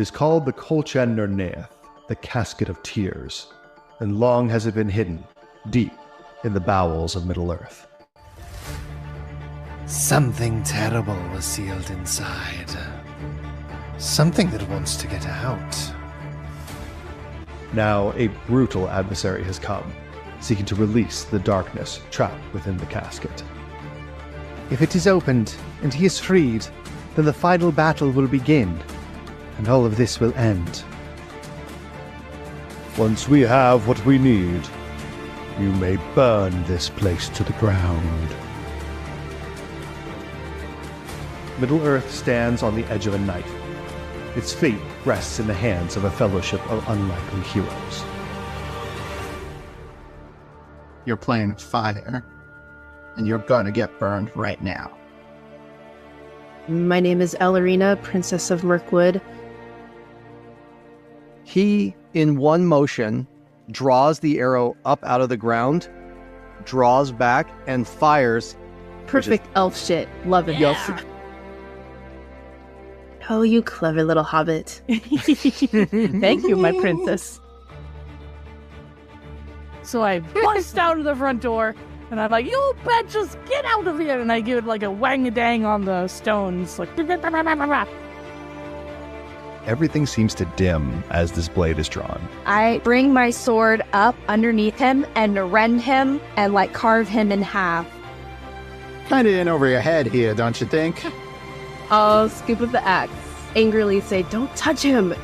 is called the Colchen Nerneath, the Casket of Tears, and long has it been hidden, deep in the bowels of Middle-earth. Something terrible was sealed inside. Something that wants to get out. Now a brutal adversary has come, seeking to release the darkness trapped within the casket. If it is opened, and he is freed, then the final battle will begin, and all of this will end. Once we have what we need, you may burn this place to the ground. Middle-earth stands on the edge of a knife. Its fate rests in the hands of a fellowship of unlikely heroes. You're playing fire, and you're gonna get burned right now. My name is Ellerina, Princess of Mirkwood. He, in one motion, draws the arrow up out of the ground, draws back, and fires. Perfect elf shit. Love it. Yeah. Oh, you clever little hobbit. Thank you, my princess. So I bust out of the front door, and I'm like, you bitches, get out of here! And I give it like a wang-a-dang on the stones, like... Everything seems to dim as this blade is drawn. I bring my sword up underneath him and rend him and like carve him in half. Kinda in over your head here, don't you think? I'll scoop up the axe, angrily say, don't touch him!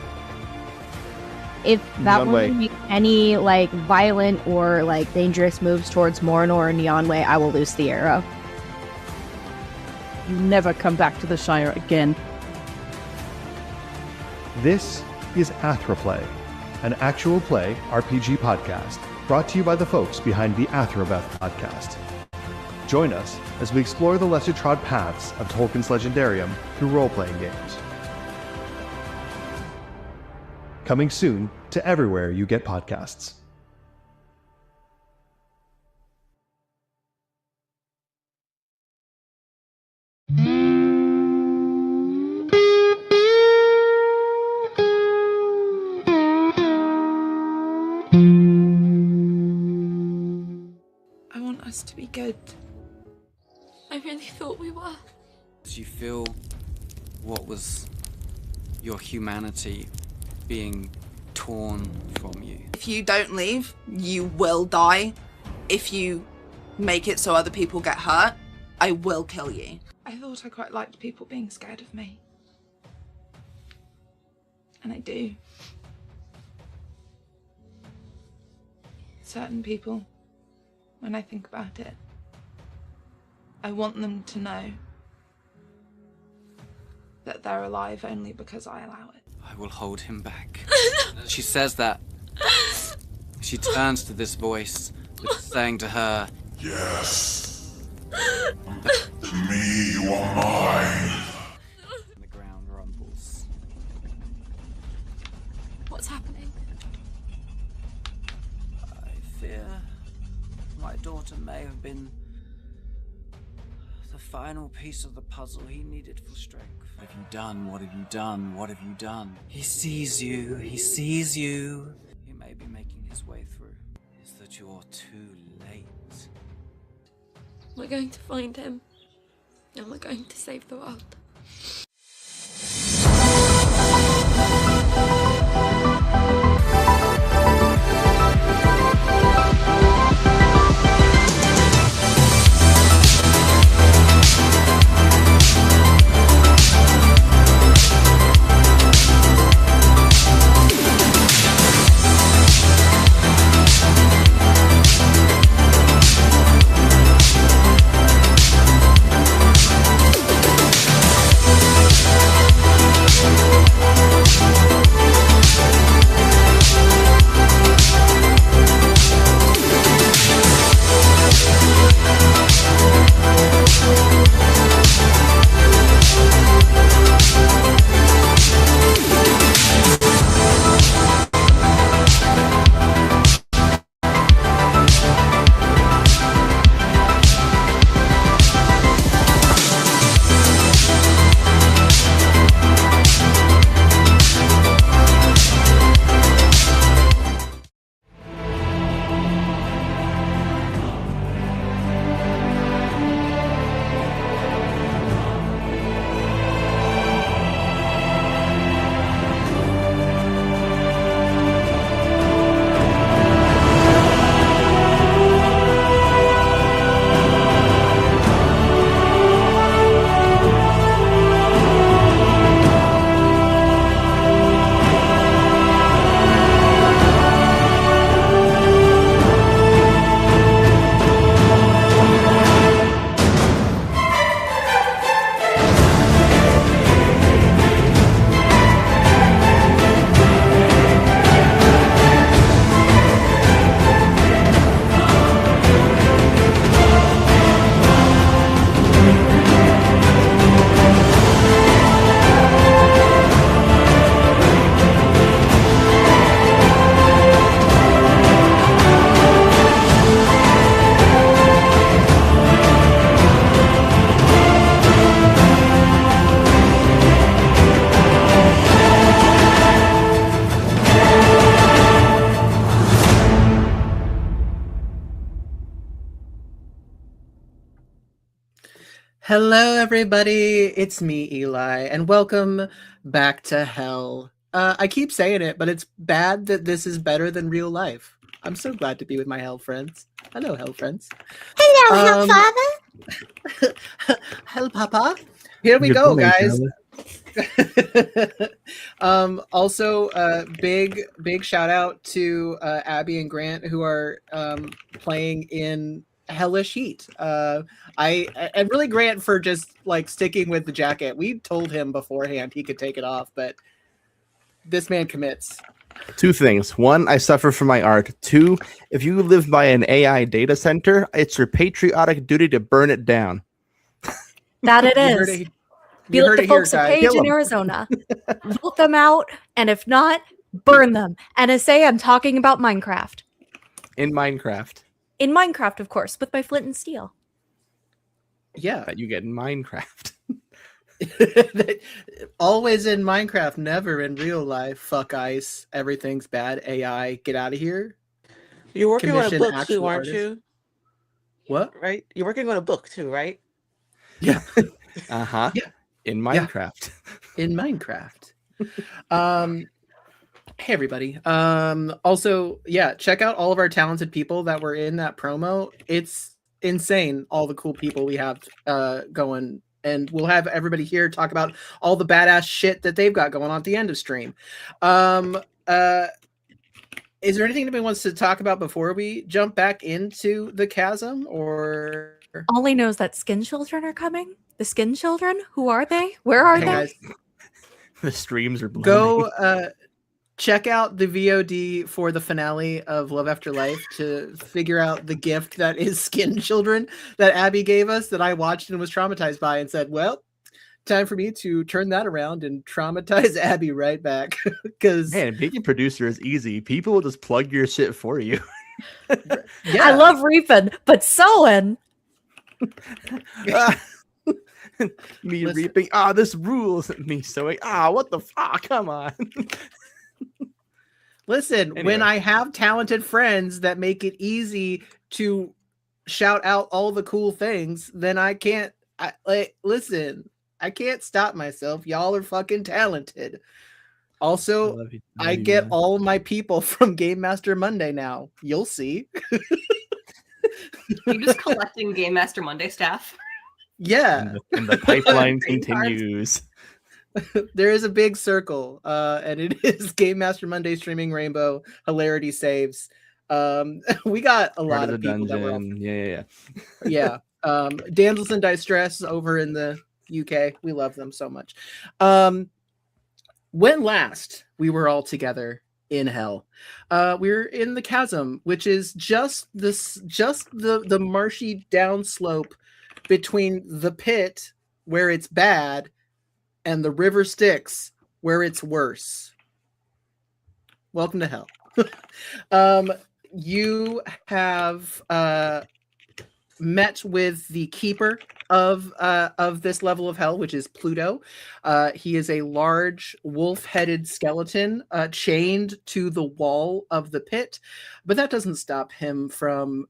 If that Neon Way. would make any like violent or like dangerous moves towards Morn or Neon Way, I will loose the arrow. You never come back to the Shire again. This is Athraplay, an actual play RPG podcast brought to you by the folks behind the Athrabeth podcast. Join us as we explore the lesser-trod paths of Tolkien's Legendarium through role-playing games. Coming soon to everywhere you get podcasts. I want us to be good. I really thought we were. Did you feel what was your humanity being torn from you? If you don't leave, you will die. If you make it so other people get hurt, I will kill you. I thought I quite liked people being scared of me. And I do. Certain people, when I think about it, I want them to know that they're alive only because I allow it. I will hold him back. As she says that, she turns to this voice that's saying to her, Yes. To me, you are mine. and the ground rumbles. What's happening? I fear my daughter may have been the final piece of the puzzle he needed for strength. What have you done? What have you done? What have you done? He sees you. He sees you. He may be making his way through. Is that you're too late? We're going to find him, and we're going to save the world. Hello, everybody. It's me, Eli, and welcome back to hell. I keep saying it, but it's bad that this is better than real life. I'm so glad to be with my hell friends. Hello, hell friends. Hello, Hell Father. Hell, Papa. Here we go, guys. Also, big shout out to Abby and Grant, who are playing in hellish heat. And really Grant for just like sticking with the jacket. We told him beforehand he could take it off, but this man commits. Two things. One, I suffer from my art. Two, if you live by an AI data center, it's your patriotic duty to burn it down. That it is. Be like the folks at Page in Arizona. Vote them out, and if not, burn them. NSA, I'm talking about Minecraft. In Minecraft. In Minecraft, of course, with my flint and steel. Yeah. That you get in Minecraft. Always in Minecraft, never in real life. Fuck ice. Everything's bad. AI, get out of here. You're working on a book too, aren't you? What? Right? You're working on a book too, right? Yeah. Uh-huh. Yeah. In Minecraft. Yeah. In Minecraft. Hey everybody. Also, yeah, check out all of our talented people that were in that promo. It's insane, all the cool people we have going, and we'll have everybody here talk about all the badass shit that they've got going on at the end of stream. Is there anything anybody wants to talk about before we jump back into the chasm, or Ollie knows that Skin Children are coming? The Skin Children? Who are they? Where are they? Guys, the streams are blooming. Go check out the VOD for the finale of Love After Life to figure out the gift that is Skin Children that Abby gave us, that I watched and was traumatized by, and said, well, time for me to turn that around and traumatize Abby right back. Because man, being a producer is easy. People will just plug your shit for you. Yeah. I love reaping, but sowing. Me reaping. This rules. Me sowing. What the fuck? Come on. Listen, anyway. When I have talented friends that make it easy to shout out all the cool things, then I can't. Listen, I can't stop myself. Y'all are fucking talented. Also, I get all my people from Game Master Monday now. You'll see. You just collecting Game Master Monday staff? Yeah. And the pipeline continues. There is a big circle, and it is Game Master Monday streaming Rainbow hilarity saves. We got a lot of people that were yeah. Damsels in Distress over in the UK. We love them so much. When last we were all together in hell, we were in the chasm, which is just the marshy downslope between the pit where it's bad and the river Styx where it's worse. Welcome to hell. You have met with the keeper of this level of hell, which is Pluto. He is a large wolf-headed skeleton chained to the wall of the pit, but that doesn't stop him from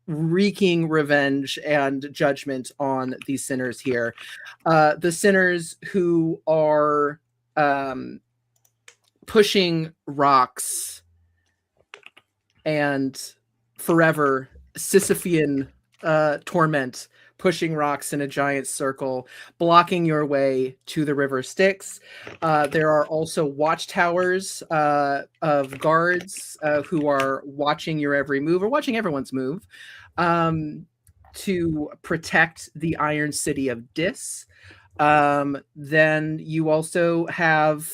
wreaking revenge and judgment on these sinners here. The sinners who are pushing rocks and forever Sisyphean torment, pushing rocks in a giant circle, blocking your way to the river Styx. There are also watchtowers of guards who are watching your every move, or watching everyone's move, to protect the Iron City of Dis. Then you also have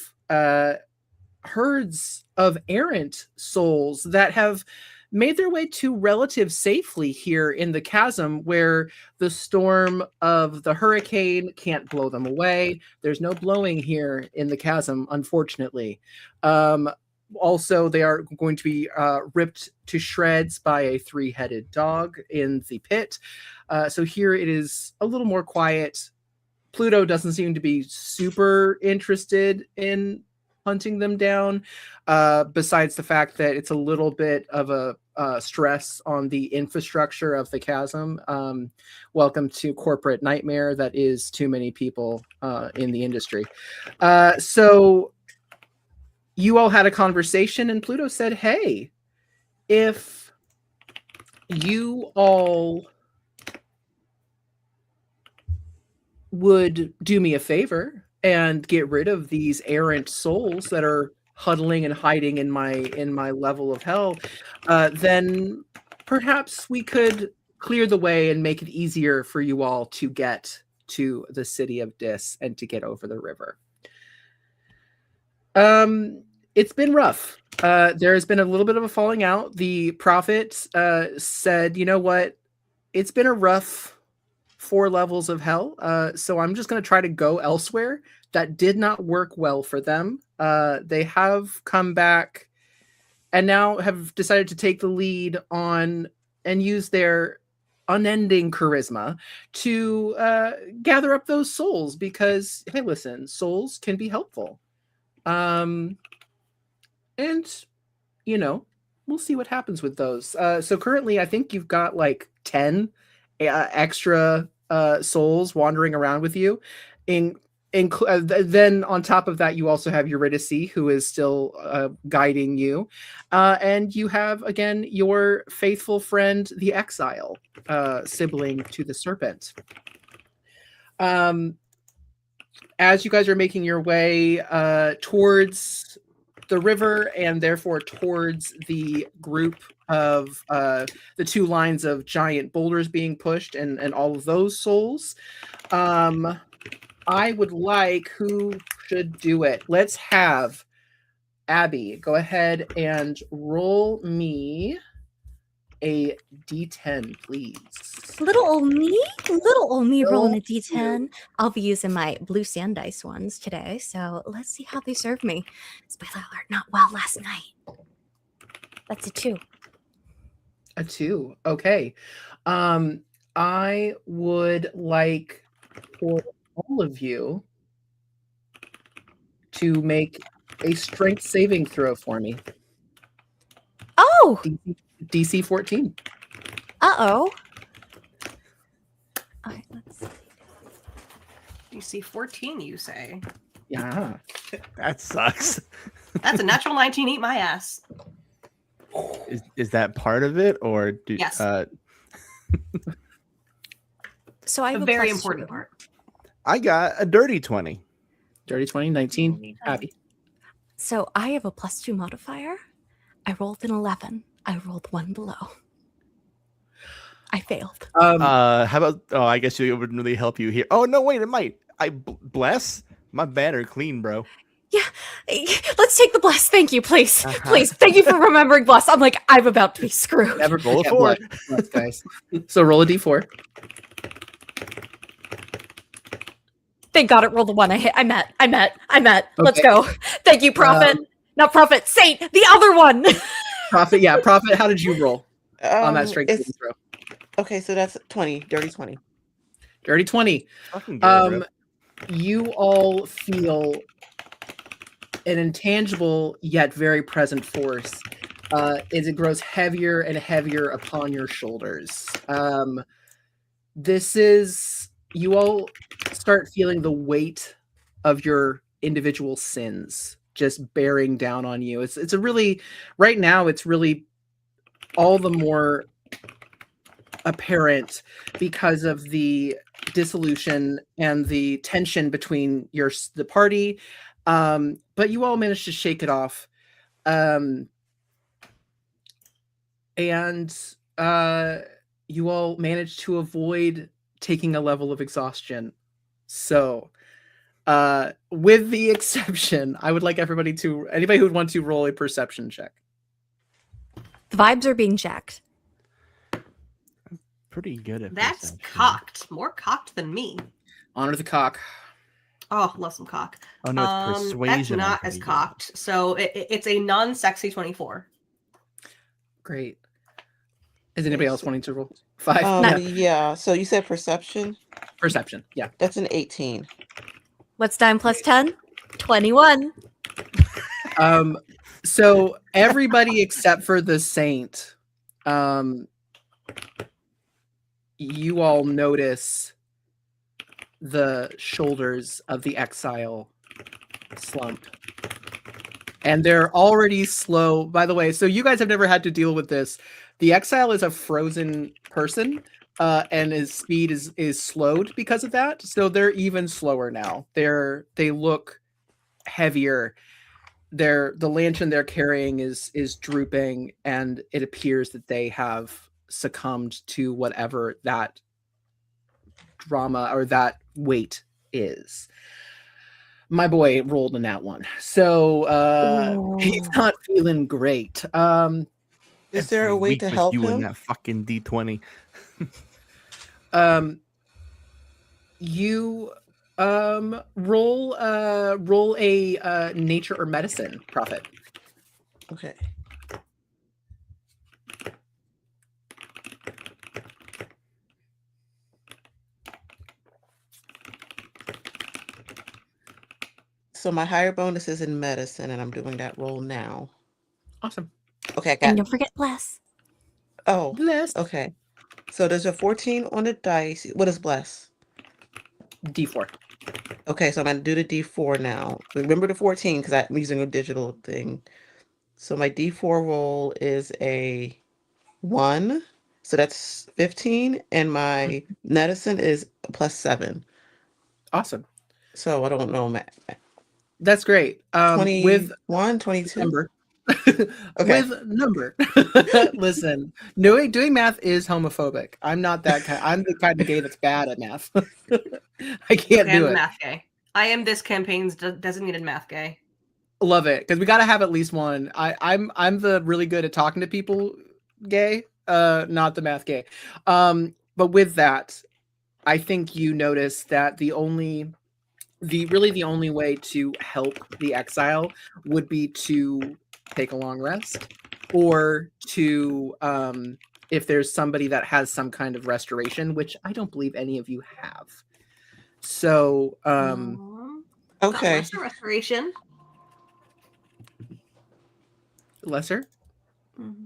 herds of errant souls that have made their way to relative safely here in the chasm, where the storm of the hurricane can't blow them away. There's no blowing here in the chasm, unfortunately. Also, they are going to be ripped to shreds by a three-headed dog in the pit. So here it is a little more quiet. Pluto doesn't seem to be super interested in hunting them down. Besides the fact that it's a little bit of a stress on the infrastructure of the chasm. Welcome to corporate nightmare that is too many people in the industry. So you all had a conversation, and Pluto said, hey, if you all would do me a favor and get rid of these errant souls that are huddling and hiding in my level of hell, then perhaps we could clear the way and make it easier for you all to get to the city of Dis and to get over the river. It's been rough. There has been a little bit of a falling out. The prophet said, you know what? It's been a rough 4 levels of hell. So I'm just going to try to go elsewhere. That did not work well for them. They have come back and now have decided to take the lead on and use their unending charisma to gather up those souls because, hey, listen, souls can be helpful. And, you know, we'll see what happens with those. So currently, I think you've got like 10 extra souls wandering around with you. Then on top of that, you also have Eurydice, who is still guiding you. And you have, again, your faithful friend, the Exile, sibling to the Serpent. As you guys are making your way towards the river and therefore towards the group of the 2 lines of giant boulders being pushed and all of those souls, I would like, who should do it? Let's have Abby go ahead and roll me a d10, please. Little old me rolling a d10. I'll be using my blue sand dice ones today, so let's see how they serve me. Spoiler alert, not well last night. That's a 2. A 2. Okay. I would like for all of you to make a strength saving throw for me. Oh! DC 14. Uh-oh. All right, let's see. DC 14, you say? Yeah. That sucks. That's a natural 19, eat my ass. Is that part of it, or do yes? So I have a very important part. I got a dirty 20. Dirty 20, 19. Happy. So I have a +2 modifier. I rolled an 11. I rolled 1 below. I failed. How about? Oh, I guess it would really help you here. Oh no, wait, it might. Bless my banner clean, bro. Yeah, let's take the bless. Thank you, please, please. Thank you for remembering bless. I'm like, I'm about to be screwed. Never roll a 4, guys. So roll a d4. Thank God it rolled a 1. I met. Okay. Let's go. Thank you, Prophet. Not Prophet, Saint, the other one. Prophet, yeah, Prophet. How did you roll on that strength saving throw? Okay, so that's 20, dirty 20. Dirty 20. You all feel an intangible yet very present force as it grows heavier and heavier upon your shoulders. This is, you all start feeling the weight of your individual sins just bearing down on you. It's a really, right now, it's really all the more apparent because of the dissolution and the tension between the party. But you all managed to shake it off. And you all managed to avoid taking a level of exhaustion. So, with the exception, I would like anybody who would want to roll a perception check. The vibes are being checked. Pretty good at That's perception. cocked. More cocked than me. Honor the cock. Oh, love some cock. Oh no, it's persuasion. That's not as cocked. So it's a non-sexy 24. Great. Is anybody else wanting to roll? 5? No. Yeah. So you said perception? Perception, yeah. That's an 18. What's 9 + 10? 21. So everybody except for the saint, you all notice the shoulders of the exile slump. And they're already slow. By the way, so you guys have never had to deal with this. The exile is a frozen person, and his speed is slowed because of that. So they're even slower now. They look heavier. The lantern they're carrying is drooping, and it appears that they have succumbed to whatever that drama or that weight is. My boy rolled in that one, so he's not feeling great. Is there a way to help you in him? that fucking D20? You roll a nature or medicine, Prophet. Okay. So my higher bonus is in medicine, and I'm doing that roll now. Awesome. Okay, I got. And don't forget bless. Oh, bless. Okay. So there's a 14 on the dice. What is bless? D4. Okay, so I'm gonna do the D4 now. Remember the 14 because I'm using a digital thing. So my D4 roll is a 1. So that's 15, and my medicine is +7. Awesome. So I don't know, Matt. That's great. 21, 22. Number. Okay. With number. Listen, doing math is homophobic. I'm not that kind. I'm the kind of gay that's bad at math. I can't do I'm it. math gay. I am this campaign's designated math gay. Love it, because we got to have at least one. I'm the really good at talking to people gay, not the math gay. But with that, I think you notice that the only way to help the exile would be to take a long rest, or to if there's somebody that has some kind of restoration, which I don't believe any of you have. So okay, lesser restoration. Lesser. Mm-hmm.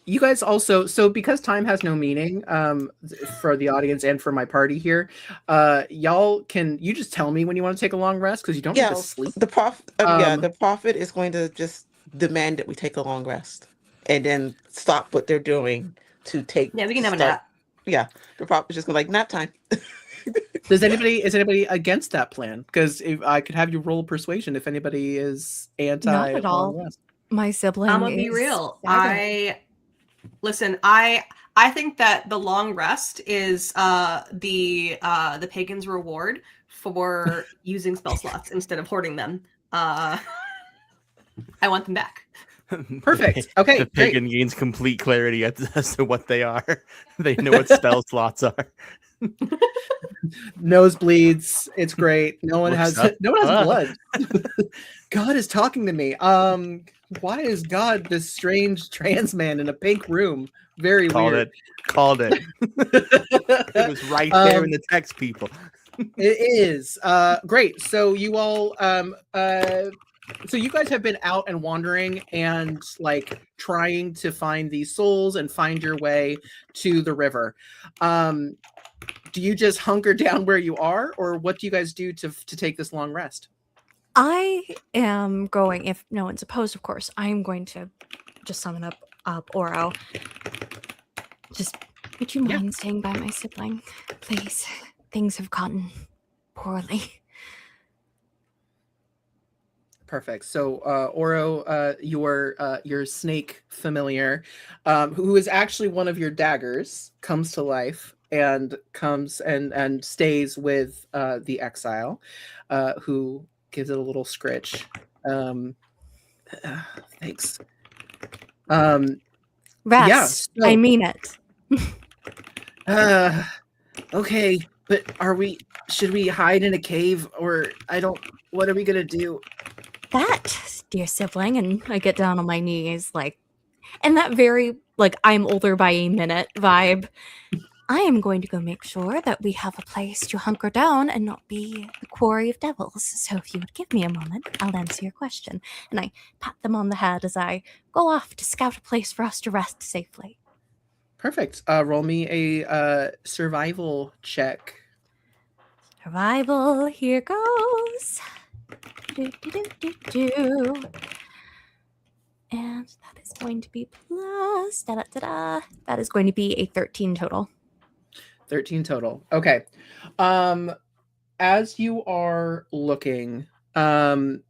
You guys also, so because time has no meaning, for the audience and for my party here, y'all you just tell me when you want to take a long rest, because you don't need to sleep. The prophet is going to just demand that we take a long rest and then stop what they're doing to take. Yeah, we can have a nap. Yeah, the prophet is just going like nap time. Is anybody against that plan? Because if I could have you roll persuasion if anybody is anti Not at all. long rest. My sibling. I'm gonna be real. staggered. I think that the long rest is the pagan's reward for using spell slots instead of hoarding them. I want them back. Perfect. Okay. The pagan gains complete clarity as to what they are. They know what spell slots are. Nosebleeds. It's great. No one Looks has up. blood. God is talking to me. Why is God this strange trans man in a pink room? Very weird. Called it. It was right there in the text, people. It is. Great. So you all so you guys have been out and wandering and like trying to find these souls and find your way to the river. Do you just hunker down where you are, or what do you guys do to take this long rest? I am going, if no one's opposed, of course, I'm going to just summon up Oro. Just, would you mind staying by my sibling? Please. Things have gone poorly. Perfect. So Oro, your snake familiar, who is actually one of your daggers, comes to life and comes and stays with the exile, who gives it a little scritch. Thanks. Rest. I mean it. Okay, but should we hide in a cave, or what are we gonna do? That, dear sibling, and I get down on my knees, like, and that very, like, I'm older by a minute vibe. I am going to go make sure that we have a place to hunker down and not be the quarry of devils. So if you would give me a moment, I'll answer your question. And I pat them on the head as I go off to scout a place for us to rest safely. Perfect. Roll me a survival check. Survival, here goes. Do. And that is going to be plus, that is going to be a 13 total. 13 total. Okay. As you are looking, you're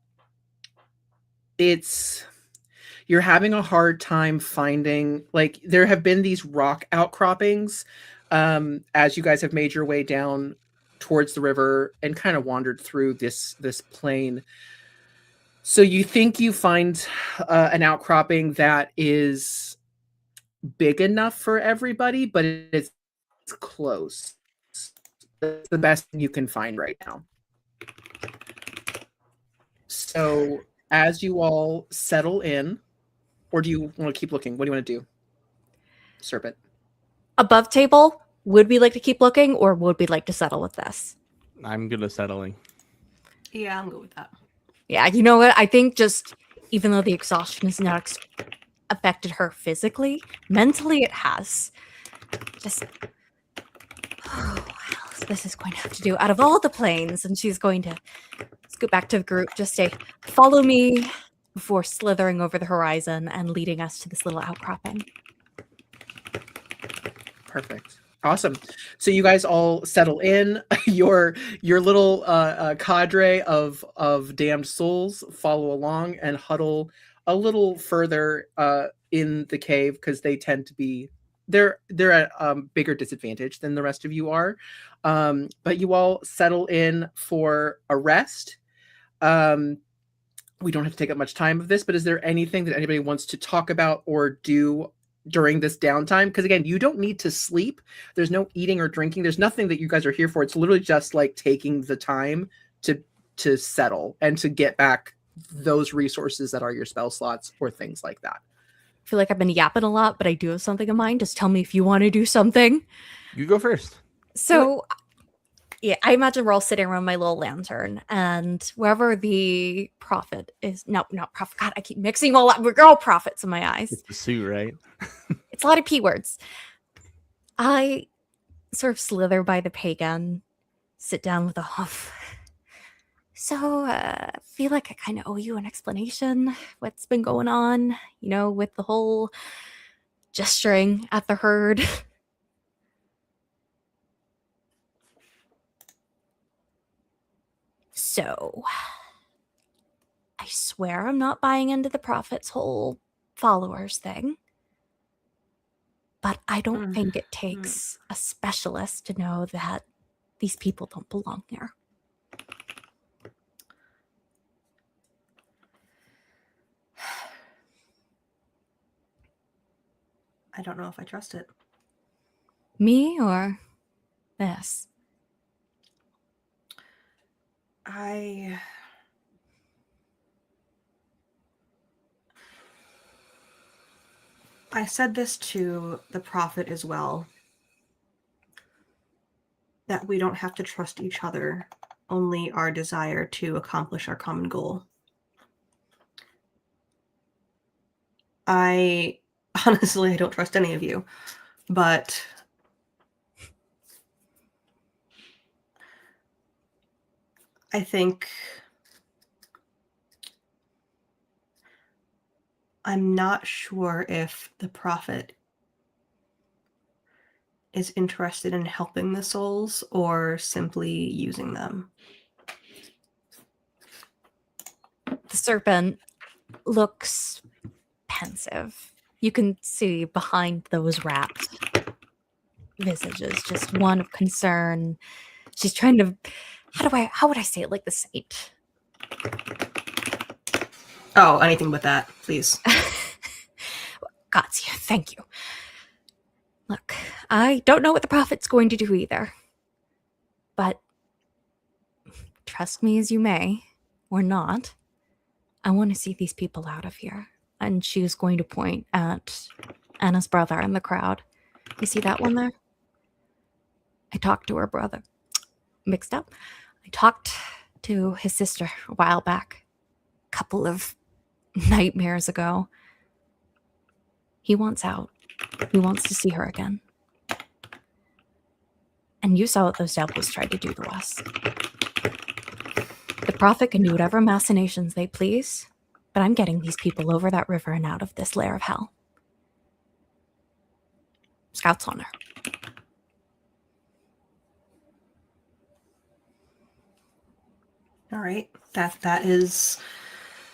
having a hard time finding, like, there have been these rock outcroppings as you guys have made your way down towards the river and kind of wandered through this plain. So you think you find an outcropping that is big enough for everybody, but it's close. It's the best you can find right now. So as you all settle in, or do you want to keep looking? What do you want to do, Serpent? Above table, would we like to keep looking, or would we like to settle with this? I'm good at settling. Yeah, I'm good with that. Yeah, you know what? I think just, even though the exhaustion has not affected her physically, mentally it has. Just, what else this is going to have to do out of all the planes? And she's going to scoot back to the group, just say, follow me, before slithering over the horizon and leading us to this little outcropping. Perfect. Awesome. So you guys all settle in. Your little cadre of damned souls follow along and huddle a little further in the cave because they tend to be they're at bigger disadvantage than the rest of you are. But you all settle in for a rest. We don't have to take up much time of this, but is there anything that anybody wants to talk about or do during this downtime? Because again, you don't need to sleep. There's no eating or drinking. There's nothing that you guys are here for. It's literally just like taking the time to settle and to get back those resources that are your spell slots or things like that. I feel like I've been yapping a lot, but I do have something in mind. Just tell me if you want to do something. You go first. So, yeah, I imagine we're all sitting around my little lantern, and wherever the prophet is, no, not prophet. God, I keep mixing all up. We're all prophets in my eyes. It's the suit, right? It's a lot of P words. I sort of slither by the pagan, sit down with a huff. So, I feel like I kind of owe you an explanation. What's been going on, with the whole gesturing at the herd. So, I swear I'm not buying into the prophet's whole followers thing. But I don't think it takes a specialist to know that these people don't belong here. I don't know if I trust it. Me or this? I said this to the prophet as well, that we don't have to trust each other, only our desire to accomplish our common goal. Honestly, I don't trust any of you, but I think I'm not sure if the prophet is interested in helping the souls or simply using them. The serpent looks pensive. You can see behind those rapt visages just one of concern. She's trying to, how would I say it, like the saint? Oh, anything but that, please. Gotcha, thank you. Look, I don't know what the prophet's going to do either. But trust me as you may, or not, I want to see these people out of here. And she was going to point at Anna's brother in the crowd. You see that one there? I talked to her brother. Mixed up. I talked to his sister a while back. A couple of nightmares ago. He wants out. He wants to see her again. And you saw what those devils tried to do to us. The prophet can do whatever machinations they please, but I'm getting these people over that river and out of this lair of hell. Scouts on her. All right, that is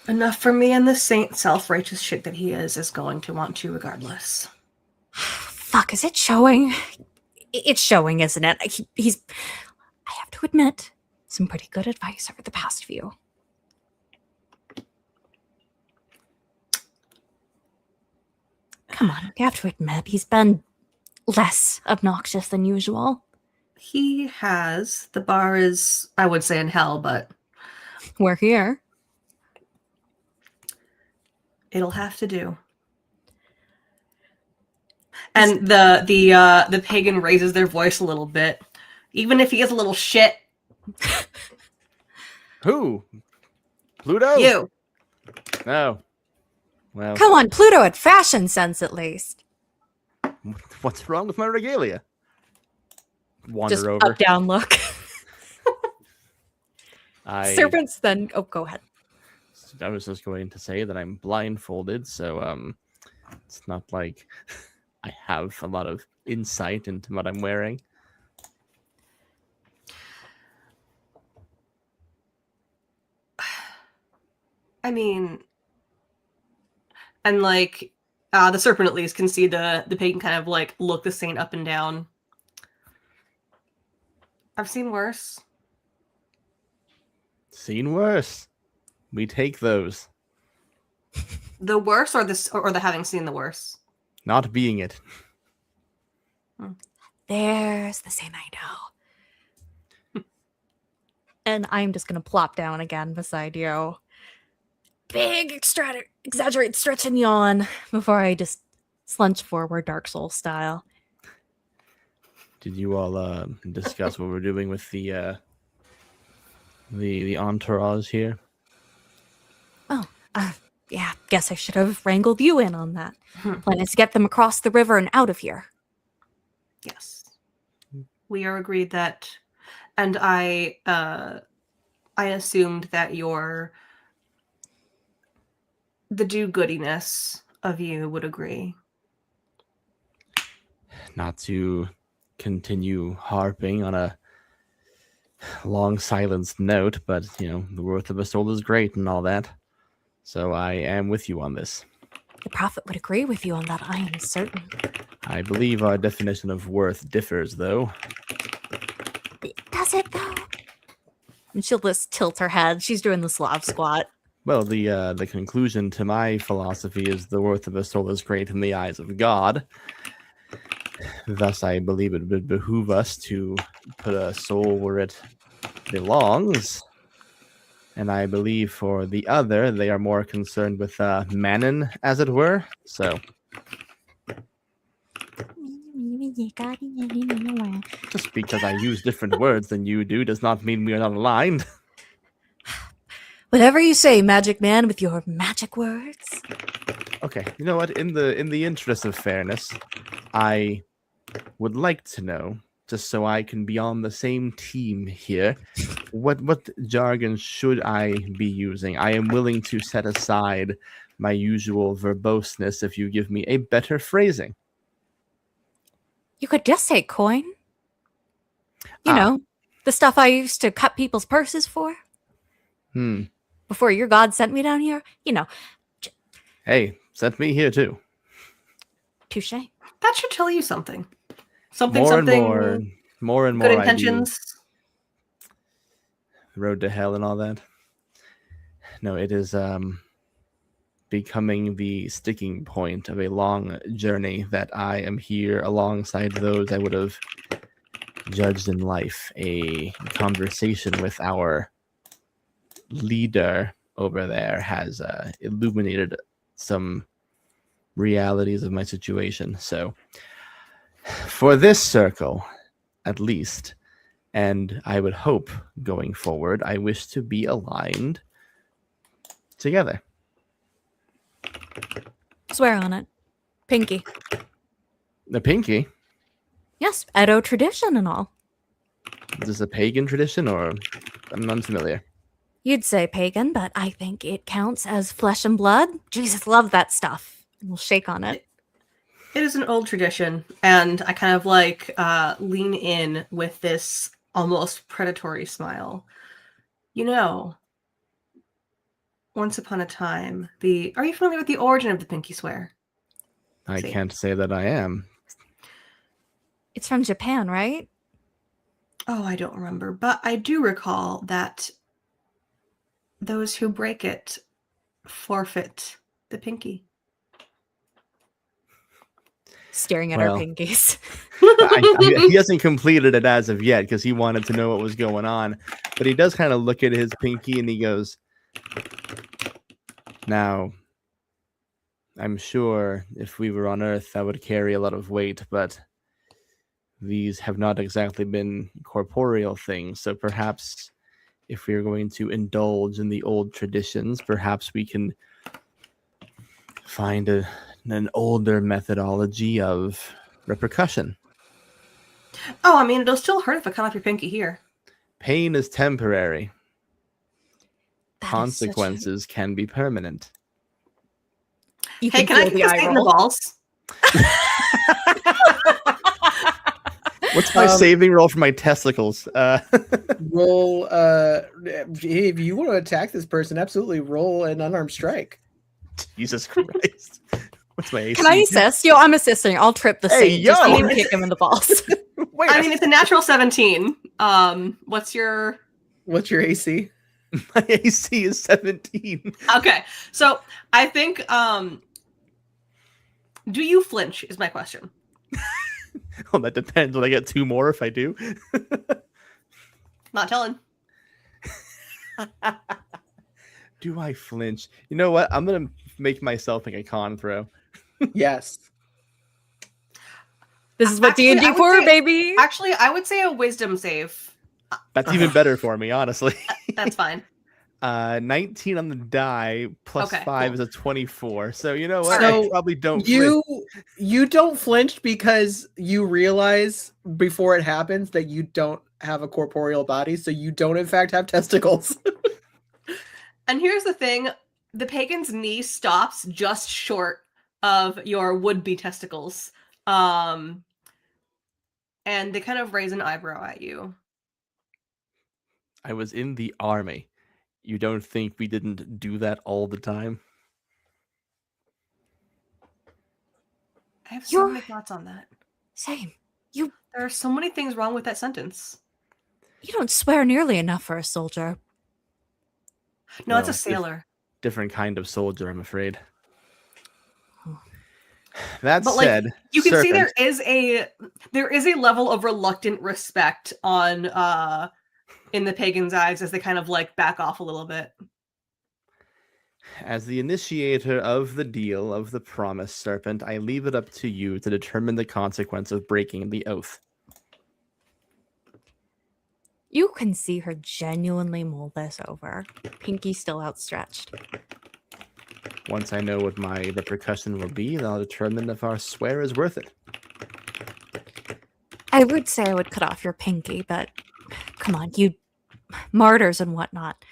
enough for me, and the saint self-righteous shit that he is going to want to regardless. Fuck, is it showing? It's showing, isn't it? He's, I have to admit, some pretty good advice over the past few. Come on, you have to admit, he's been less obnoxious than usual. He has. The bar is, I would say, in hell, but we're here. It'll have to do. And the pagan raises their voice a little bit, even if he is a little shit. Who? Pluto? You. No. Well. Come on, Pluto had fashion sense at least. What's wrong with my regalia? Wander just over. Up down look. Serpents then go ahead. I was just going to say that I'm blindfolded, so it's not like I have a lot of insight into what I'm wearing. I mean, and like the serpent at least can see the pagan kind of like look the saint up and down. I've seen worse. Seen worse. We take those. The worse, or the having seen the worse. Not being it. There's the saint I know. And I'm just gonna plop down again beside you. Big, exaggerated stretch and yawn before I just slunch forward Dark Souls style. Did you all discuss what we're doing with the entourage here? Oh, yeah, guess I should have wrangled you in on that. Plan is to get them across the river and out of here. Yes. We are agreed that, and I assumed that the do-goodiness of you would agree. Not to continue harping on a long silenced note, but, the worth of a soul is great and all that. So I am with you on this. The prophet would agree with you on that, I am certain. I believe our definition of worth differs, though. Does it, though? And she'll just tilt her head. She's doing the Slav squat. Well, the conclusion to my philosophy is the worth of a soul is great in the eyes of God. Thus, I believe it would behoove us to put a soul where it belongs. And I believe for the other, they are more concerned with mammon, as it were. So, just because I use different words than you do does not mean we are not aligned. Whatever you say, magic man, with your magic words. Okay, you know what? In the interest of fairness, I would like to know, just so I can be on the same team here, what jargon should I be using? I am willing to set aside my usual verboseness if you give me a better phrasing. You could just say coin. You know, the stuff I used to cut people's purses for. Before your god sent me down here, Hey, sent me here too. Touche. That should tell you something. More and more good intentions. Road to hell and all that. No, it is becoming the sticking point of a long journey that I am here alongside those I would have judged in life. A conversation with our leader over there has illuminated some realities of my situation. So for this circle, at least. And I would hope going forward, I wish to be aligned together. Swear on it. Pinky. The pinky? Yes, Edo tradition and all. Is this a pagan tradition or I'm unfamiliar? You'd say pagan, but I think it counts as flesh and blood. Jesus loved that stuff. And we'll shake on it. It is an old tradition, and I kind of like lean in with this almost predatory smile. You know, once upon a time, are you familiar with the origin of the pinky swear? I can't say that I am. It's from Japan, right? Oh, I don't remember, but I do recall that those who break it forfeit the pinky. Staring at our pinkies. He hasn't completed it as of yet because he wanted to know what was going on. But he does kind of look at his pinky and he goes, now, I'm sure if we were on Earth, that would carry a lot of weight, but these have not exactly been corporeal things. So perhaps if we are going to indulge in the old traditions, perhaps we can find an older methodology of repercussion. Oh, I mean, it'll still hurt if I cut off your pinky here. Pain is temporary. Consequences can be permanent. Hey, can I get this in the balls? What's my saving roll for my testicles? Roll. If you want to attack this person, absolutely roll an unarmed strike. Jesus Christ. What's my AC? Can I assist? Yo, I'm assisting. I'll trip the Hey, saint. yo! Just need to kick him in the balls. I mean, it's a natural 17. What's your AC? My AC is 17. Okay, so I think do you flinch is my question. Oh, that depends. Will I get 2 more if I do? Not telling. Do I flinch? You know what? I'm going to make myself make a con throw. Yes. This is what D&D for, baby. Actually, I would say a wisdom save. That's even better for me, honestly. That's fine. 19 on the die plus Okay, 5 cool. is a 24. So you know what? So I probably don't. You don't flinch because you realize before it happens that you don't have a corporeal body, so you don't in fact have testicles. And here's the thing, the pagan's knee stops just short of your would-be testicles. And they kind of raise an eyebrow at you. I was in the army. You don't think we didn't do that all the time? I have so many thoughts on that. Same. There are so many things wrong with that sentence. You don't swear nearly enough for a soldier. No, it's a sailor. Different kind of soldier, I'm afraid. That But said, like, you can see serpent. there is a level of reluctant respect on in the pagan's eyes as they kind of like back off a little bit. As the initiator of the deal, of the promise, serpent, I leave it up to you to determine the consequence of breaking the oath. You can see her genuinely mull this over. Pinky still outstretched. Once I know what my repercussion will be, then I'll determine if our swear is worth it. I would say I would cut off your pinky, but come on, you martyrs and whatnot.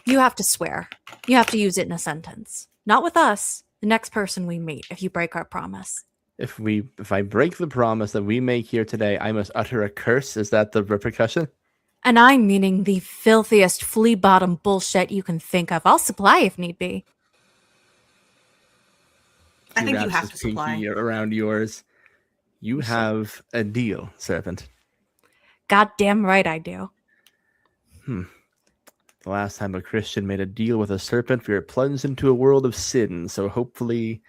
You have to swear. You have to use it in a sentence. Not with us, the next person we meet, if you break our promise. If I break the promise that we make here today, I must utter a curse. Is that the repercussion? And I'm meaning the filthiest flea-bottom bullshit you can think of. I'll supply if need be. I think you Wraps have his to supply. pinky around yours. You have a deal, serpent. Goddamn right I do. The last time a Christian made a deal with a serpent, we were plunged into a world of sin, so hopefully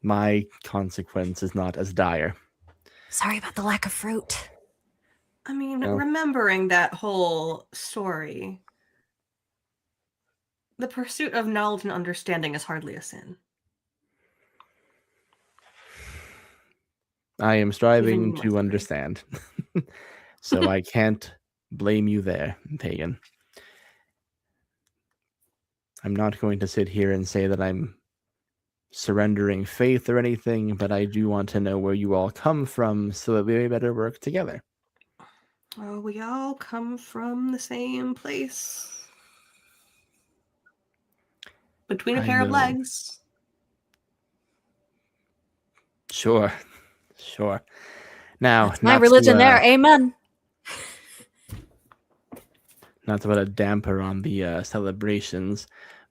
my consequence is not as dire. Sorry about the lack of fruit. I mean, No. remembering that whole story, the pursuit of knowledge and understanding is hardly a sin. I am striving Even more to understand. So I can't blame you there, Pagan. I'm not going to sit here and say that I'm surrendering faith or anything, but I do want to know where you all come from so that we may better work together. Well, we all come from the same place. Between a I pair of will- legs. Sure. Now, That's my religion there. Amen. Not to put a damper on the celebrations,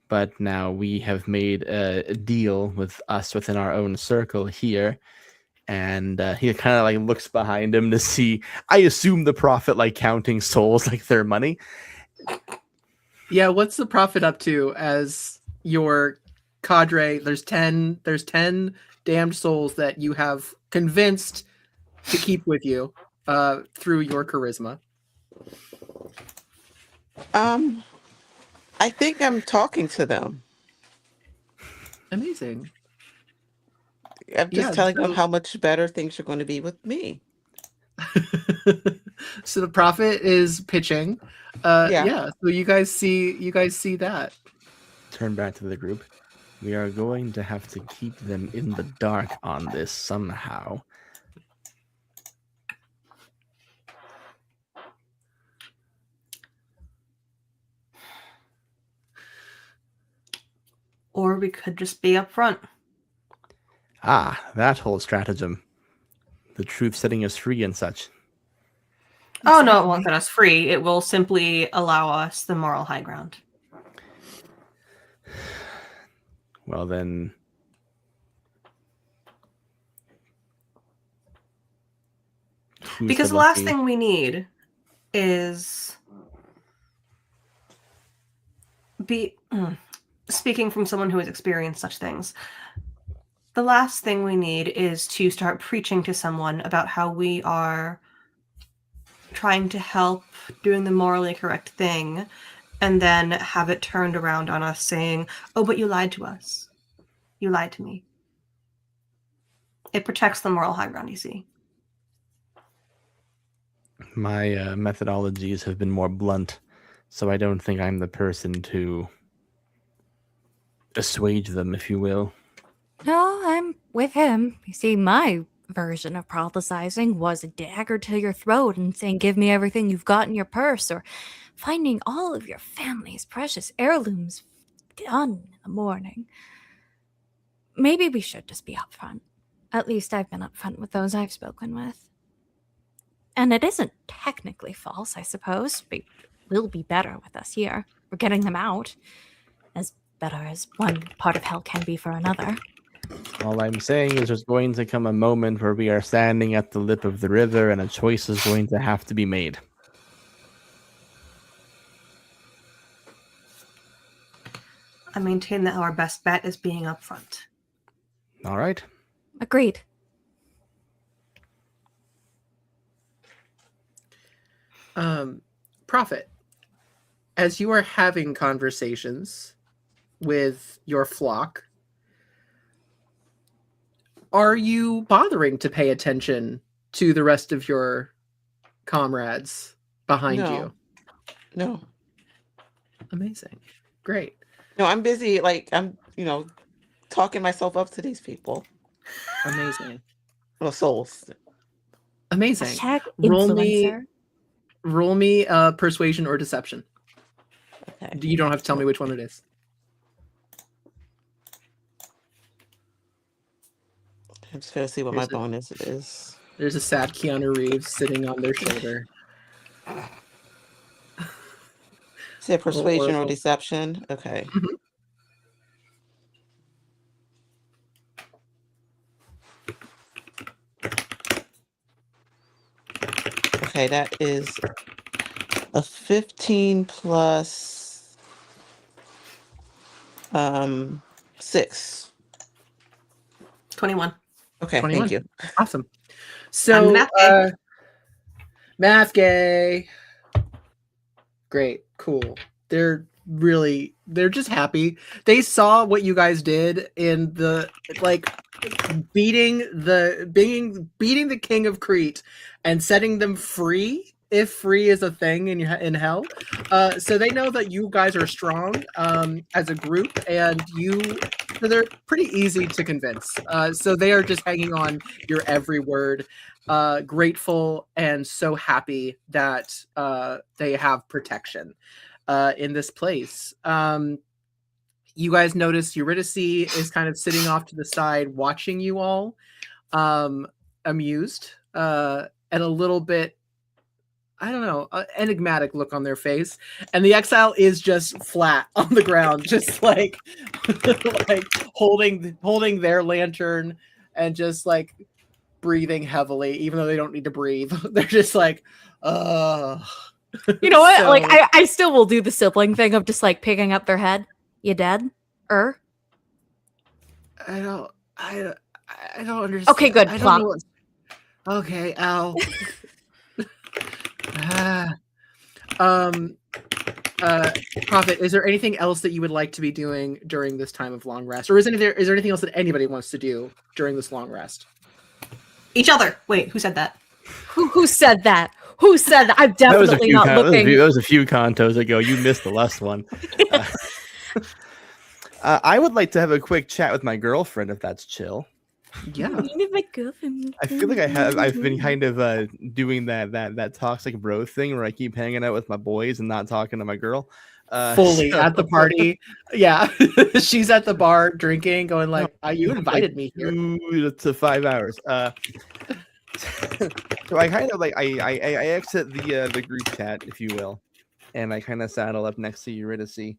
but now we have made a deal with us within our own circle here. And he kind of like looks behind him to see, I assume the prophet like counting souls like their money. Yeah, what's the prophet up to as your cadre? There's 10 damned souls that you have convinced to keep with you through your charisma. I think I'm talking to them. Amazing. I'm just telling them how much better things are going to be with me. So the prophet is pitching. Yeah. So you guys see that. Turn back to the group. We are going to have to keep them in the dark on this somehow. Or we could just be up front. Ah, that whole stratagem. The truth setting us free and such. Oh, no, it won't set us free. It will simply allow us the moral high ground. Well, then... Because the last thing we need is... Speaking from someone who has experienced such things, the last thing we need is to start preaching to someone about how we are trying to help doing the morally correct thing, and then have it turned around on us saying, oh, but you lied to us. You lied to me. It protects the moral high ground, you see. My methodologies have been more blunt, so I don't think I'm the person to assuage them, if you will. No, I'm with him. You see, my version of prophesizing was a dagger to your throat and saying, give me everything you've got in your purse, or finding all of your family's precious heirlooms done in the morning. Maybe we should just be upfront. At least I've been upfront with those I've spoken with. And it isn't technically false, I suppose. It will be better with us here. We're getting them out. As better as one part of hell can be for another. All I'm saying is there's going to come a moment where we are standing at the lip of the river and a choice is going to have to be made. I maintain that our best bet is being upfront. All right. Agreed. Prophet, as you are having conversations with your flock, are you bothering to pay attention to the rest of your comrades behind you? No. Amazing. Great. No, I'm busy. Like, I'm, talking myself up to these people. Amazing. Well, souls. Amazing. Hashtag influencer. Roll me persuasion or deception. Okay. You don't have to tell me which one it is. I'm just going to see what my bonus is. There's a sad Keanu Reeves sitting on their shoulder. Is it persuasion or deception? Okay. Mm-hmm. Okay, that is a 15 plus 6. 21. Okay, 21. thank you. Awesome. So, math gay. Great, cool. They're really, they're just happy. They saw what you guys did in the beating the king of Crete and setting them free, if free is a thing in hell. So they know that you guys are strong as a group, and so they're pretty easy to convince. So they are just hanging on your every word, grateful and so happy that they have protection in this place. You guys notice Eurydice is kind of sitting off to the side watching you all, amused, and a little bit, I don't know, enigmatic look on their face. And the exile is just flat on the ground, just like holding their lantern and just like breathing heavily, even though they don't need to breathe. They're just like, You know what? So- Like, I still will do the sibling thing of just like picking up their head. You dead? I don't understand. Okay, good. I don't Plop. know what... Okay, Al. Prophet, is there anything else that you would like to be doing during this time of long rest? Or is there anything else that anybody wants to do during this long rest? Each other. Wait, who said that? Who said that? Who said that? I'm definitely not looking. That was a few cantos ago. You missed the last one. I would like to have a quick chat with my girlfriend, if that's chill. Yeah. I feel like I've been kind of doing that toxic bro thing where I keep hanging out with my boys and not talking to my girl. Fully at the party. Yeah. She's at the bar drinking, going like, you invited me here. 2 to 5 hours. So I kind of I exit the group chat, if you will, and I kind of saddle up next to Eurydice,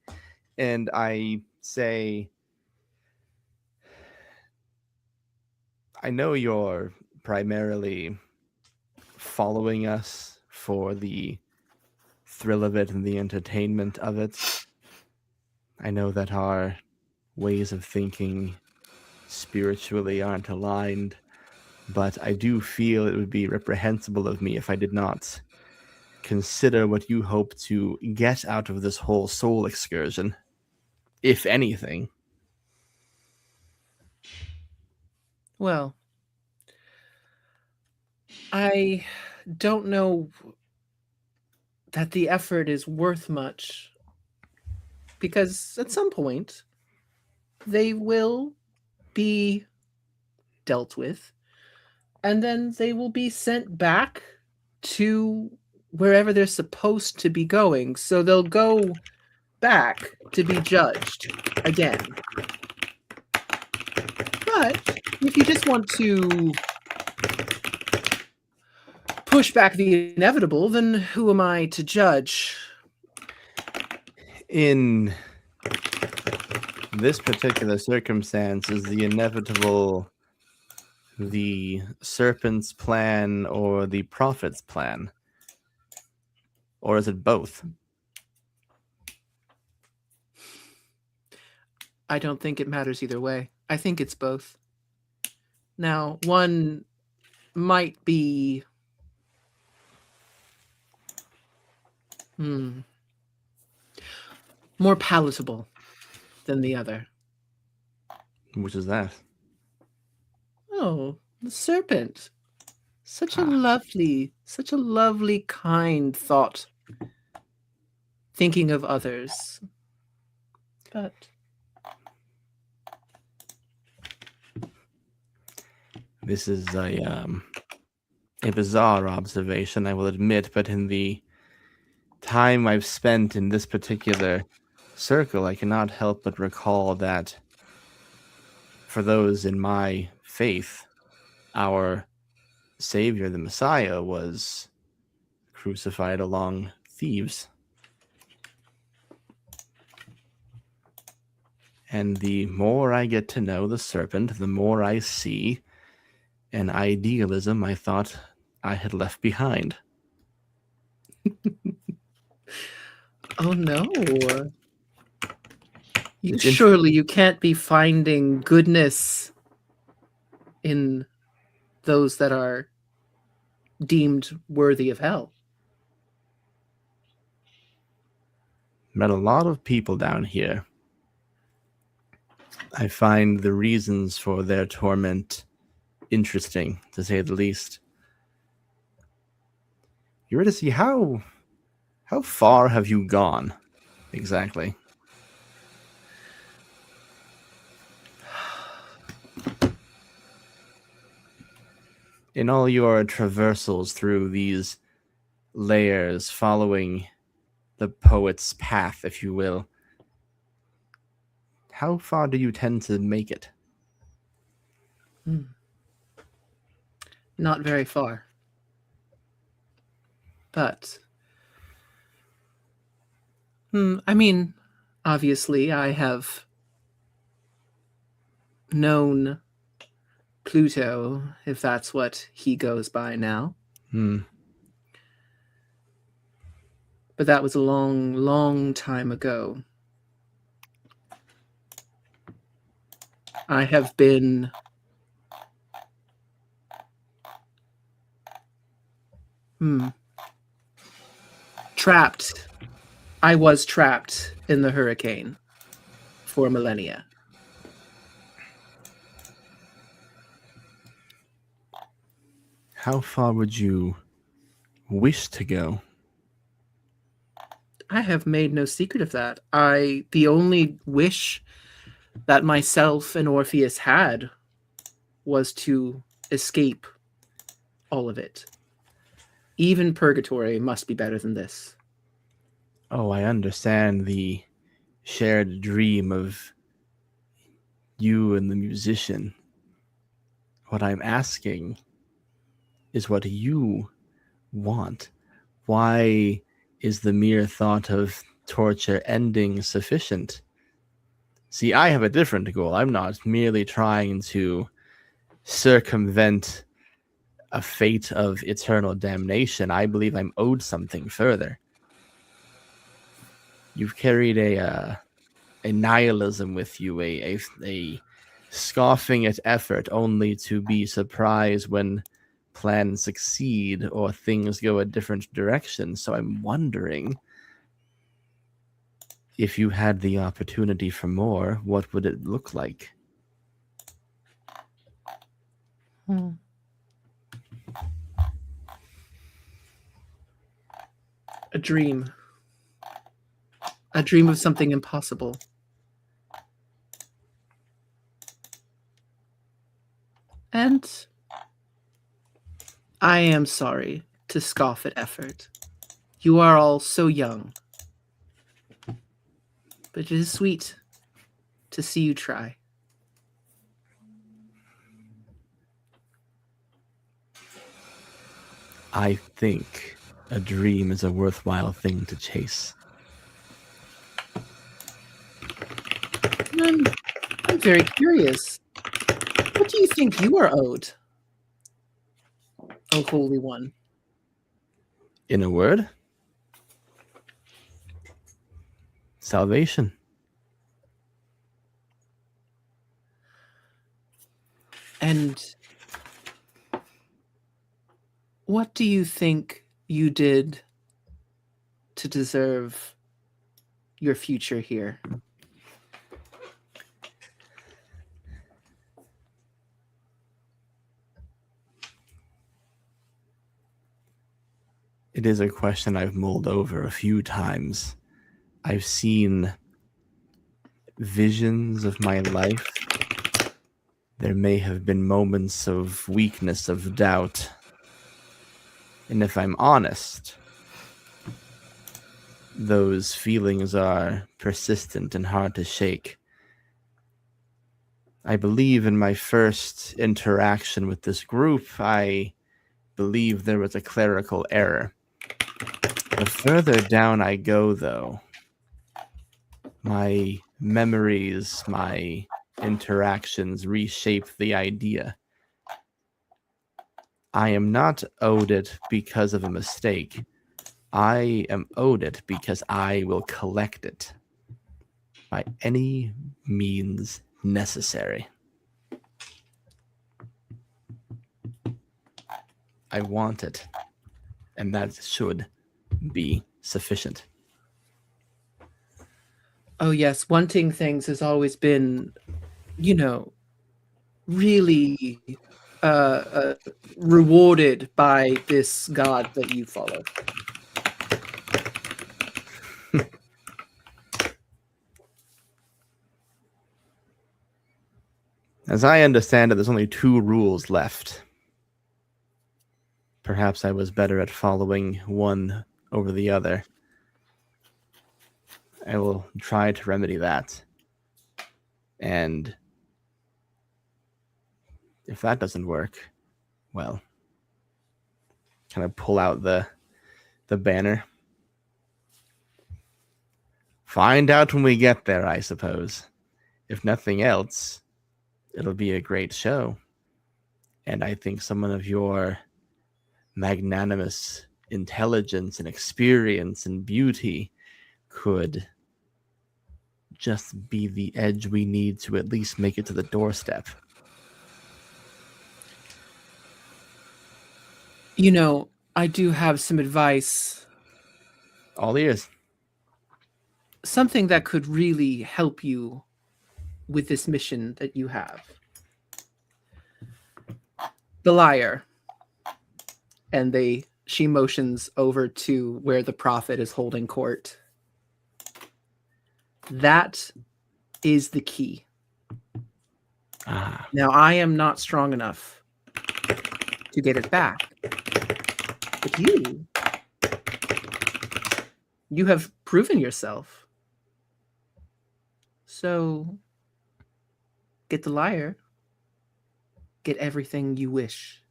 and I say, I know you're primarily following us for the thrill of it and the entertainment of it. I know that our ways of thinking spiritually aren't aligned, but I do feel it would be reprehensible of me if I did not consider what you hope to get out of this whole soul excursion, if anything. Well, I don't know that the effort is worth much, because at some point they will be dealt with, and then they will be sent back to wherever they're supposed to be going. So they'll go back to be judged again. But if you just want to push back the inevitable, then who am I to judge? In this particular circumstance, is the inevitable the serpent's plan or the prophet's plan? Or is it both? I don't think it matters either way. I think it's both. Now, one might be more palatable than the other. Which is that? Oh, the serpent. Such a lovely, kind thought. Thinking of others. But this is a bizarre observation, I will admit, but in the time I've spent in this particular circle, I cannot help but recall that for those in my faith, our Savior, the Messiah, was crucified along thieves. And the more I get to know the serpent, the more I see an idealism I thought I had left behind. oh no. Surely you can't be finding goodness in those that are deemed worthy of hell. Met a lot of people down here. I find the reasons for their torment interesting, to say the least. Eurydice, how far have you gone, exactly? In all your traversals through these layers, following the poet's path, if you will, how far do you tend to make it? Not very far. But, I mean, obviously, I have known Pluto, if that's what he goes by now. But that was a long, long time ago. I have been trapped. I was trapped in the hurricane for millennia. How far would you wish to go? I have made no secret of that. The only wish that myself and Orpheus had was to escape all of it. Even purgatory must be better than this. Oh, I understand the shared dream of you and the musician. What I'm asking is what you want. Why is the mere thought of torture ending sufficient? See, I have a different goal. I'm not merely trying to circumvent a fate of eternal damnation. I believe I'm owed something further. You've carried a nihilism with you, a scoffing at effort, only to be surprised when plans succeed or things go a different direction. So I'm wondering, if you had the opportunity for more, what would it look like? A dream. A dream of something impossible. And I am sorry to scoff at effort. You are all so young. But it is sweet to see you try. I think a dream is a worthwhile thing to chase. I'm very curious. What do you think you are owed, O Holy One? In a word? Salvation. And what do you think you did to deserve your future here? It is a question I've mulled over a few times. I've seen visions of my life. There may have been moments of weakness, of doubt. And if I'm honest, those feelings are persistent and hard to shake. I believe in my first interaction with this group, I believe there was a clerical error. The further down I go, though, my memories, my interactions reshape the idea. I am not owed it because of a mistake. I am owed it because I will collect it by any means necessary. I want it, and that should be sufficient. Oh yes, wanting things has always been, really rewarded by this god that you follow. As I understand it, there's only 2 rules left. Perhaps I was better at following one over the other. I will try to remedy that. And if that doesn't work, well, kind of pull out the banner. Find out when we get there, I suppose. If nothing else, it'll be a great show. And I think someone of your magnanimous intelligence and experience and beauty could just be the edge we need to at least make it to the doorstep. I do have some advice. All ears. Something that could really help you with this mission that you have. The Lyre. And she motions over to where the prophet is holding court. That is the key. Now, I am not strong enough to get it back. But you have proven yourself. So, get the lyre. Get everything you wish.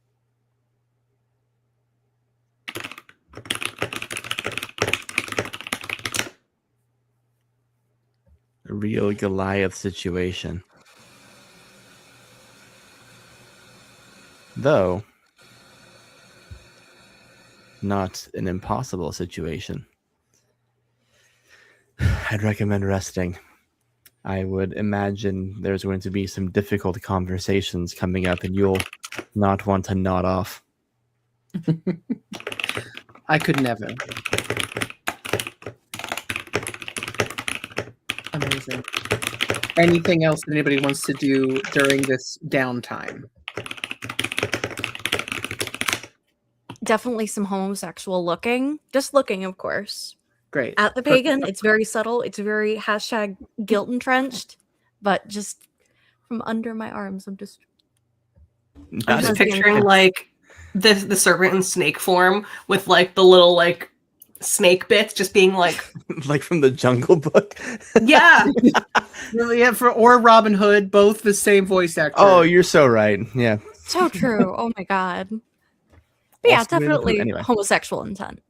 A real Goliath situation. Though, not an impossible situation. I'd recommend resting. I would imagine there's going to be some difficult conversations coming up and you'll not want to nod off. I could never. Amazing. Anything else that anybody wants to do during this downtime? Definitely some homosexual looking. Just looking, of course. Great. At the pagan, it's very subtle. It's very hashtag guilt entrenched, but just from under my arms, I'm just picturing like the serpent in snake form with like the little like snake bits just being like like from the Jungle Book. Yeah. Yeah, or Robin Hood, both the same voice actor. Oh, you're so right. Yeah. so true. Oh my god. But yeah, definitely anyway. Homosexual intent.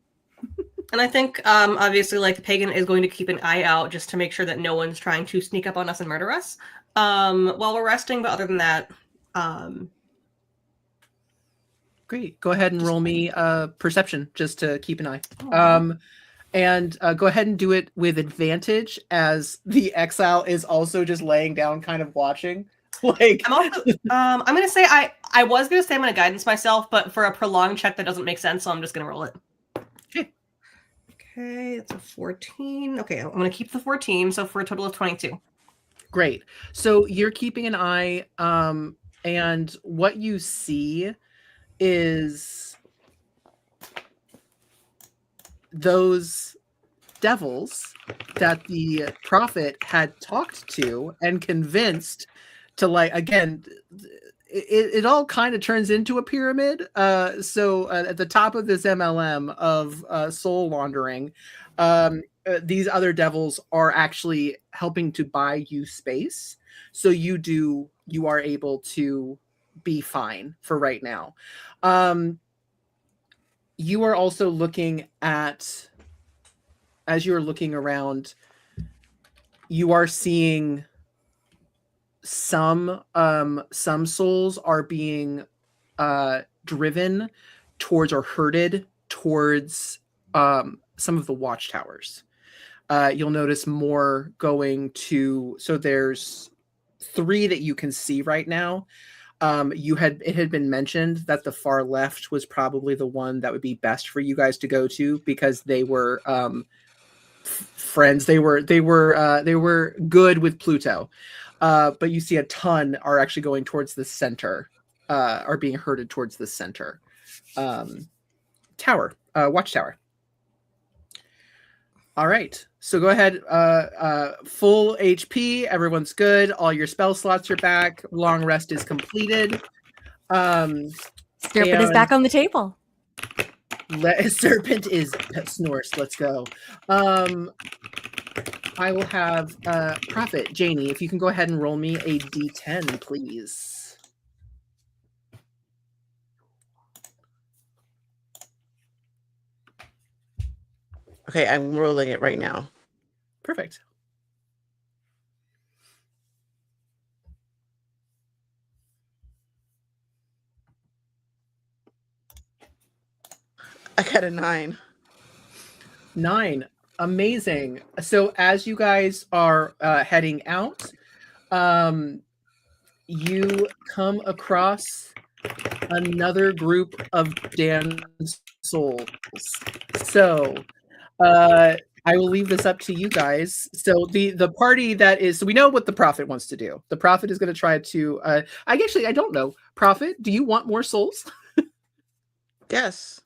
And I think obviously like the pagan is going to keep an eye out just to make sure that no one's trying to sneak up on us and murder us while we're resting. But other than that, great. Go ahead and roll me perception just to keep an eye. And go ahead and do it with advantage as the exile is also just laying down, kind of watching. Like I'm also I'm gonna say I was gonna say I'm gonna guidance myself, but for a prolonged check that doesn't make sense, so I'm just gonna roll it. Okay, it's a 14. Okay, I'm gonna keep the 14, so for a total of 22. Great. So you're keeping an eye, and what you see is those devils that the prophet had talked to and convinced to, like, again, it all kind of turns into a pyramid. So at the top of this MLM of soul laundering, these other devils are actually helping to buy you space. So you are able to be fine for right now. You are also looking at, as you're looking around, you are seeing some souls are being driven towards or herded towards some of the watchtowers. You'll notice more going to, so there's 3 that you can see right now. It had been mentioned that the far left was probably the one that would be best for you guys to go to because they were friends. They were good with Pluto, but you see a ton are actually going towards the center, are being herded towards the center tower, watchtower. All right, so go ahead. Full HP. Everyone's good. All your spell slots are back. Long rest is completed. Serpent is back on the table. Serpent is snores. Let's go. I will have Prophet Janie. If you can go ahead and roll me a D10, please. Okay, I'm rolling it right now. Perfect. I got a 9. 9. Amazing. So as you guys are heading out, you come across another group of damned souls. So I will leave this up to you guys. So the party that is, so we know what the Prophet wants to do. The Prophet is going to try to I don't know. Prophet, do you want more souls? Yes.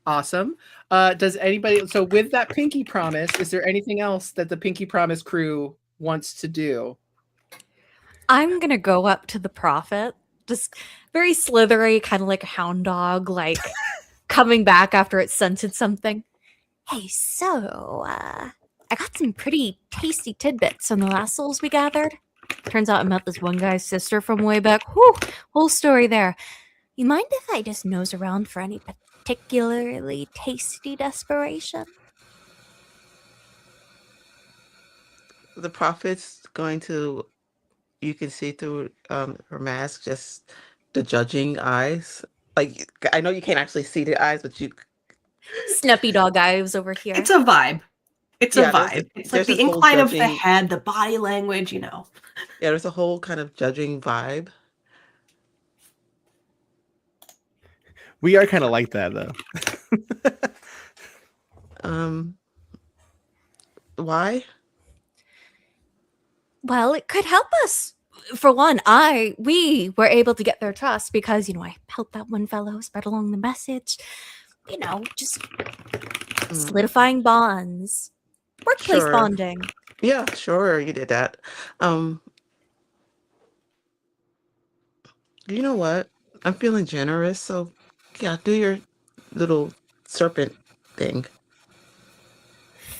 Awesome. Does anybody, so with that Pinky Promise, is there anything else that the Pinky Promise crew wants to do? I'm gonna go up to the Prophet, just very slithery, kind of like a hound dog, like coming back after it scented something. Hey, so I got some pretty tasty tidbits on the last souls we gathered. Turns out I met this one guy's sister from way back. Whew, whole story there. You mind if I just nose around for any particularly tasty desperation? The Prophet's going to, you can see through her mask, just the judging eyes. Like, I know you can't actually see the eyes, but you... Snuppy dog eyes over here. It's a vibe. It's a vibe. It's like there's the this whole incline of the judging- head, the body language, Yeah, there's a whole kind of judging vibe. We are kind of like that, though. Why? Well, it could help us. For one, we were able to get their trust because, I helped that one fellow spread along the message. Just solidifying bonds. Workplace Sure. bonding. Yeah, sure, you did that. You know what? I'm feeling generous, so yeah, do your little serpent thing.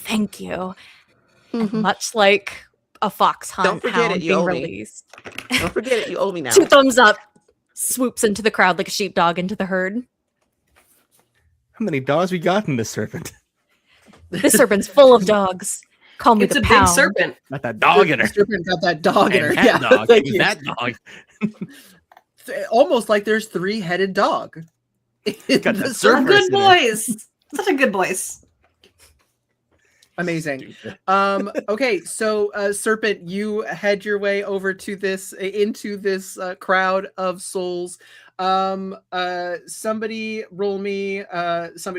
Thank you. And much like a fox Don't forget hound it, you being owe me. released. Don't forget it, you owe me now. 2 thumbs up. Swoops into the crowd like a sheepdog into the herd. How many dogs we got in this serpent? This serpent's full of dogs. Call me It's the a pound. big serpent. Got that dog in her. The serpent got that dog in her. And that Yeah, dog. thank Who's you. that dog? Almost like there's 3-headed dog. Got that Some serpent good in her. boys. Such a good voice. Amazing. Okay, so Serpent, you head your way over to into this crowd of souls. Somebody roll me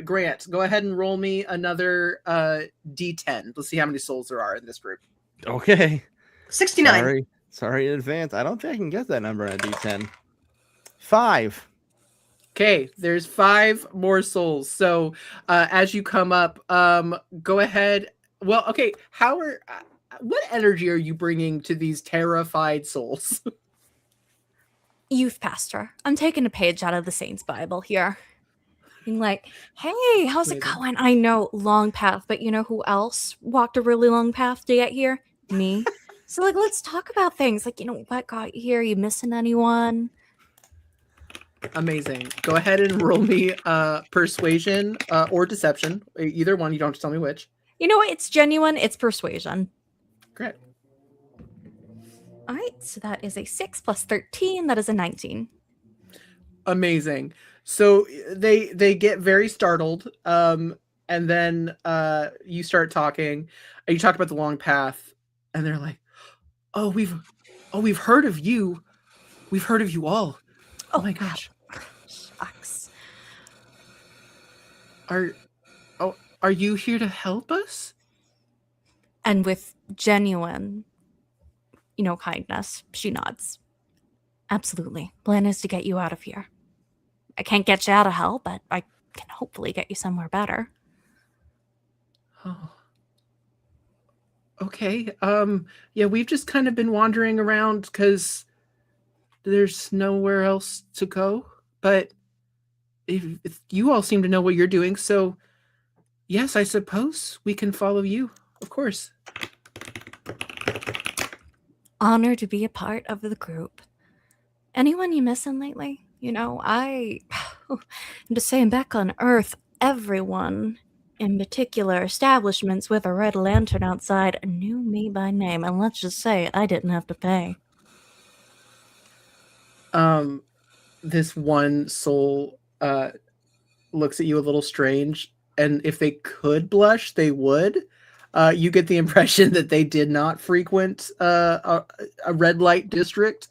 Grant, go ahead and roll me another D10. Let's see how many souls there are in this group. Okay. 69. Sorry in advance. I don't think I can get that number on a D10. 5. Okay, there's 5 more souls. So as you come up, go ahead. Well, okay, what energy are you bringing to these terrified souls? Youth pastor. I'm taking a page out of the Saints Bible here. Being like, hey, how's it going? I know, long path, but you know who else walked a really long path to get here? Me. So, let's talk about things. What got you here? You missing anyone? Amazing. Go ahead and roll me persuasion or deception. Either one. You don't have to tell me which. You know what? It's genuine. It's persuasion. Great. All right. So that is a 6 plus 13. That is a 19. Amazing. So they get very startled. And then you start talking. And you talk about the long path. And they're like, oh, we've heard of you. We've heard of you all. Oh my gosh. Shucks. Are you here to help us? And with genuine, kindness, she nods. Absolutely. Plan is to get you out of here. I can't get you out of hell, but I can hopefully get you somewhere better. Oh. Okay. Yeah, we've just kind of been wandering around because there's nowhere else to go. But if you all seem to know what you're doing, so yes, I suppose we can follow you. Of course. Honored to be a part of the group. Anyone you missing lately? I'm just saying, back on Earth, everyone, in particular establishments with a red lantern outside, knew me by name, and let's just say I didn't have to pay. This one soul looks at you a little strange, and if they could blush, they would. You get the impression that they did not frequent a red light district.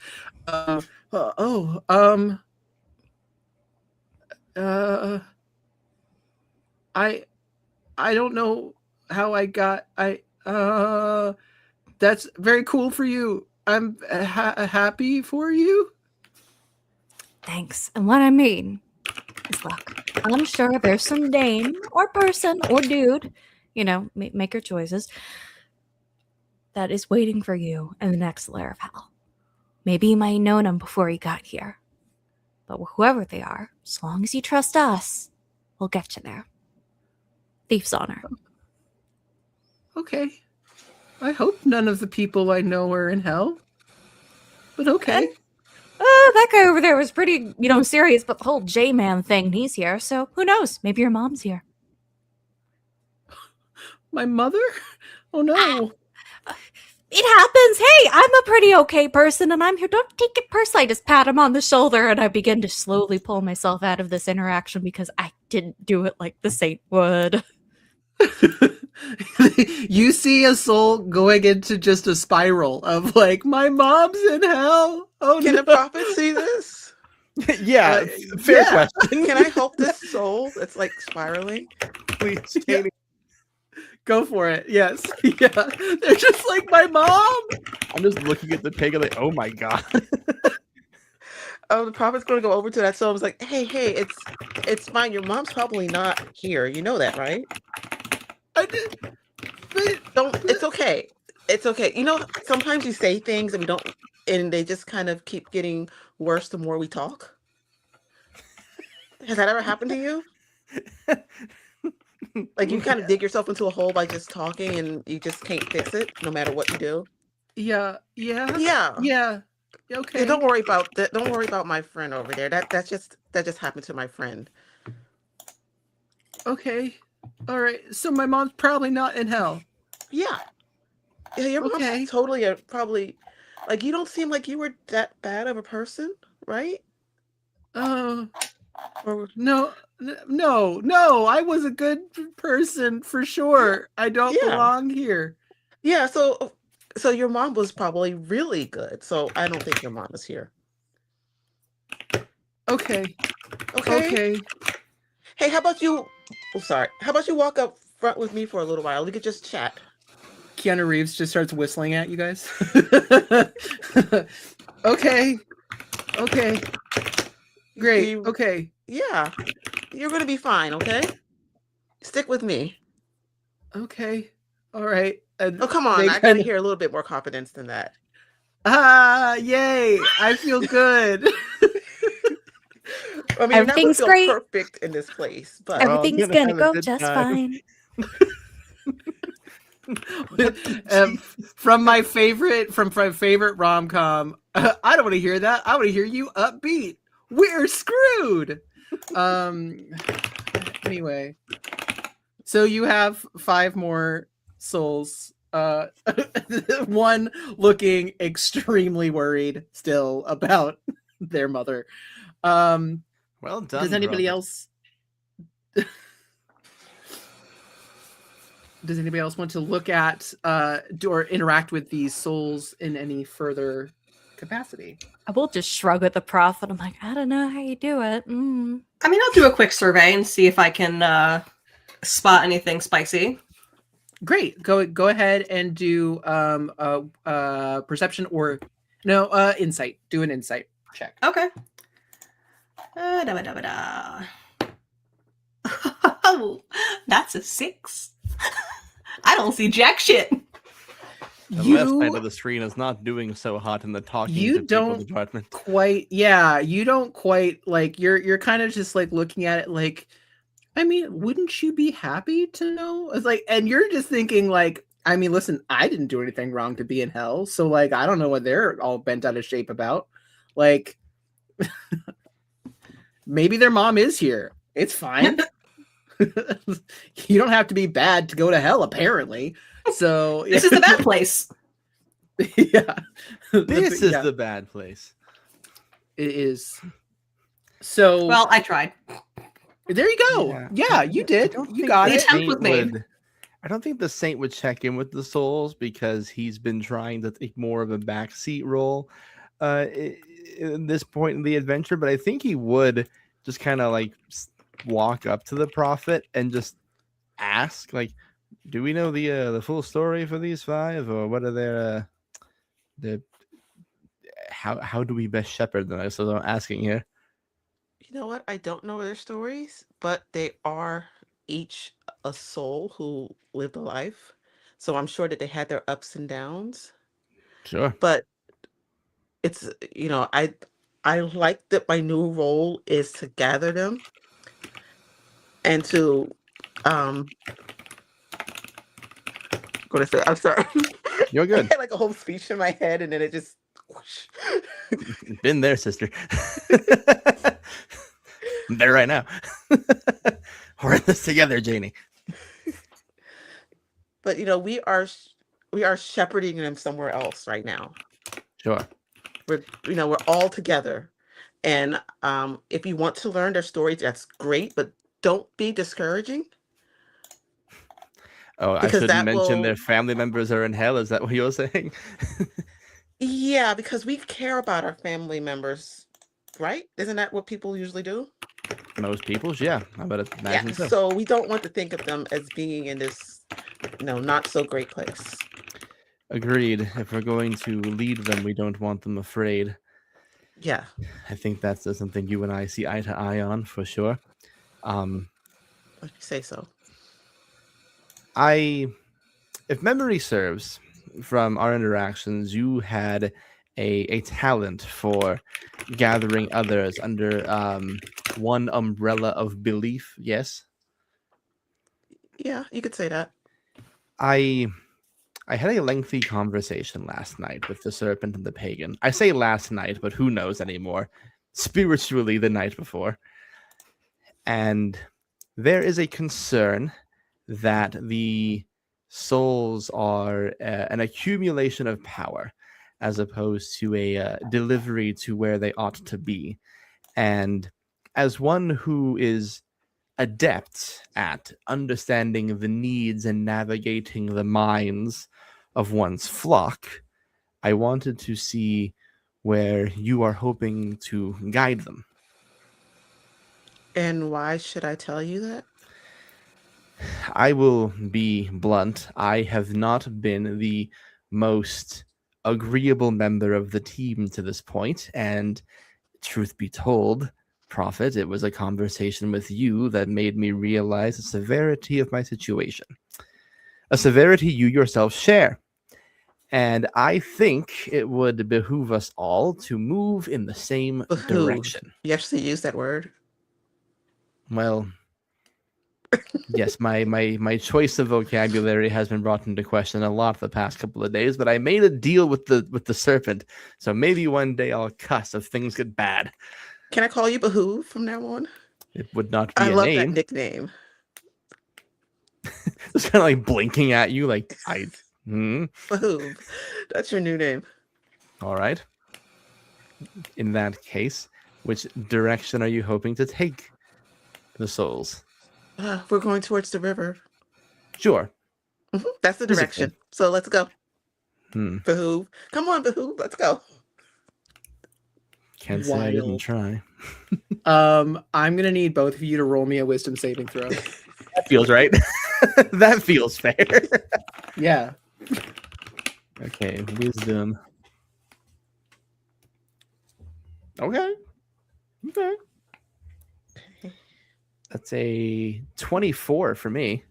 I don't know how I got. That's very cool for you. I'm happy for you. Thanks. And what I mean is, look, I'm sure there's some dame or person or dude, make your choices, that is waiting for you in the next layer of hell. Maybe you might have known them before you got here. But whoever they are, as long as you trust us, we'll get you there. Thief's honor. Okay. I hope none of the people I know are in hell. But okay. That guy over there was pretty, serious about the whole J-Man thing. He's here, so who knows? Maybe your mom's here. My mother? Oh no. It happens. Hey, I'm a pretty okay person, and I'm here. Don't take it personally. I just pat him on the shoulder, and I begin to slowly pull myself out of this interaction because I didn't do it like the saint would. You see a soul going into just a spiral of like, my mom's in hell. Oh, Can a prophet see this? Yeah, fair question. Can I help this soul that's like spiraling? Please, yeah. Go for it. Yes. Yeah. They're just like, my mom. I'm just looking at the pig and like, oh my god. Oh, the prophet's going to go over to that soul. I was like, hey, it's fine. Your mom's probably not here. You know that, right? I did. It's okay. It's okay. Sometimes you say things and they just kind of keep getting worse the more we talk. Has that ever happened to you? Like you kind of dig yourself into a hole by just talking and you just can't fix it no matter what you do? Yeah. Okay. Yeah, don't worry about that. Don't worry about my friend over there. That just happened to my friend. Okay. All right. So my mom's probably not in hell. Yeah, your mom's totally probably, like, you don't seem like you were that bad of a person, right? Or no, I was a good person for sure. I don't belong here. Yeah, so your mom was probably really good. So I don't think your mom is here. Okay. Hey, how about you? Oh, sorry. How about you walk up front with me for a little while? We could just chat. Keanu Reeves just starts whistling at you guys. Okay. Great. Okay. Yeah. You're going to be fine, okay? Stick with me. Okay. All right. Oh, come on. I got to hear a little bit more confidence than that. Yay. I feel good. I mean, everything's great. Perfect in this place, but everything's going to go just fine. From my favorite rom-com, I don't want to hear that. I want to hear you upbeat. We're screwed. Anyway, so you have 5 more souls. One looking extremely worried still about their mother. Well done. Does anybody else? Does anybody else want to look at or interact with these souls in any further capacity? I will just shrug at the prophet. I'm like, I don't know how you do it. I mean, I'll do a quick survey and see if I can spot anything spicy. Great. Go ahead and do perception or insight. Do an insight check. Okay. Oh, that's a 6. I don't see jack shit. The left side of the screen is not doing so hot in the talking You to people don't department. you don't quite like you're kind of just like looking at it like, I mean, wouldn't you be happy to know? It's like, and you're just thinking like, I mean, listen, I didn't do anything wrong to be in hell, so like I don't know what they're all bent out of shape about. Like maybe their mom is here. It's fine. You don't have to be bad to go to hell, apparently. So this is the bad place. Yeah. This is the bad place. It is. So well, I tried. There you go. Yeah, you did. You got it. The attempt was made. I don't think the saint would check in with the souls because he's been trying to take more of a backseat role in this point in the adventure. But I think he would just kind of like walk up to the prophet and just ask, like, "Do we know the full story for these 5, or what are their how do we best shepherd them?" So I'm asking here. You know what? I don't know their stories, but they are each a soul who lived a life. So I'm sure that they had their ups and downs. Sure. But it's, I like that my new role is to gather them and to I'm sorry. You're good. I had like a whole speech in my head and then it just whoosh. Been there, sister. I'm there right now. We're in this together, Janie. But we are shepherding them somewhere else right now. Sure. We're all together. And if you want to learn their stories, that's great, but don't be discouraging. Oh, I shouldn't mention their family members are in hell. Is that what you're saying? Yeah, because we care about our family members, right? Isn't that what people usually do? Most people's, yeah. I bet imagine Yeah, so. so we don't want to think of them as being in this, not so great place. Agreed. If we're going to lead them, we don't want them afraid. Yeah. I think that's something you and I see eye to eye on for sure. If you say so. If memory serves from our interactions, you had a talent for gathering others under one umbrella of belief. Yes. Yeah, you could say that. I had a lengthy conversation last night with the serpent and the pagan. I say last night, but who knows anymore? Spiritually, the night before. And there is a concern that the souls are an accumulation of power as opposed to a delivery to where they ought to be. And as one who is adept at understanding the needs and navigating the minds of one's flock, I wanted to see where you are hoping to guide them. And why should I tell you that? I will be blunt. I have not been the most agreeable member of the team to this point, and truth be told, Prophet, it was a conversation with you that made me realize the severity of my situation. A severity you yourself share. And I think it would behoove us all to move in the same direction. You actually use that word? Well, yes, my choice of vocabulary has been brought into question a lot the past couple of days, but I made a deal with the serpent, so maybe one day I'll cuss if things get bad. Can I call you Behoove from now on? It would not be I a love name. that nickname. It's kind of like blinking at you, like Behoove. That's your new name. All right. In that case, which direction are you hoping to take the souls? We're going towards the river. Sure. That's the direction. So let's go. Behoove. Come on, Behoove. Let's go. Can't say I didn't try. I'm gonna need both of you to roll me a wisdom saving throw. That feels right. That feels fair. Yeah. Okay, wisdom. Okay. That's a 24 for me.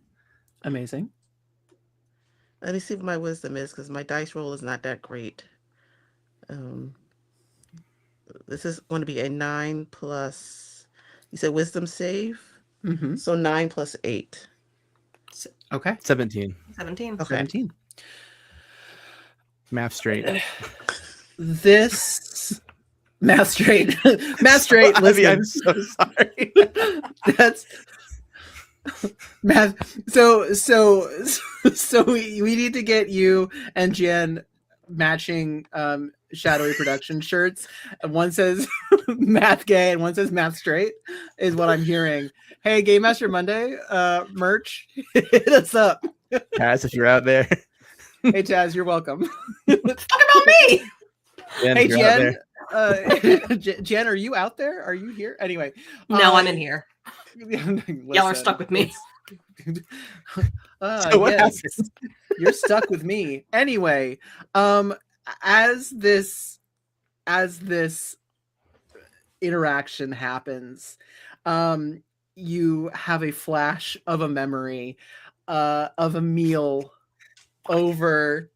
Amazing. Let me see what my wisdom is, because my dice roll is not that great. This is going to be a 9 plus. You said wisdom save? Mm-hmm. So 9 plus 8. Okay. 17. 17. Okay. 17. Math straight. This math straight. Math straight. Listen. I'm so sorry. That's math. So we need to get you and Jen matching shadowy production shirts. And one says math gay and one says math straight is what I'm hearing. Hey, Game Master Monday merch, hit us up. Taz, if you're out there. Hey Taz, you're welcome. Talk about me. Jen, Hey if you're out Jen, Jen, are you out there? Are you here? Anyway, No, I'm in here. listen, Y'all are stuck with me. So what yes, happens? you're stuck with me. Anyway, as this interaction happens, you have a flash of a memory of a meal over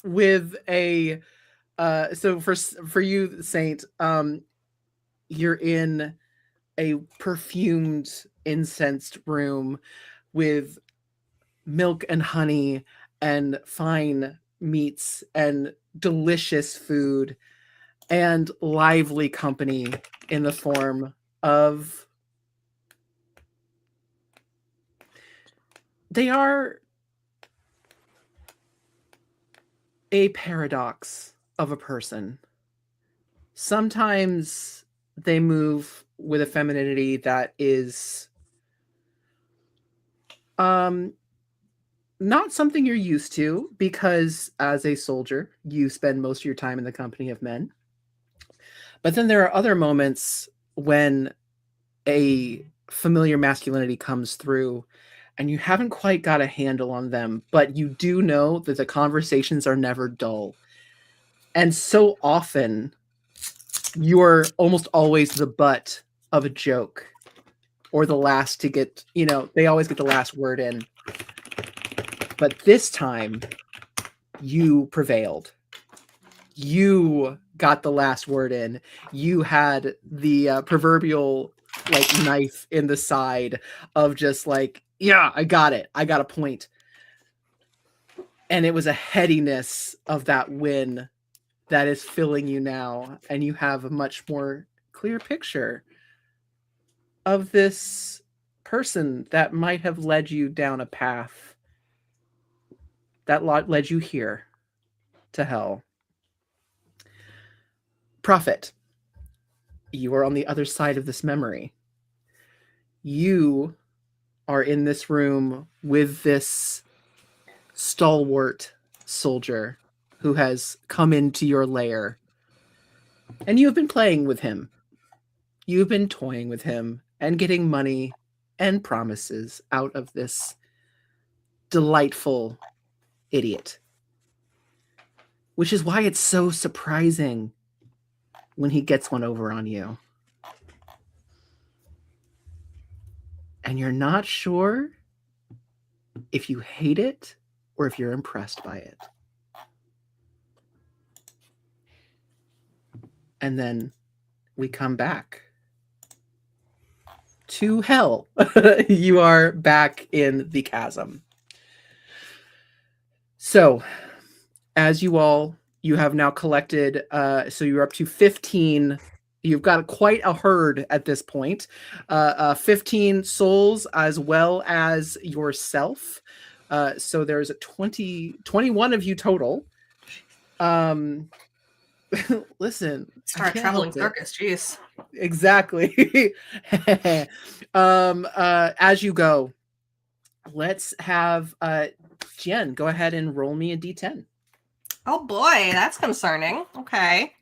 with a so for you, Saint, you're in a perfumed, incensed room with milk and honey and fine meats and delicious food and lively company in the form of they are a paradox of a person. Sometimes they move with a femininity that is not something you're used to, because as a soldier, you spend most of your time in the company of men. But then there are other moments when a familiar masculinity comes through and you haven't quite got a handle on them, but you do know that the conversations are never dull. And so often you're almost always the butt of a joke or the last to get, they always get the last word in. But this time you prevailed. You got the last word in. You had the proverbial knife in the side of just yeah, I got it. I got a point. And it was a headiness of that win that is filling you now. And you have a much more clear picture of this person that might have led you down a path that led you here to hell. Prophet, you are on the other side of this memory. You are in this room with this stalwart soldier who has come into your lair, and you have been playing with him. You've been toying with him and getting money and promises out of this delightful idiot, which is why it's so surprising when he gets one over on you. And you're not sure if you hate it or if you're impressed by it. And then we come back to hell. You are back in the chasm. So, as you have now collected, so you're up to 15. You've got quite a herd at this point. 15 souls as well as yourself. So there's 21 of you total. Listen. Start traveling circus, jeez. Exactly. As you go, let's have Jen go ahead and roll me a d10. Oh boy, that's concerning. Okay.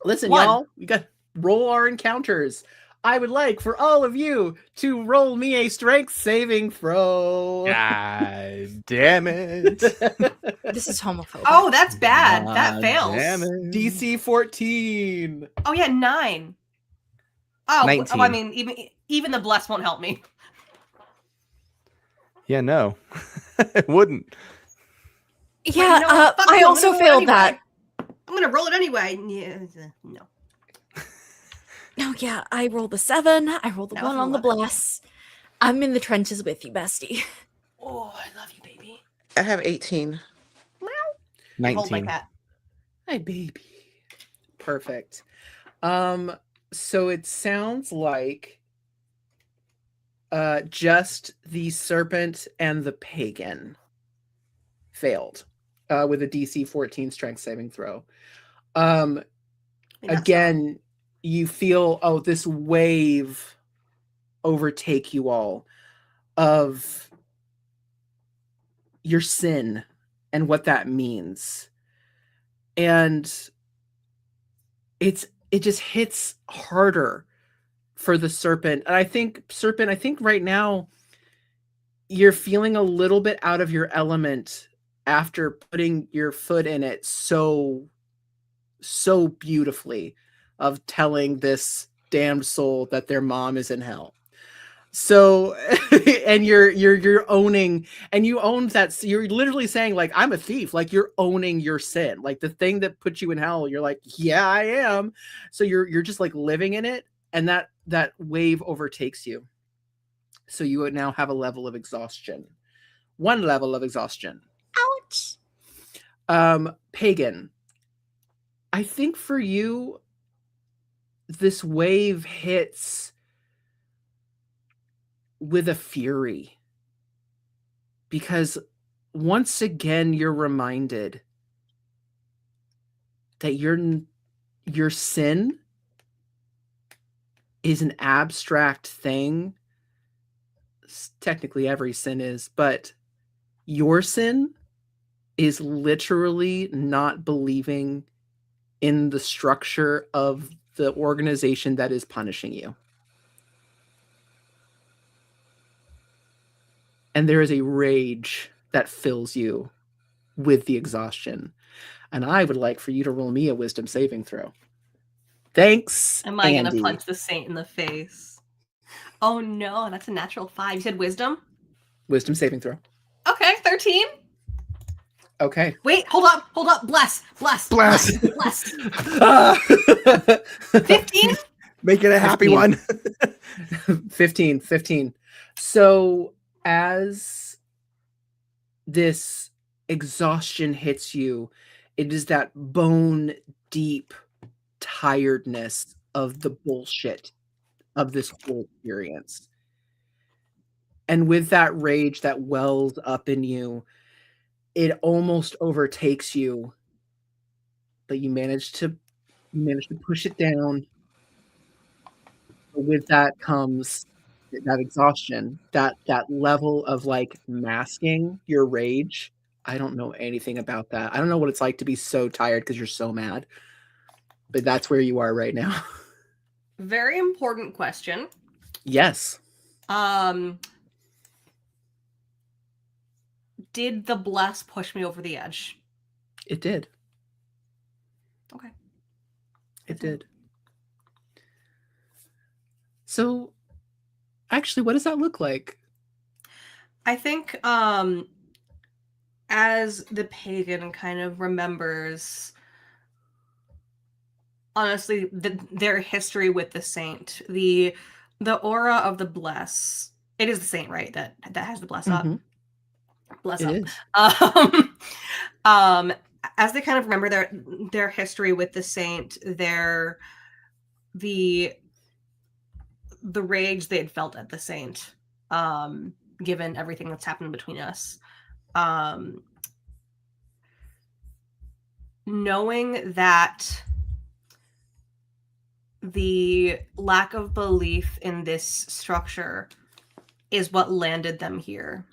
Listen, 1. y'all, we got roll our encounters. I would like for all of you to roll me a strength saving throw. God damn it. This is homophobic. Oh, that's bad. That fails. Damn it. DC 14. Oh yeah, 9. Oh, 19. I mean, even the bless won't help me. Yeah, no. It wouldn't. Yeah, you know what? Fuck I you, I'm also gonna roll failed anyway. that. I'm gonna roll it anyway. Yeah, no. Oh yeah, I rolled a 7. I rolled a That was 1 an on the 11. bless. I'm in the trenches with you, bestie. Oh, I love you, baby. I have 18. I hold my 19. cat. Hi, baby. Perfect. So it sounds like just the serpent and the pagan failed with a DC 14 strength saving throw. Again, you feel this wave overtake you all of your sin and what that means. And it just hits harder for the serpent. And I think right now you're feeling a little bit out of your element after putting your foot in it so beautifully, of telling this damned soul that their mom is in hell. So, and you're owning, and you own that. You're literally saying, like, I'm a thief. Like, you're owning your sin, like the thing that put you in hell. You're like, yeah, I am. So you're just like living in it, and that wave overtakes you. So you would now have a level of exhaustion. 1 level of exhaustion. Ouch. Pagan, I think for you, this wave hits with a fury, because once again you're reminded that your sin is an abstract thing. Technically every sin is, but your sin is literally not believing in the structure of the organization that is punishing you. And there is a rage that fills you with the exhaustion. And I would like for you to roll me a wisdom saving throw. Thanks, Am I Andy. gonna punch the saint in the face? Oh no, that's a natural 5. You said wisdom? Wisdom saving throw. Okay, 13. Okay. Wait, hold up. Bless. 15? Make it a happy 15. one. 15. So as this exhaustion hits you, it is that bone deep tiredness of the bullshit of this whole experience. And with that rage that wells up in you, it almost overtakes you, but you manage to push it down. But with that comes that exhaustion, that level of like masking your rage. I don't know anything about that. I don't know what it's like to be so tired because you're so mad. But that's where you are right now. Very important question. Yes. Did the bless push me over the edge? It did. Okay. It did. So, actually, what does that look like? I think as the pagan kind of remembers, honestly, their history with the saint, the aura of the bless. It is the saint, right? That has the bless up. Bless it up. Is. As they kind of remember their history with the saint, the rage they had felt at the saint, given everything that's happened between us, knowing that the lack of belief in this structure is what landed them here,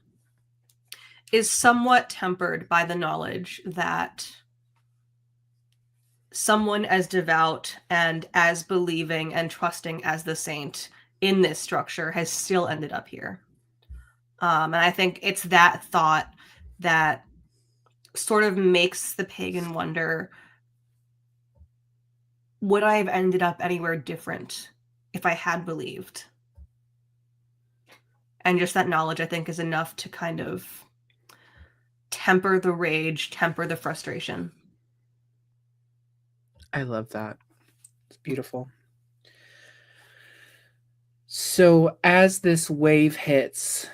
is somewhat tempered by the knowledge that someone as devout and as believing and trusting as the saint in this structure has still ended up here. And I think it's that thought that sort of makes the pagan wonder, would I have ended up anywhere different if I had believed? And just that knowledge, I think, is enough to kind of temper the rage, temper the frustration. I love that. It's beautiful. So as this wave hits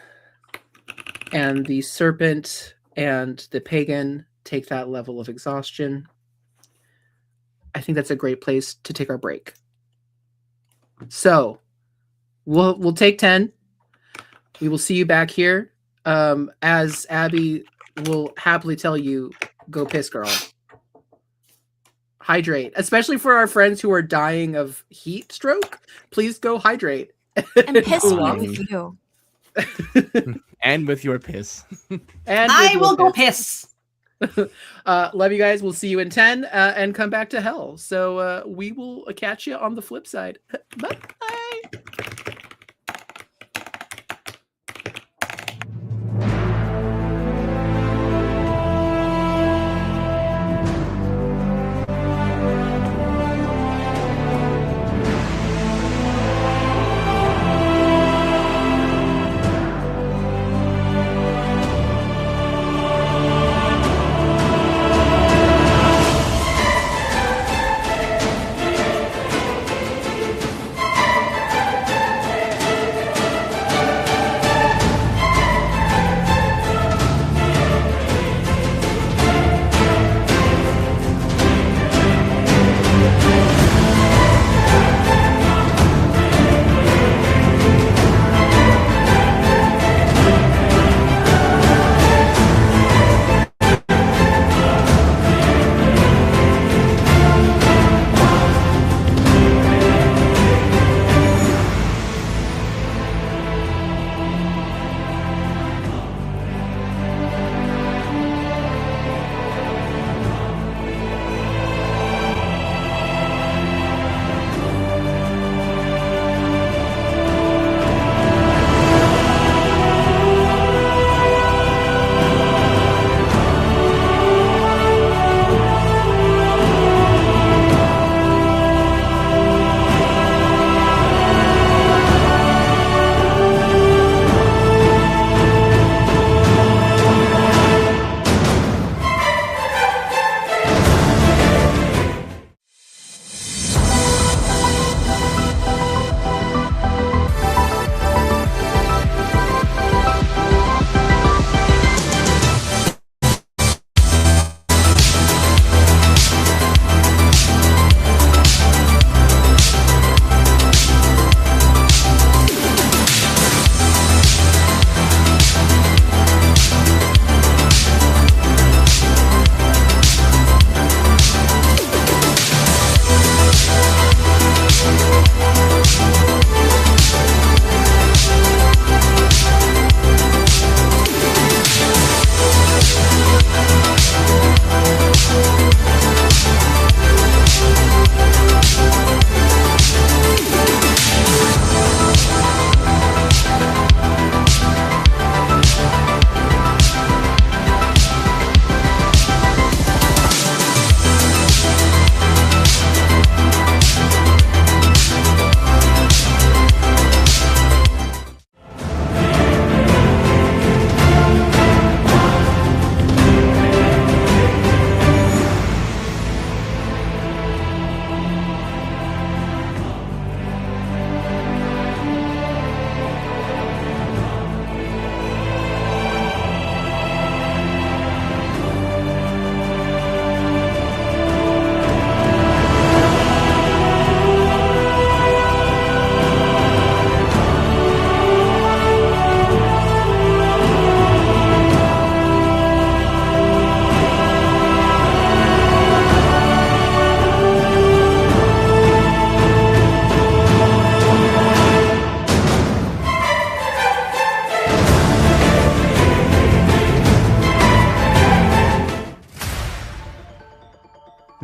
and the serpent and the pagan take that level of exhaustion, I think that's a great place to take our break. So we'll take 10. We will see you back here. As Abby will happily tell you, go piss, girl. Hydrate, especially for our friends who are dying of heat stroke. Please go hydrate. And piss me with you. And with your piss. And I will go piss. Love you guys. We'll see you in 10 and come back to hell. So we will catch you on the flip side. Bye.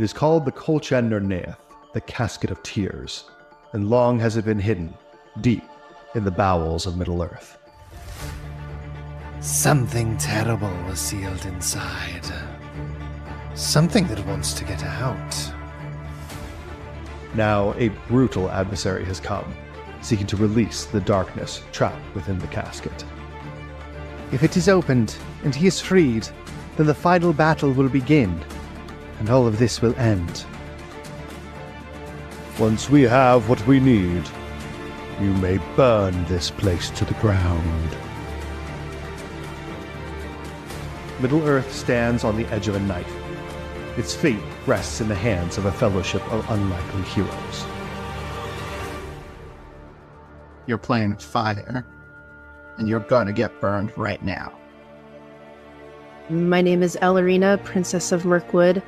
It is called the Colchan Nerneath, the Casket of Tears, and long has it been hidden, deep in the bowels of Middle-earth. Something terrible was sealed inside. Something that wants to get out. Now a brutal adversary has come, seeking to release the darkness trapped within the casket. If it is opened and he is freed, then the final battle will begin, and all of this will end. Once we have what we need, you may burn this place to the ground. Middle-earth stands on the edge of a knife. Its fate rests in the hands of a fellowship of unlikely heroes. You're playing fire, and you're gonna get burned right now. My name is Ellerina, Princess of Mirkwood.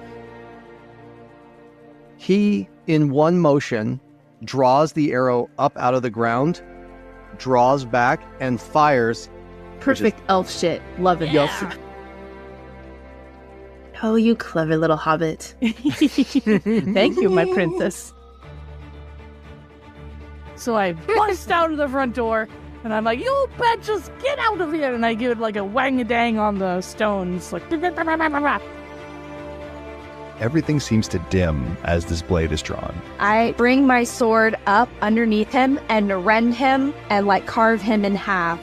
He, in one motion, draws the arrow up out of the ground, draws back, and fires. Perfect elf shit. Love it. Yes. Oh, you clever little hobbit. Thank you, my princess. So I bust out of the front door, and I'm like, you bitches, get out of here! And I give it like a wang-a-dang on the stones, like... Everything seems to dim as this blade is drawn. I bring my sword up underneath him and rend him and like carve him in half.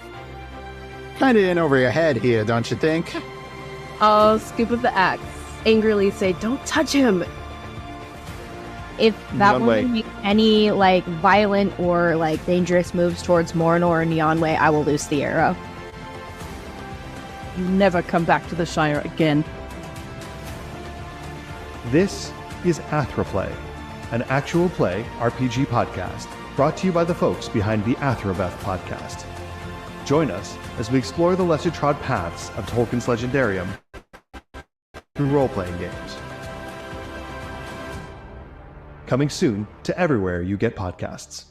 Kinda in over your head here, don't you think? I'll scoop up the axe, angrily say, don't touch him! If that Neon Way. woman makes any like violent or like dangerous moves towards Morn or Neon Way, I will loose the arrow. You never come back to the Shire again. This is Athraplay, an actual play RPG podcast brought to you by the folks behind the Athrabeth podcast. Join us as we explore the lesser-trod paths of Tolkien's Legendarium through role-playing games. Coming soon to everywhere you get podcasts.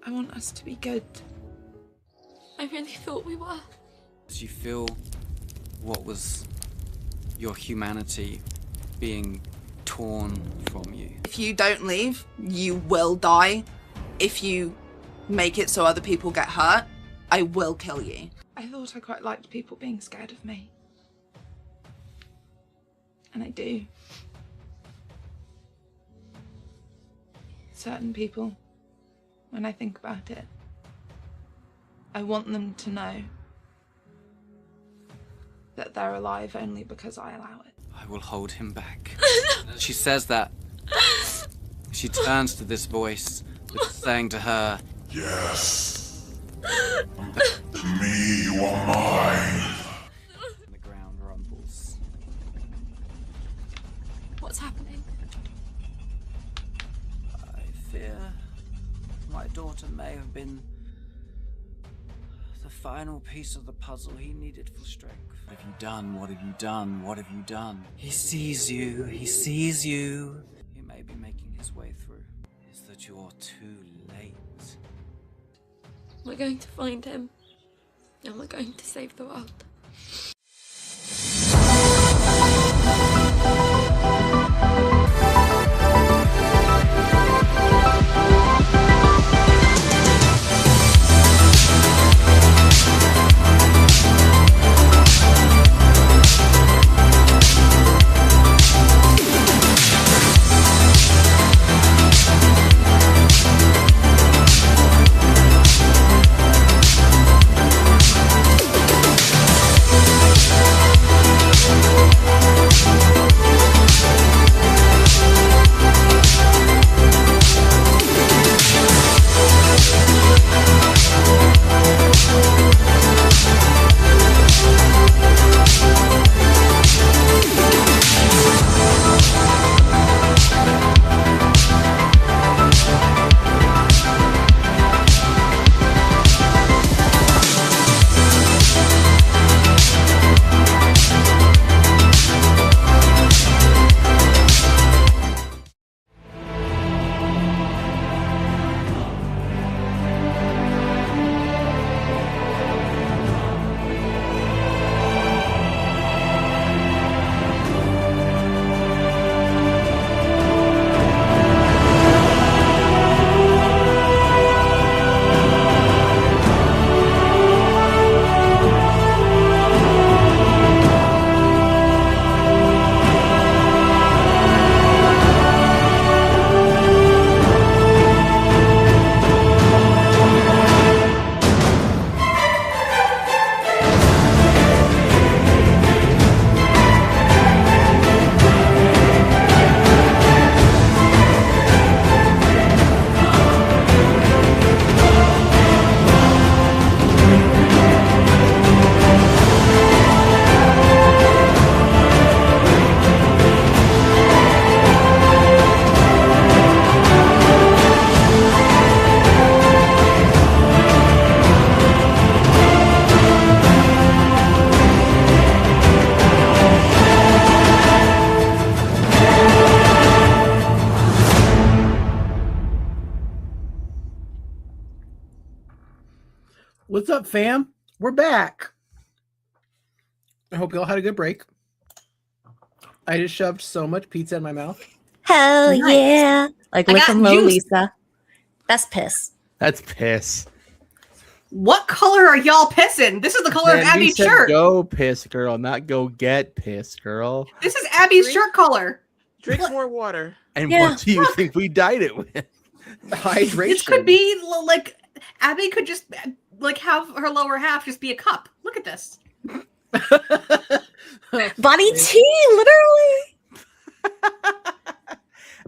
I want us to be good. I really thought we were. Did you feel what was your humanity being torn from you? If you don't leave, you will die. If you make it so other people get hurt, I will kill you. I thought I quite liked people being scared of me. And I do. Certain people, when I think about it, I want them to know that they're alive only because I allow it. I will hold him back. She says that. She turns to this voice that's saying to her, Yes. To me, you are mine. The ground rumbles. What's happening? I fear my daughter may have been the final piece of the puzzle he needed for strength. What have you done? What have you done? What have you done? He sees you. He sees you. He may be making his way through. Is that you're too late? We're going to find him, and we're going to save the world. What's up, fam? We're back. I hope you all had a good break. I just shoved so much pizza in my mouth. Hell Nice. yeah. Like I Lick got 'em low, juice. Lisa. That's piss. That's piss. What color are y'all pissing? This is the color of Man, we Abby's said shirt. go piss, girl, not go get piss, girl. This is Abby's shirt color. Drink more water. And Yeah, what do you think we dyed it with? Hydration. This could be like Abby could just like have her lower half just be a cup. Look at this. Body tea, literally.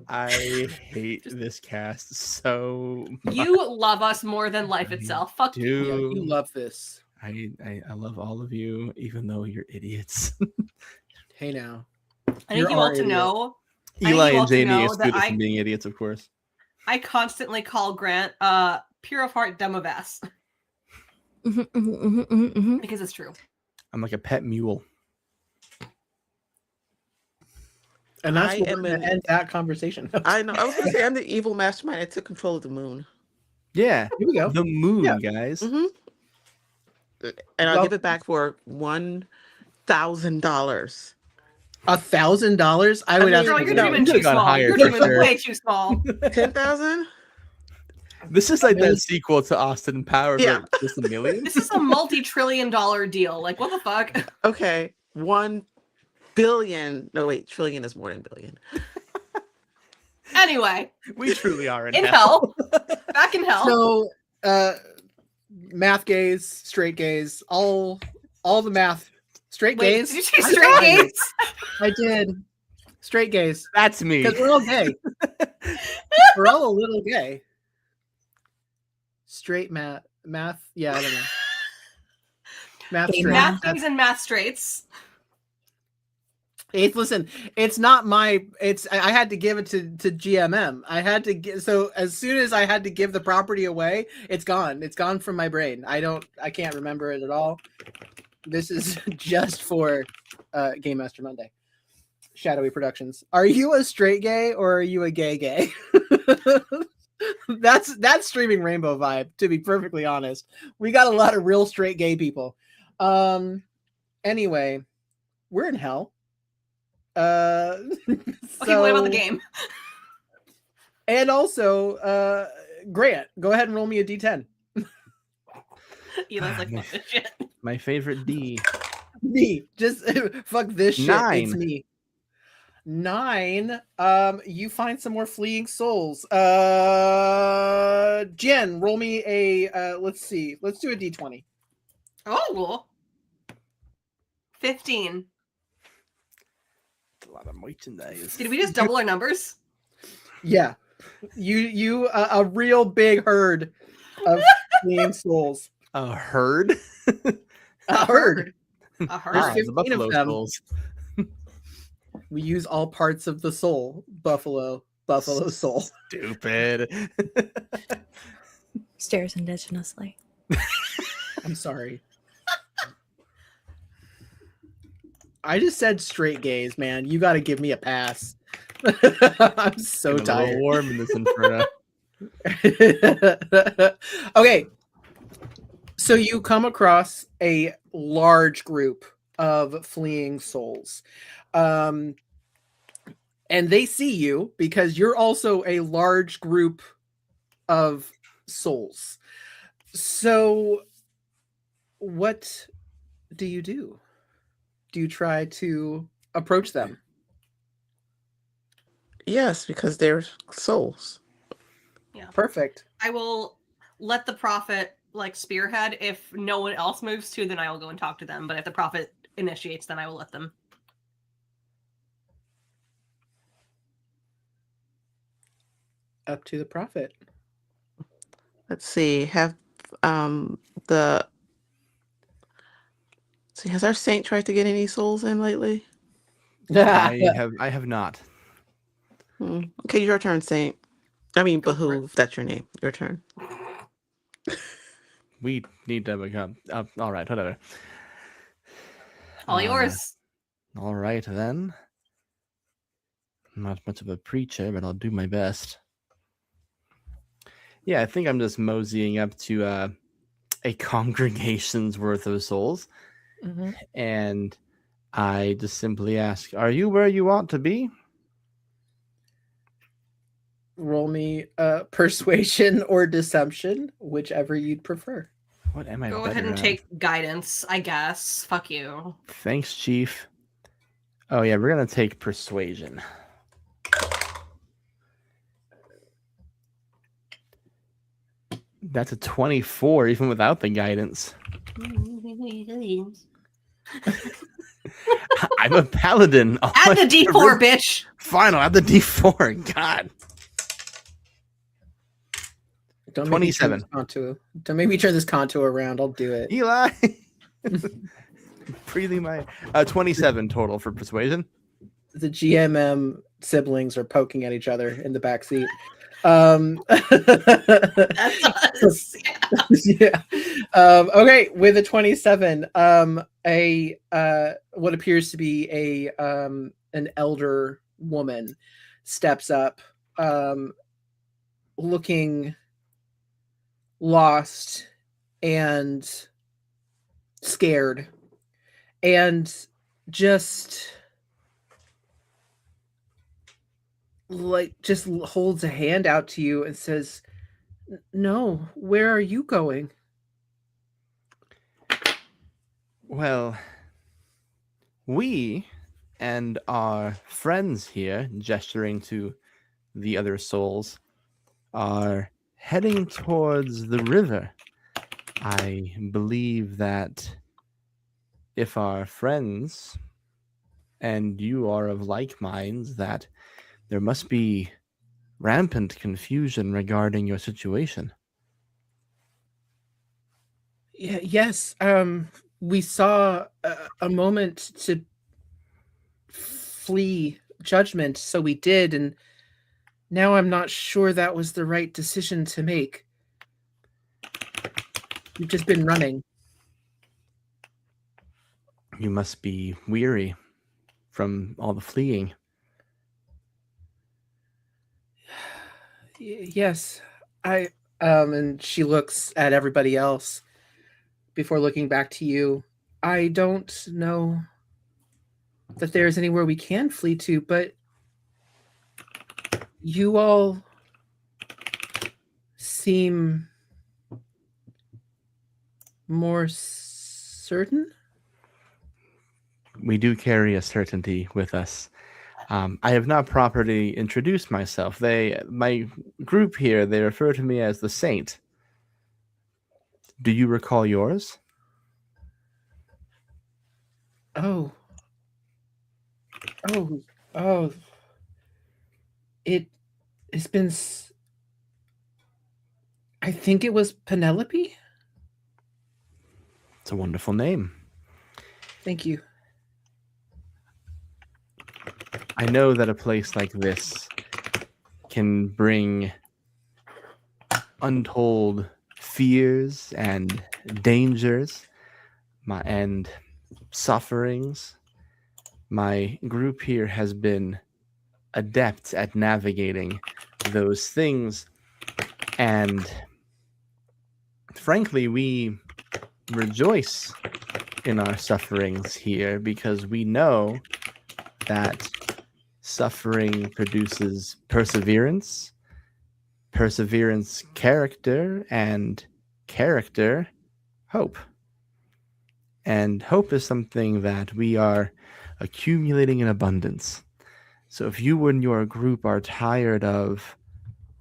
I hate this cast so much. You love us more than life itself. Fuck you. Yeah, Dude, you love this. I love all of you, even though you're idiots. Hey now. I need you all to know. I need Eli you all and to Jamie know excluded that from being idiots, of course. I constantly call Grant pure of heart dumb of ass. Because it's true. I'm like a pet mule. And that's I what am we're going to an- end that conversation. I know. I was going to say I'm the evil mastermind that took control of the moon. Yeah, Here we go. the moon, Yeah. guys. Mm-hmm. And I'll Well- give it back for $1,000. $1,000? I would have Girl, to you're no, dreaming you too could've gone small. higher You're for dreaming sure. way too small. 10,000? This is like that sequel to Austin Powers, Yeah. where it's just a million. This is a multi-trillion-dollar deal. Like, what the fuck? Okay. 1 billion. No, wait. Trillion is more than billion. Anyway, We truly are in in hell. hell. Back in hell. So, math gays, straight gays, all the math. Straight Wait, gays. did you say I straight tried. gays? I did. Straight gays. That's me. Because we're all gay. We're all a little gay. Straight math. Yeah, I don't know. Math Gay straight. Math gays and math straights. Listen, it's not my. I had to give it to GMM. I had to give. So as soon as I had to give the property away, it's gone. It's gone from my brain. I can't remember it at all. This is just for Game Master Monday. Shadowy Productions. Are you a straight gay or are you a gay? That's streaming rainbow vibe, to be perfectly honest. We got a lot of real straight gay people. Anyway, we're in hell. Okay, what about the game? And also, Grant, go ahead and roll me a d10. Eli's like, fuck this shit. My favorite D. Me, just fuck this shit. 9. It's me. 9. You find some more fleeing souls. Jen, roll me a. Let's see. Let's do a d20. Oh, 15. That's a lot of merchandise. Did we just double our numbers? Yeah, you a real big herd of fleeing souls. A herd? A herd. A herd. There's Ah, the 15 buffalo of them. skulls. We use all parts of the soul. Buffalo soul. Stupid. Stares indigenously. I'm sorry. I just said straight gays, man. You got to give me a pass. I'm so Getting a little tired. warm in this inferno. Okay. So you come across a large group of fleeing souls. And they see you because you're also a large group of souls. So what do you do? Do you try to approach them? Yes, because they're souls. Yeah. Perfect. I will let the prophet like spearhead. If no one else moves to, then I will go and talk to them. But if the prophet initiates, then I will let them. Up to the prophet. Let's see. Has our saint tried to get any souls in lately? I have not. Okay, your turn, saint. I mean, behoove. That's your name. Your turn. We need to become. All right, whatever. All yours. All right, then. I'm not much of a preacher, but I'll do my best. Yeah, I think I'm just moseying up to a congregation's worth of souls. Mm-hmm. And I just simply ask, are you where you ought to be? Roll me persuasion or deception, whichever you'd prefer. What am I Go better ahead and at? take guidance, I guess. Fuck you. Thanks, Chief. Oh, yeah, we're going to take persuasion. That's a 24, even without the guidance. I'm a paladin. Add the D4, bitch. Fine, I'll add the D4. God. Don't 27. Don't make me turn this Canto around. I'll do it. Eli. Breathing my 27 total for persuasion. The GMM siblings are poking at each other in the back seat. That's us. Yeah. Okay, with a 27, a what appears to be a an elder woman steps up, looking lost and scared, and just holds a hand out to you and says, "No, where are you going?" Well, we and our friends here, gesturing to the other souls, are heading towards the river. I believe that if our friends and you are of like minds, that there must be rampant confusion regarding your situation. Yeah, yes. We saw a moment to flee judgment, so we did, and now I'm not sure that was the right decision to make. We've just been running. You must be weary from all the fleeing. Yes, and she looks at everybody else before looking back to you. I don't know that there's anywhere we can flee to, but you all seem more certain. We do carry a certainty with us. I have not properly introduced myself. My group here, they refer to me as the Saint. Do you recall yours? Oh. It's been. I think it was Penelope. It's a wonderful name. Thank you. I know that a place like this can bring untold fears and dangers and sufferings. My group here has been adept at navigating those things, and frankly, we rejoice in our sufferings here because we know that suffering produces perseverance, character, and character, hope. And hope is something that we are accumulating in abundance. So if you and your group are tired of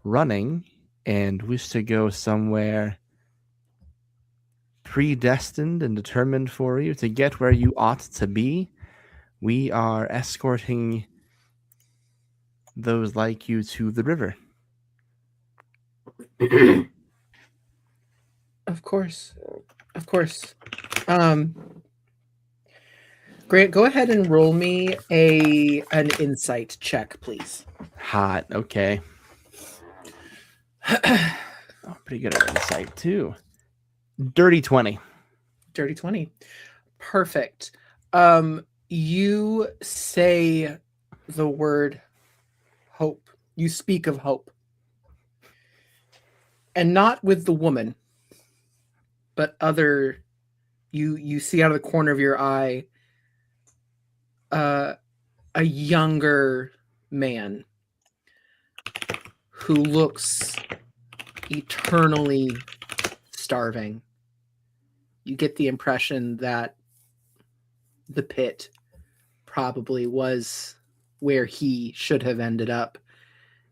running and wish to go somewhere predestined and determined for you to get where you ought to be, we are escorting those like you to the river. Of course. Grant, go ahead and roll me an insight check, please. Hot. Okay. Oh, pretty good at insight too. Dirty 20. Dirty 20. Perfect. You say the word hope. You speak of hope. And not with the woman. but you see out of the corner of your eye a younger man who looks eternally starving. You get the impression that the pit probably was where he should have ended up,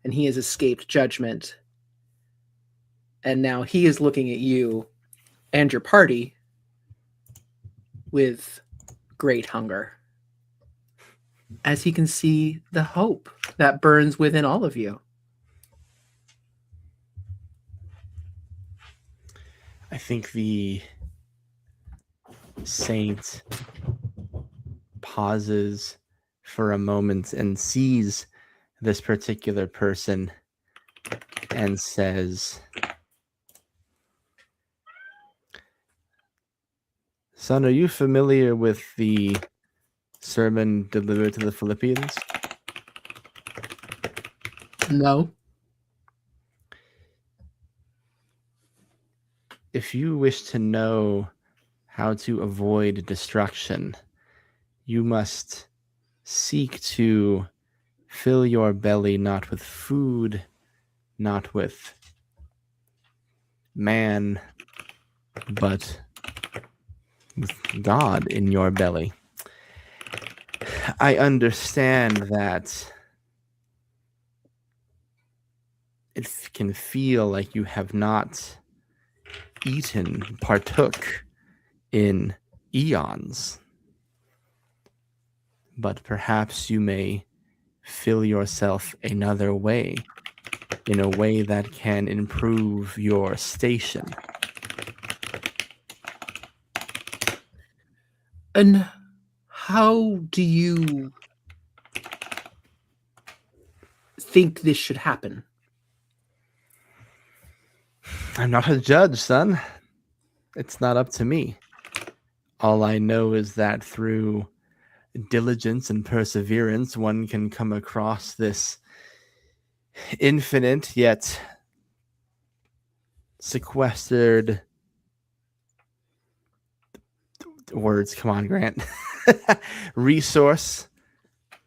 and he has escaped judgment. And now he is looking at you and your party with great hunger, as he can see the hope that burns within all of you. I think the saint pauses for a moment and sees this particular person and says, "Son, are you familiar with the sermon delivered to the Philippians?" No. If you wish to know how to avoid destruction, you must seek to fill your belly not with food, not with man, but with God in your belly. I understand that it can feel like you have not eaten, partook in eons, but perhaps you may fill yourself another way, in a way that can improve your station. And how do you think this should happen? I'm not a judge, son. It's not up to me. All I know is that through diligence and perseverance, one can come across this infinite yet sequestered words. Come on, Grant. Resource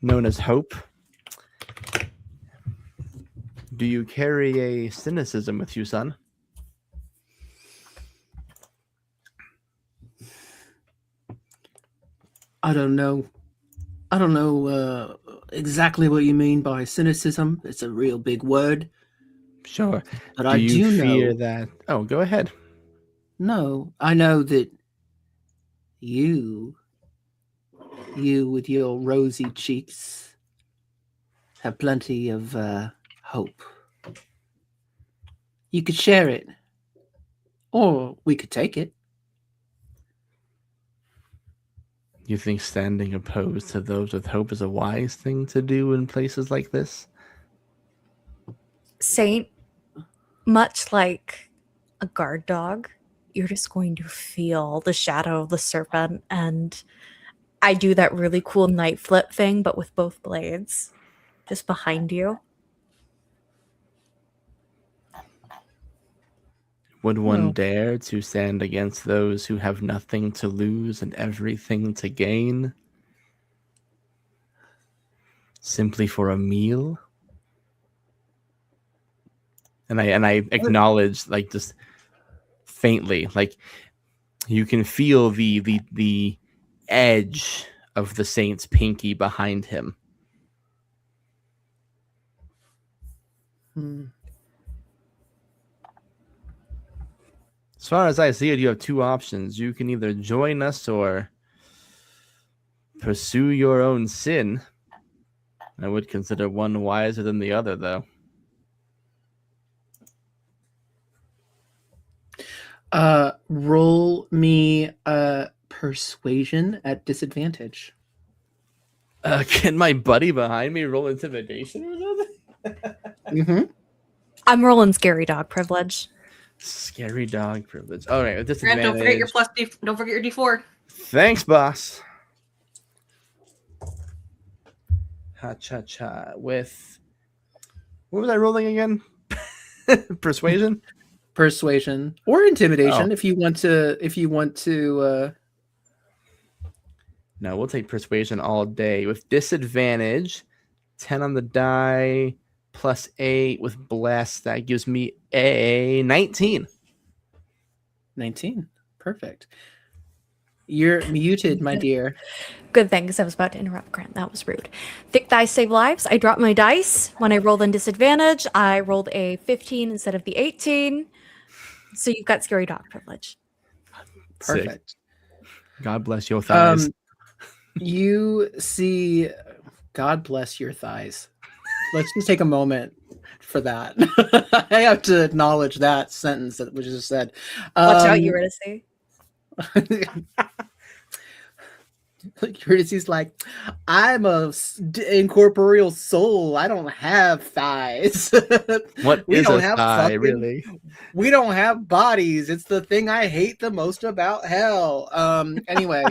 known as hope. Do you carry a cynicism with you, son? I don't know. I don't know exactly what you mean by cynicism. It's a real big word. Sure. But I do fear know that... Oh, go ahead. No, I know that you with your rosy cheeks, have plenty of hope. You could share it, or we could take it. You think standing opposed to those with hope is a wise thing to do in places like this? Saint, much like a guard dog, you're just going to feel the shadow of the serpent, and I do that really cool knight flip thing, but with both blades, just behind you. Would one No. dare to stand against those who have nothing to lose and everything to gain? Simply for a meal? And I acknowledge, like, just faintly, like, you can feel the edge of the saint's pinky behind him. As far as I see it, you have two options. You can either join us or pursue your own sin. I would consider one wiser than the other, though. Roll me persuasion at disadvantage. Can my buddy behind me roll intimidation or something? Mm-hmm. I'm rolling scary dog privilege. Scary dog privilege. All right, with Grant, disadvantage. don't forget your plus D. Don't forget your D4. Thanks, boss. Ha-cha-cha. With... What was I rolling again? Persuasion? persuasion or intimidation Oh. if you want to. No, we'll take persuasion all day with disadvantage. 10 on the die plus 8 with bless. That gives me a 19. 19. Perfect. You're muted, my dear. Good thing, because I was about to interrupt Grant. That was rude. Thick dice save lives. I dropped my dice. When I rolled in disadvantage, I rolled a 15 instead of the 18. So you've got scary dog privilege. Perfect. Sick. God bless your thighs. You see, God bless your thighs. Let's just take a moment for that. I have to acknowledge that sentence that was just said. Watch out, Eurydice. Eurydice's like, I'm a incorporeal soul. I don't have thighs. What we is don't a have thigh, fucking, really? We don't have bodies. It's the thing I hate the most about hell. Anyway,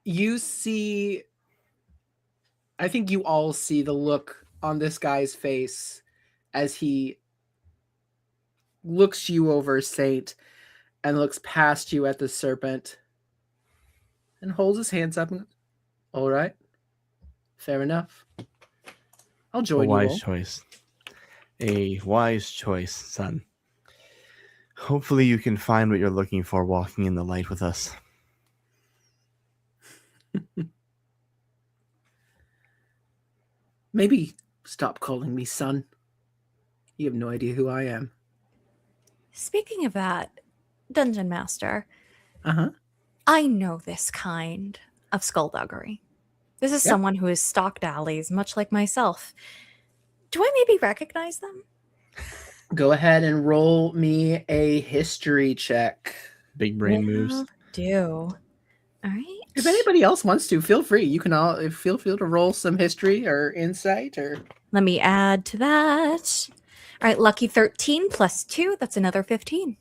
you see, I think you all see the look on this guy's face as he looks you over, Saint, and looks past you at the serpent and holds his hands up and goes, all right, fair enough. I'll join you all. A wise choice. A wise choice, son. Hopefully you can find what you're looking for walking in the light with us. Maybe stop calling me son. You have no idea who I am. Speaking of that, Dungeon Master, Uh-huh. I know this kind of skullduggery. This is someone who has stalked alleys, much like myself. Do I maybe recognize them? Go ahead and roll me a history check. Big brain moves. Do. All right. If anybody else wants to, feel free. You can all feel free to roll some history or insight or. Let me add to that. All right, lucky 13 plus 2. That's another 15.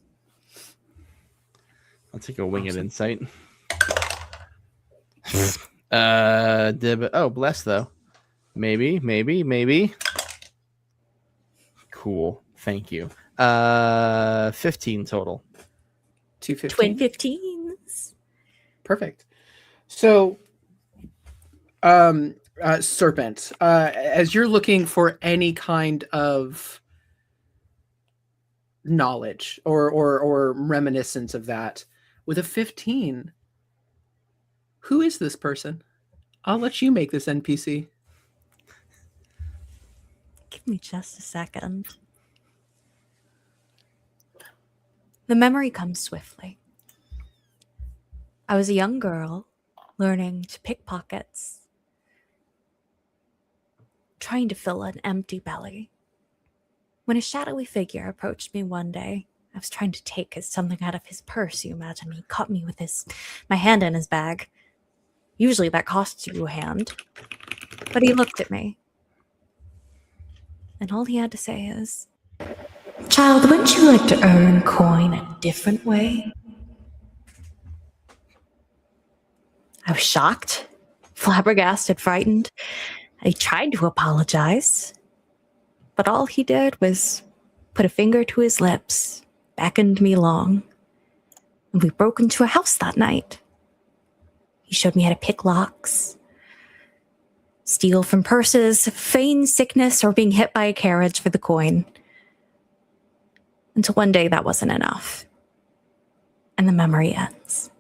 I'll take a winged insight. Bless though. Maybe. Cool. Thank you. 15 total. 215. Twin 15s. Perfect. So, serpent, as you're looking for any kind of knowledge or reminiscence of that, with a 15, who is this person? I'll let you make this NPC. Give me just a second. The memory comes swiftly. I was a young girl learning to pick pockets, trying to fill an empty belly, when a shadowy figure approached me one day. I was trying to take something out of his purse. You imagine he caught me with my hand in his bag. Usually that costs you a hand. But he looked at me. And all he had to say is, "Child, wouldn't you like to earn coin a different way?" I was shocked, flabbergasted, frightened. I tried to apologize, but all he did was put a finger to his lips, beckoned me along, and we broke into a house that night. He showed me how to pick locks, steal from purses, feign sickness, or being hit by a carriage for the coin. Until one day that wasn't enough, and the memory ends.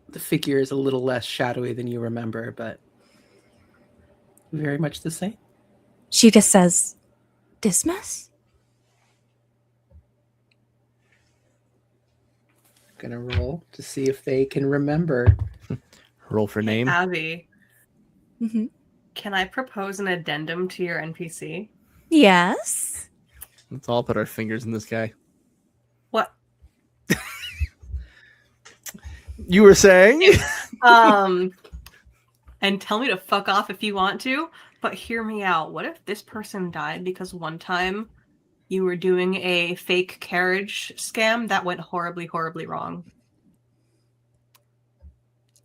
The figure is a little less shadowy than you remember, but very much the same. She just says, "Dismiss?" Gonna roll to see if they can remember. Roll for name. Abby, Mm-hmm. can I propose an addendum to your NPC? Yes. Let's all put our fingers in this guy. What? You were saying? And tell me to fuck off if you want to, but hear me out. What if this person died because one time you were doing a fake carriage scam that went horribly, horribly wrong?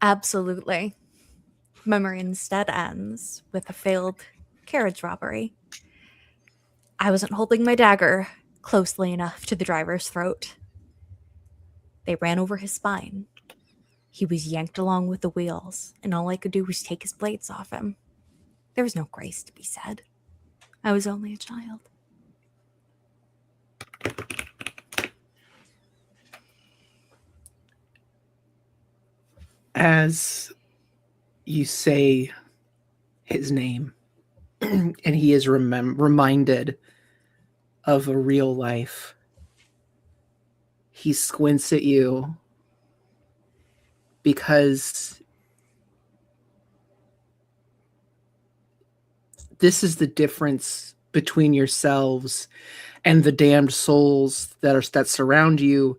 Absolutely. Memory instead ends with a failed carriage robbery. I wasn't holding my dagger closely enough to the driver's throat. They ran over his spine. He was yanked along with the wheels, and all I could do was take his blades off him. There was no grace to be said. I was only a child. As you say his name, and he is reminded of a real life, he squints at you because this is the difference between yourselves and the damned souls that surround you.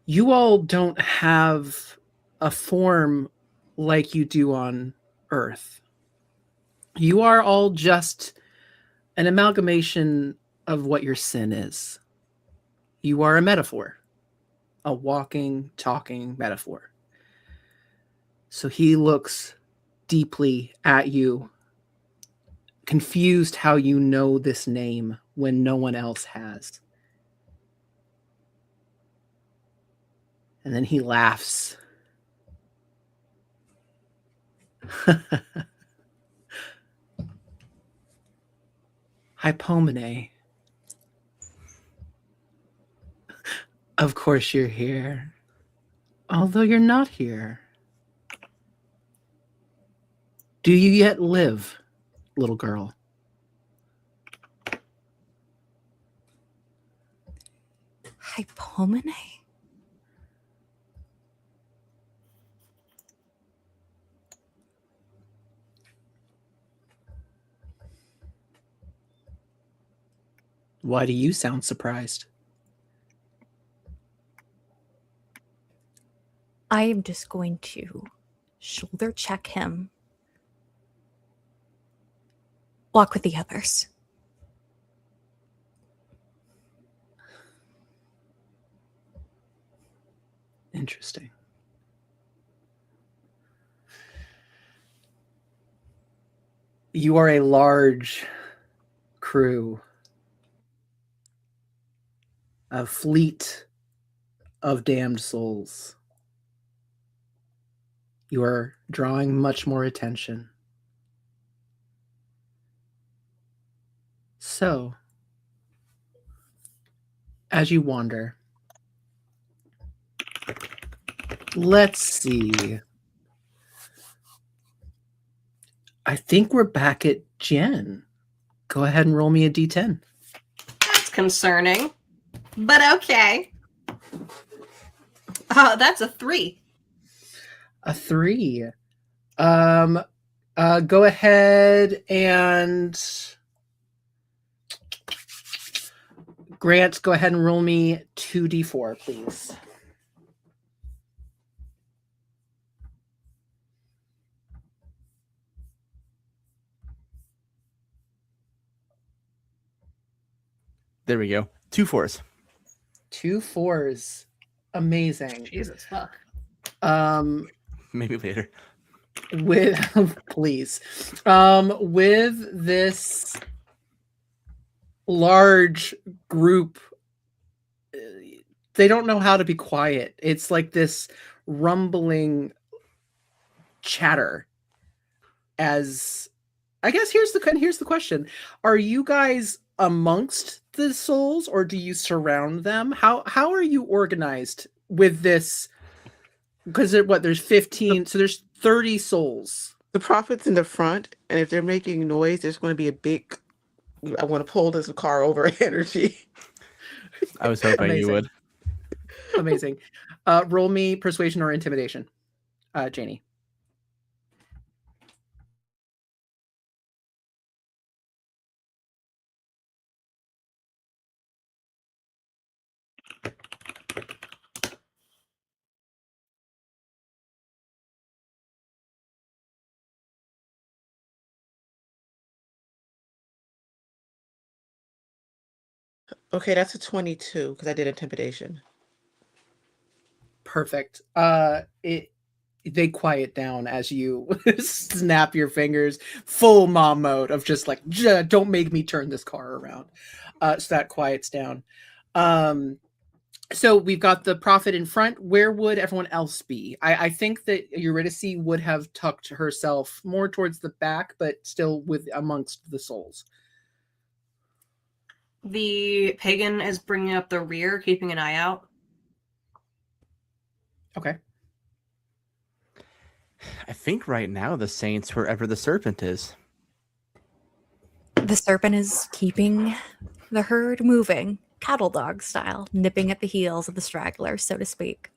You all don't have a form like you do on Earth. You are all just an amalgamation of what your sin is. You are a metaphor, a walking, talking metaphor. So he looks deeply at you, confused how you know this name when no one else has. And then he laughs. Hypomene. Of course you're here. Although you're not here. Do you yet live, little girl? Hypomene? Why do you sound surprised? I am just going to shoulder check him. Walk with the others. Interesting. You are a large crew, a fleet of damned souls. You are drawing much more attention. So, as you wander, let's see. I think we're back at Jen. Go ahead and roll me a d10. That's concerning, but okay. That's a 3. A 3. Go ahead and Grant, go ahead and roll me 2d4, please. There we go. 2 4s. 2 4s. Amazing. Jesus fuck. Maybe later. With please. With this large group, they don't know how to be quiet. It's like this rumbling chatter. As I guess here's the question: are you guys amongst the souls, or do you surround them? How are you organized with this? Because there's 15, so there's 30 souls. The prophet's in the front, and if they're making noise, there's going to be a big, I want to pull this car over energy. I was hoping you would. Amazing. Roll me persuasion or intimidation, Janie. Okay, that's a 22 because I did intimidation. Perfect. they quiet down as you snap your fingers, full mom mode of just like, don't make me turn this car around. So that quiets down. So we've got the prophet in front. Where would everyone else be? I think that Eurydice would have tucked herself more towards the back, but still with amongst the souls. The pagan is bringing up the rear, keeping an eye out. Okay. I think right now the saints wherever the serpent is. The serpent is keeping the herd moving, cattle dog style, nipping at the heels of the stragglers, so to speak.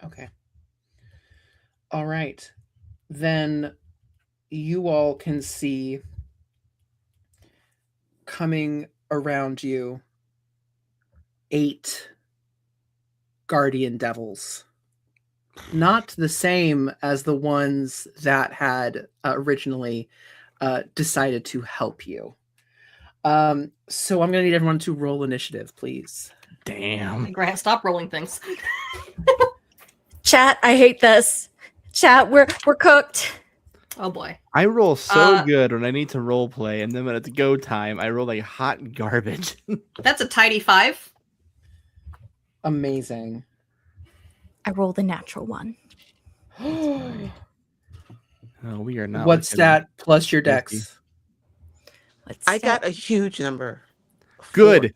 Okay. All right. Then you all can see coming around you 8 guardian devils. Not the same as the ones that had originally decided to help you. So I'm going to need everyone to roll initiative, please. Damn. Grant, stop rolling things. Chat, I hate this. Chat, we're cooked. Oh boy. I roll so good when I need to role play, and then when it's go time, I roll like hot garbage. That's a tidy 5. Amazing. I rolled a natural 1. Oh, we are not. What's that plus your dex? I got a huge number. Good.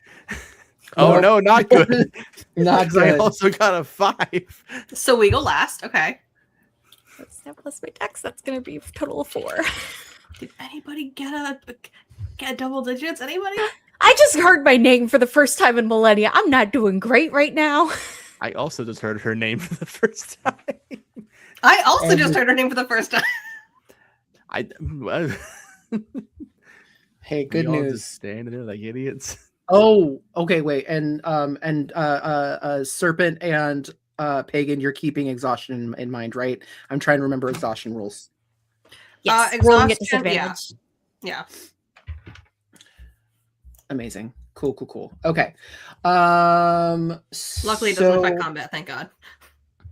Oh no, not good. Not Because I good. also got a 5. So we go last. Okay. What's that plus my dex? That's going to be a total of 4. Did anybody get double digits? Anybody? I just heard my name for the first time in millennia. I'm not doing great right now. I also just heard her name for the first time. I also just heard her name for the first time. Hey, good We all news. just standing there like idiots. Oh, okay, wait. And serpent and pagan, you're keeping exhaustion in mind, right? I'm trying to remember exhaustion rules. Yes, rolling at Exhaustion, disadvantage. Yeah. Amazing. Cool. Okay. Luckily, it doesn't affect combat. Thank God.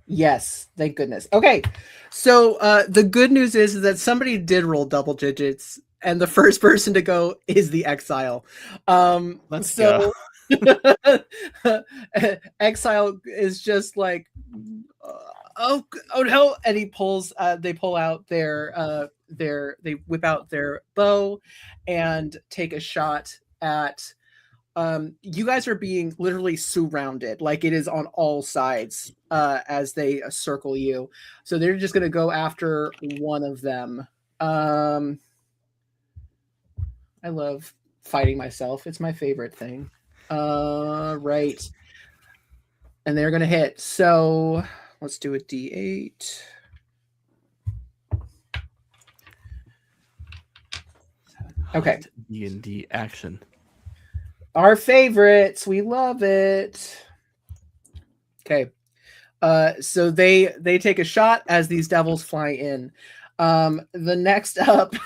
Yes, thank goodness. Okay, so the good news is that somebody did roll double digits, and the first person to go is the exile. Let's go. Exile is just like, oh no, and he pulls. They pull out they whip out their bow, and take a shot at. You guys are being literally surrounded, like it is on all sides as they circle you. So they're just going to go after one of them. I love fighting myself. It's my favorite thing. Right. And they're going to hit. So let's do a D8. Okay. D&D action. Our favorites. We love it. Okay. So they take a shot as these devils fly in. The next up,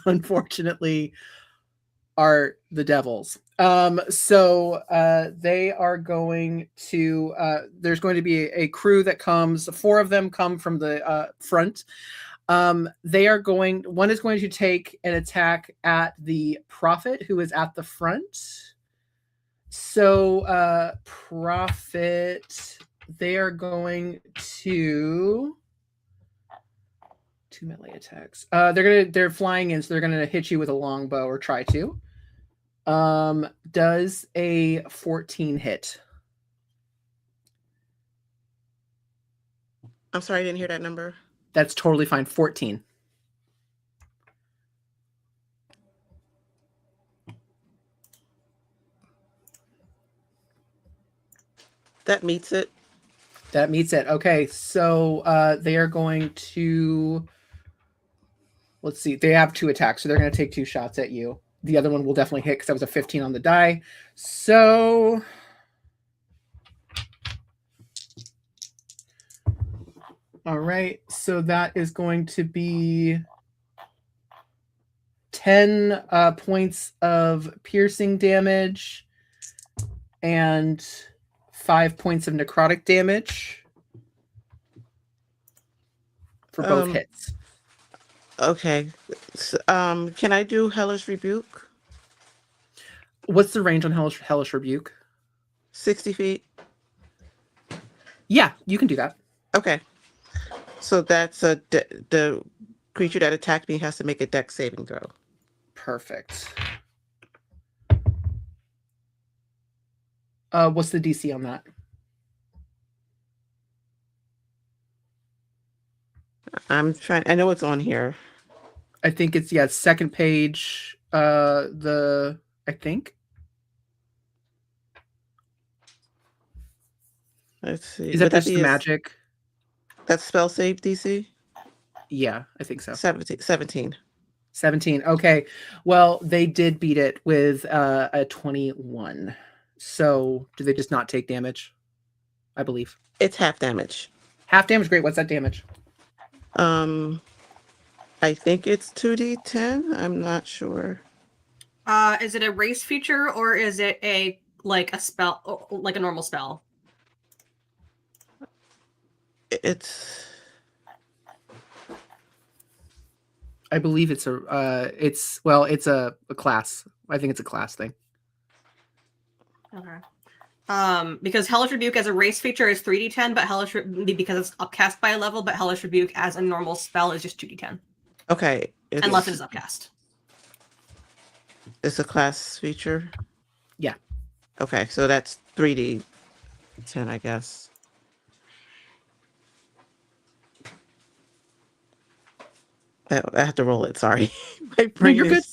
unfortunately, are the devils. So they are going to there's going to be a crew that comes. 4 of them come from the front. They are going, one is going to take an attack at the prophet who is at the front. So prophet, they are going to 2 melee attacks. They're flying in, so they're gonna hit you with a longbow or try to. Does a 14 hit? I'm sorry, I didn't hear that number. That's totally fine. 14. That meets it. That meets it. Okay, so they are going to. Let's see. They have 2 attacks, so they're going to take 2 shots at you. The other one will definitely hit because that was a 15 on the die. So. All right, so that is going to be 10 points of piercing damage and 5 points of necrotic damage. for both hits. Okay. Can I do Hellish Rebuke? What's the range on Hellish Rebuke? 60 feet. Yeah, you can do that. Okay. So that's the creature that attacked me has to make a dex saving throw. Perfect. What's the DC on that? I'm trying. I know it's on here. I think it's second page. I think. Let's see. Is that just the magic? That's spell save DC? Yeah, I think so. 17. 17. Okay. Well, they did beat it with a 21. So do they just not take damage? I believe. It's half damage. Half damage. Great. What's that damage? I think it's 2d10. I'm not sure. Is it a race feature or is it a spell, like a normal spell? I believe it's a class. I think it's a class thing. Okay. Because Hellish Rebuke as a race feature is 3d10, but because it's upcast by a level, but Hellish Rebuke as a normal spell is just 2d10. Okay. Unless it is upcast. It's a class feature? Yeah. Okay, so that's 3d10, I guess. I have to roll it, sorry. My brain you're good.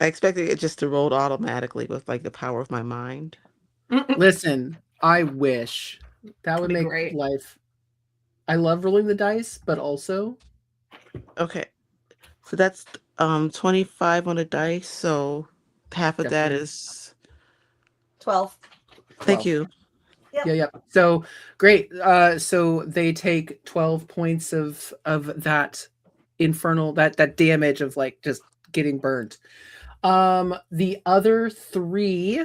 I expected it just to roll automatically with like the power of my mind. Listen, I wish that would make great. life. I love rolling the dice, but also. Okay. So that's 25 on the dice, so half of that is 12. Thank you. Yeah. So great. So they take 12 points of that infernal that damage of like just getting burnt. The other 3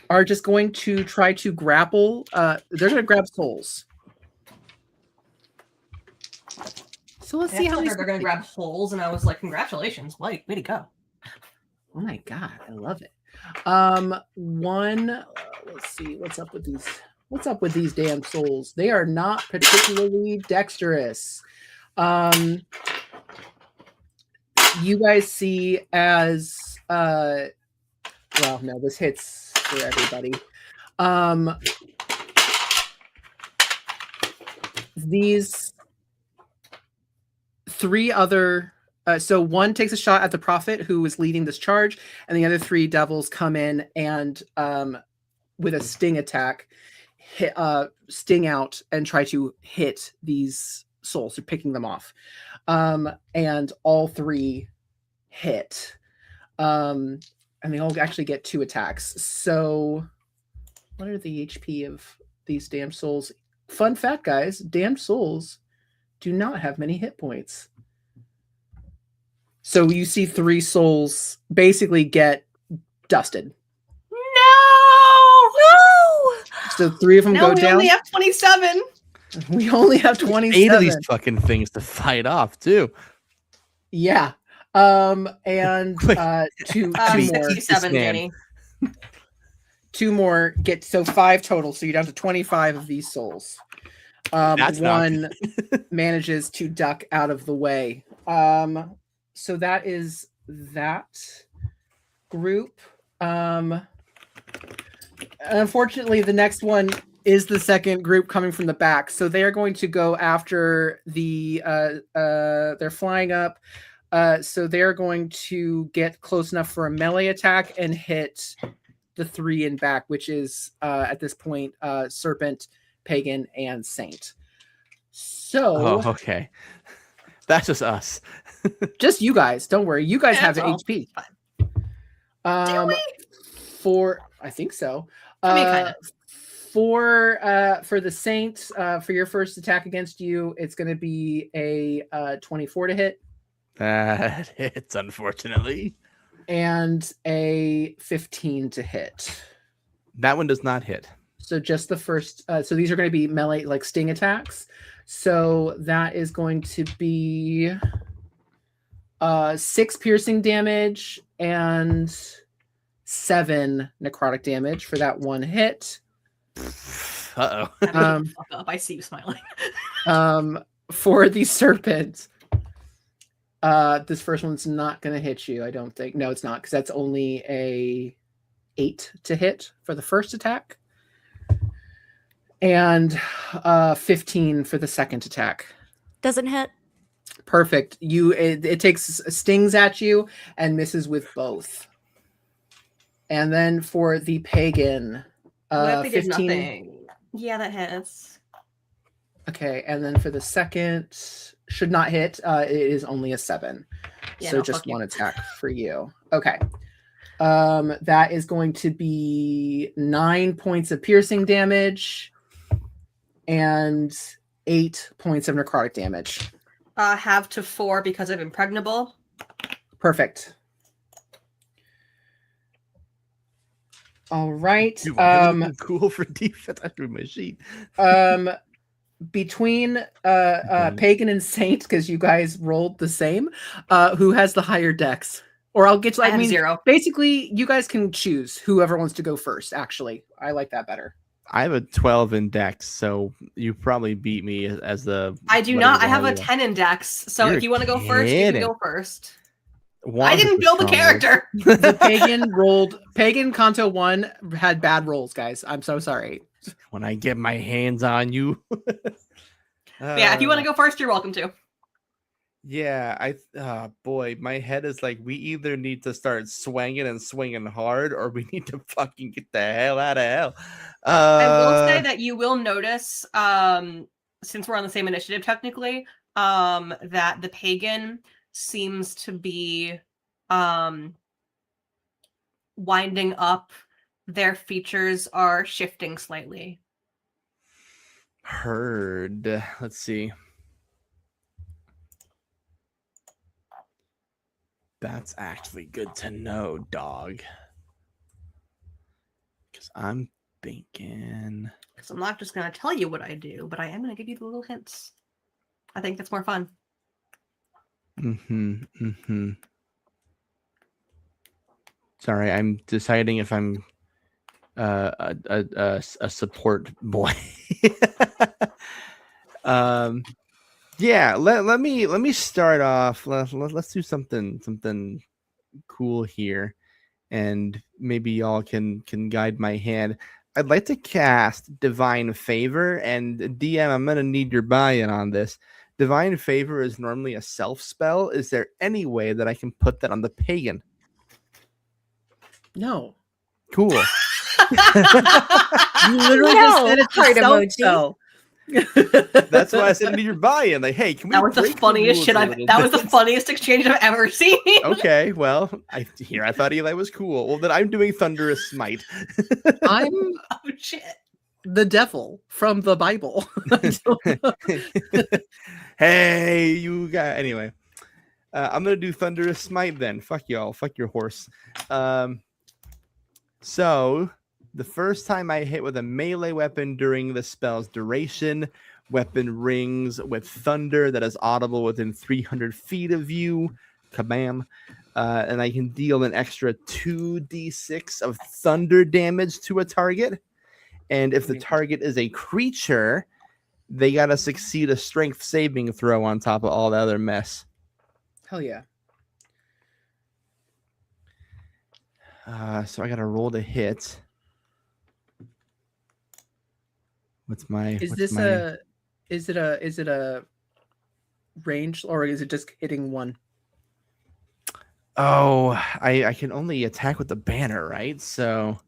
are just going to try to grapple. They're going to grab souls. So let's see how they're going to grab holes, and I was like, "Congratulations, way to go!" Oh my god, I love it. Let's see what's up with these. What's up with these damn souls? They are not particularly dexterous. You guys see as well, no, this hits for everybody. These 3 other so one takes a shot at the prophet who is leading this charge, and the other 3 devils come in and with a sting attack sting out and try to hit these souls. They're picking them off. And all 3 hit. And they all actually get 2 attacks. So what are the HP of these damned souls? Fun fact, guys, damned souls do not have many hit points. So you see 3 souls basically get dusted. No! So 3 of them go down. We only have 27. We only have 27. 8 of these fucking things to fight off, too. Yeah. And 2 more. 67, Jenny. 2 more get 5 total. So you're down to 25 of these souls. One manages to duck out of the way. So that is that group. Unfortunately, the next one is the second group coming from the back. So they are going to go after they're flying up. So they're going to get close enough for a melee attack and hit the 3 in back, which is at this point Serpent, Pagan, and Saint. So okay. That's just us. Just you guys. Don't worry. You guys have all. HP. Do we? I think so. I mean, kind of. For the Saint, for your first attack against you, it's going to be a 24 to hit. That hits, unfortunately. And a 15 to hit. That one does not hit. So just the first. So these are going to be melee, like sting attacks. So that is going to be 6 piercing damage and 7 necrotic damage for that one hit. Uh-oh. Fuck up. I see you smiling. For the serpent, this first one's not going to hit you, I don't think. No, it's not, because that's only a 8 to hit for the first attack. And 15 for the second attack. Doesn't hit. Perfect. It takes stings at you and misses with both. And then for the pagan, What if they did 15. nothing? Yeah, that hits. Okay, and then for the second, should not hit. It is only a 7. Yeah, So no, just fuck you. one attack for you. Okay. That is going to be 9 points of piercing damage and 8 points of necrotic damage. Have to 4 because of impregnable. Perfect. All right. Dude, why is it cool for defense. I threw my sheet. Between pagan and saint, because you guys rolled the same, who has the higher dex? Or I'll get you. I have 0. Basically, you guys can choose whoever wants to go first. Actually, I like that better. I have a 12 in dex, so you probably beat me as the. I do not. I have a 10 in dex. So You're if you want to go first, you can kidding. go first. Wanda's I didn't build a stronger. character. The pagan rolled. Pagan Canto 1 had bad rolls, guys. I'm so sorry. When I get my hands on you. Yeah, if you want to go first, you're welcome to. Yeah, boy, my head is like, we either need to start swinging and swinging hard, or we need to fucking get the hell out of hell. I will say that you will notice, since we're on the same initiative technically, that the pagan seems to be winding up. Their features are shifting slightly. Heard. Let's see. That's actually good to know, dog. Because I'm thinking. Because I'm not just going to tell you what I do, but I am going to give you the little hints. I think that's more fun. Sorry, I'm deciding if I'm a support boy. Yeah, let me start off. Let's do something cool here, and maybe y'all can guide my hand. I'd like to cast Divine Favor, and DM, I'm gonna need your buy-in on this. Divine Favor is normally a self spell. Is there any way that I can put that on the pagan? No. Cool. You literally just said it's a self spell. That's why I said I need your buy-in. Like, hey, can we? That was the break funniest rules shit a I've. little That was the bit? funniest exchange I've ever seen. Okay, well, I thought Eli was cool. Well, then I'm doing Thunderous Smite. I'm Oh shit. the devil from the Bible. Hey, you guys. Anyway, I'm gonna do Thunderous Smite then. Fuck y'all. Fuck your horse. So the first time I hit with a melee weapon during the spell's duration, weapon rings with thunder that is audible within 300 feet of you. Kabam. And I can deal an extra 2d6 of thunder damage to a target. And if the target is a creature, they gotta succeed a strength saving throw on top of all the other mess. Hell yeah. So I gotta roll to hit. Is it a range, or is it just hitting one? Oh, I can only attack with the banner, right? So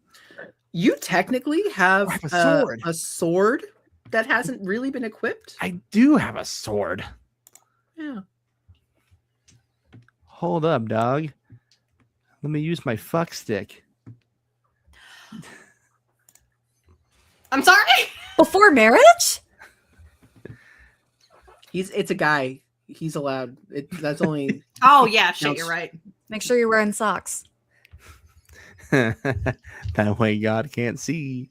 You technically have I have a sword. A sword that hasn't really been equipped. I do have a sword. Yeah. Hold up, dog. Let me use my fuck stick. I'm sorry. Before marriage? It's a guy. He's allowed. That's only. Oh yeah, shit. You're right. Make sure you're wearing socks. That way God can't see.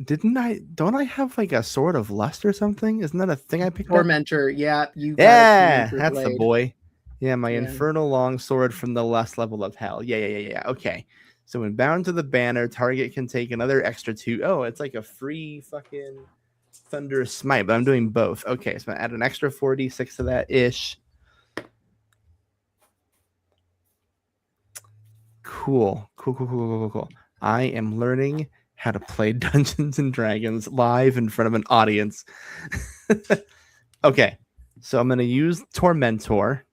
Don't I have like a sword of lust or something? Isn't that a thing I picked up? Tormentor, yeah, you got a Yeah, tormentor that's the blade. boy. Yeah, my Yeah. infernal longsword from the last level of hell. Yeah. Okay. So when bound to the banner, target can take another extra 2. Oh, it's like a free fucking thunderous smite, but I'm doing both. Okay, so I add an extra 4d6 to that ish. Cool. I am learning how to play Dungeons and Dragons live in front of an audience. Okay, so I'm gonna use Tormentor.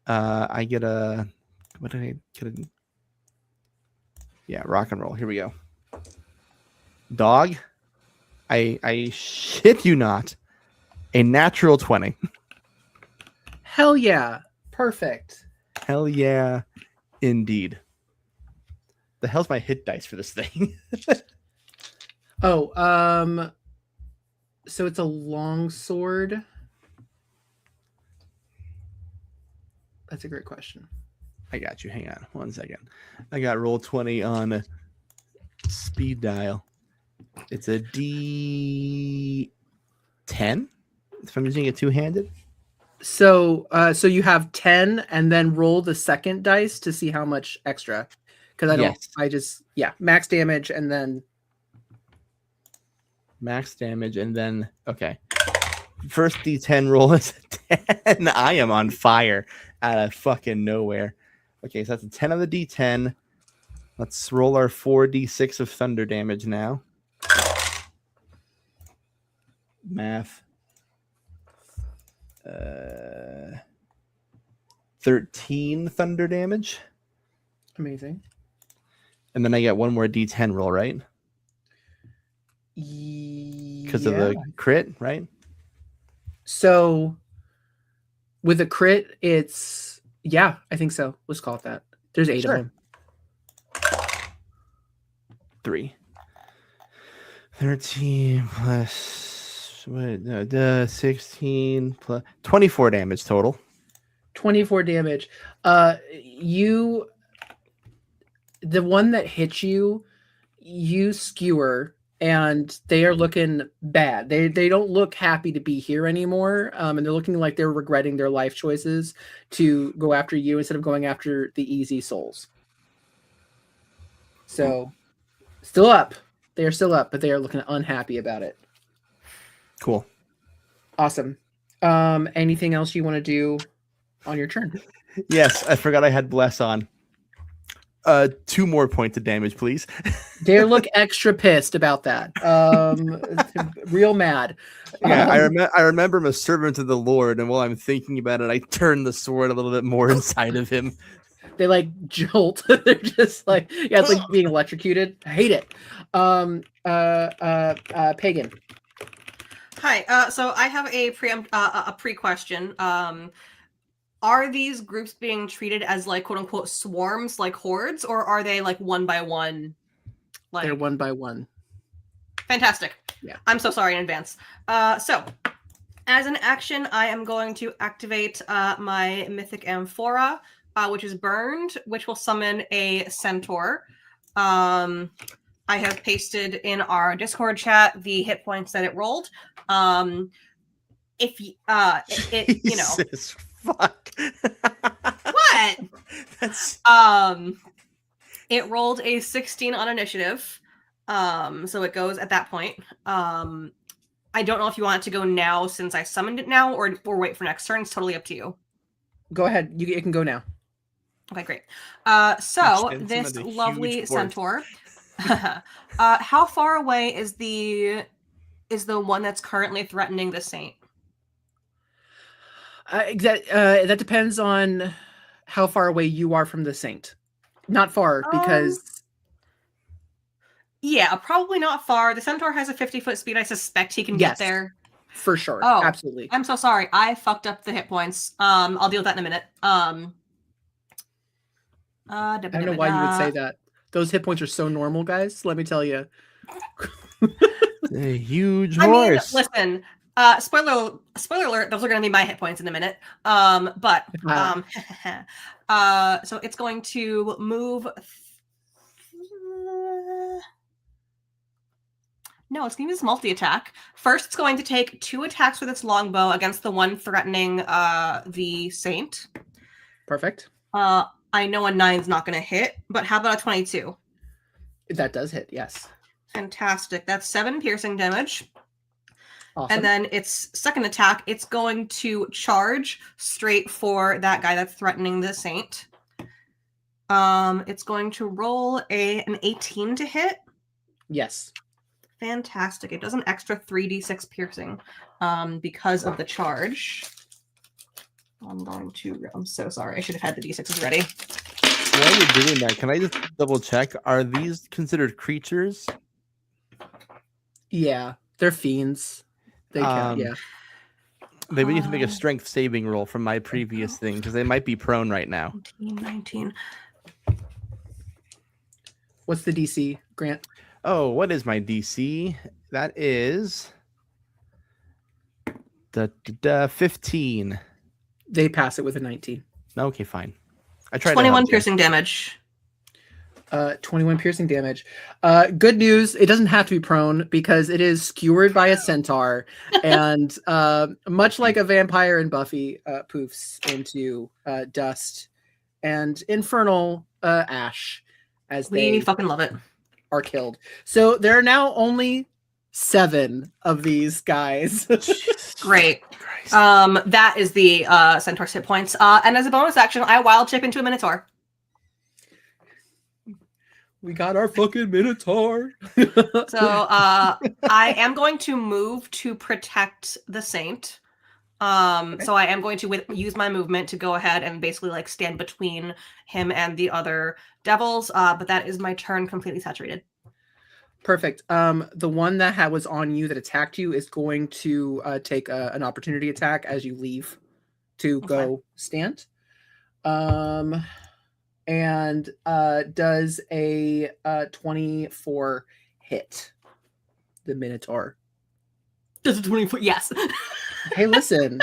I get a what did I get? Yeah, rock and roll. Here we go. Dog. I shit you not. A natural 20. Hell yeah. Perfect. Hell yeah, indeed. The hell's my hit dice for this thing? Oh, so it's a long sword. That's a great question. I got you. Hang on 1 second. I got roll 20 on speed dial. It's a D10 if I'm using it two-handed. So you have 10 and then roll the second dice to see how much extra. Because max damage and then okay. First D10 roll is a 10. I am on fire out of fucking nowhere. Okay, so that's a 10 on the D10. Let's roll our 4d6 of thunder damage now. Math. 13 thunder damage. Amazing. And then I get one more D10 roll, right? Because of the crit, right? So with a crit, it's I think so. Let's call it that. There's 8 of them. 3. 13 plus 16 plus 24 damage total. 24 damage. The one that hits you skewer, and they are looking bad. They don't look happy to be here anymore, and they're looking like they're regretting their life choices to go after you instead of going after the easy souls. So, still up. They are still up, but they are looking unhappy about it. Cool. Awesome. Anything else you want to do on your turn? Yes, I forgot I had bless on. 2 more points of damage, please. They look extra pissed about that. Real mad. Yeah, I remember I'm a servant of the Lord, and while I'm thinking about it, I turn the sword a little bit more inside of him. They like jolt. They're just like, it's like being electrocuted. I hate it. Pagan. Hi. So I have a pre-question. Are these groups being treated as like quote unquote swarms, like hordes, or are they like one by one? Like they're one by one. Fantastic. Yeah. I'm so sorry in advance. So as an action, I am going to activate my Mythic Amphora, which is burned, which will summon a centaur. I have pasted in our Discord chat the hit points that it rolled. If you know, Jesus fuck. What? It rolled a 16 on initiative. So it goes at that point. I don't know if you want it to go now since I summoned it now, or wait for next turn. It's totally up to you. Go ahead. You can go now. Okay, great. So this lovely centaur. How far away is the one that's currently threatening the saint? That depends on how far away you are from the saint. Not far, because yeah, probably not far. The centaur has a 50-foot speed. I suspect he can get there for sure. Oh, absolutely. I'm so sorry. I fucked up the hit points. I'll deal with that in a minute. I don't know why you would say that. Those hit points are so normal, guys. Let me tell you. A huge horse. I mean, listen. Spoiler alert. Those are going to be my hit points in a minute. So it's going to move. No, it's going to use multi-attack. First, it's going to take 2 attacks with its longbow against the one threatening the Saint. Perfect. I know a 9's not going to hit, but how about a 22? That does hit, yes. Fantastic. That's 7 piercing damage. Awesome. And then its second attack, it's going to charge straight for that guy that's threatening the Saint. It's going to roll an 18 to hit. Yes. Fantastic. It does an extra 3d6 piercing because of the charge. I'm so sorry. I should have had the d6s ready. While you're doing that, can I just double check? Are these considered creatures? Yeah, they're fiends. They can, yeah. They would need to make a strength saving roll from my previous thing because they might be prone right now. 19. What's the DC, Grant? Oh, what is my DC? That is 15. They pass it with a 19. Okay, fine. I tried 21 piercing damage. 21 piercing damage. Good news, it doesn't have to be prone because it is skewered by a centaur, and much like a vampire in Buffy, poofs into dust and infernal ash as they fucking love it. Are killed. So there are now only 7 of these guys. Great. That is the centaur's hit points. And as a bonus action, I wild chip into a minotaur. We got our fucking minotaur. So I am going to move to protect the Saint. Okay. So I am going to use my movement to go ahead and basically like stand between him and the other devils. But that is my turn completely saturated. Perfect. The one that was on you that attacked you is going to take an opportunity attack as you leave to go stand. And does a 24 hit the Minotaur. Does a 24? Yes. Hey, listen,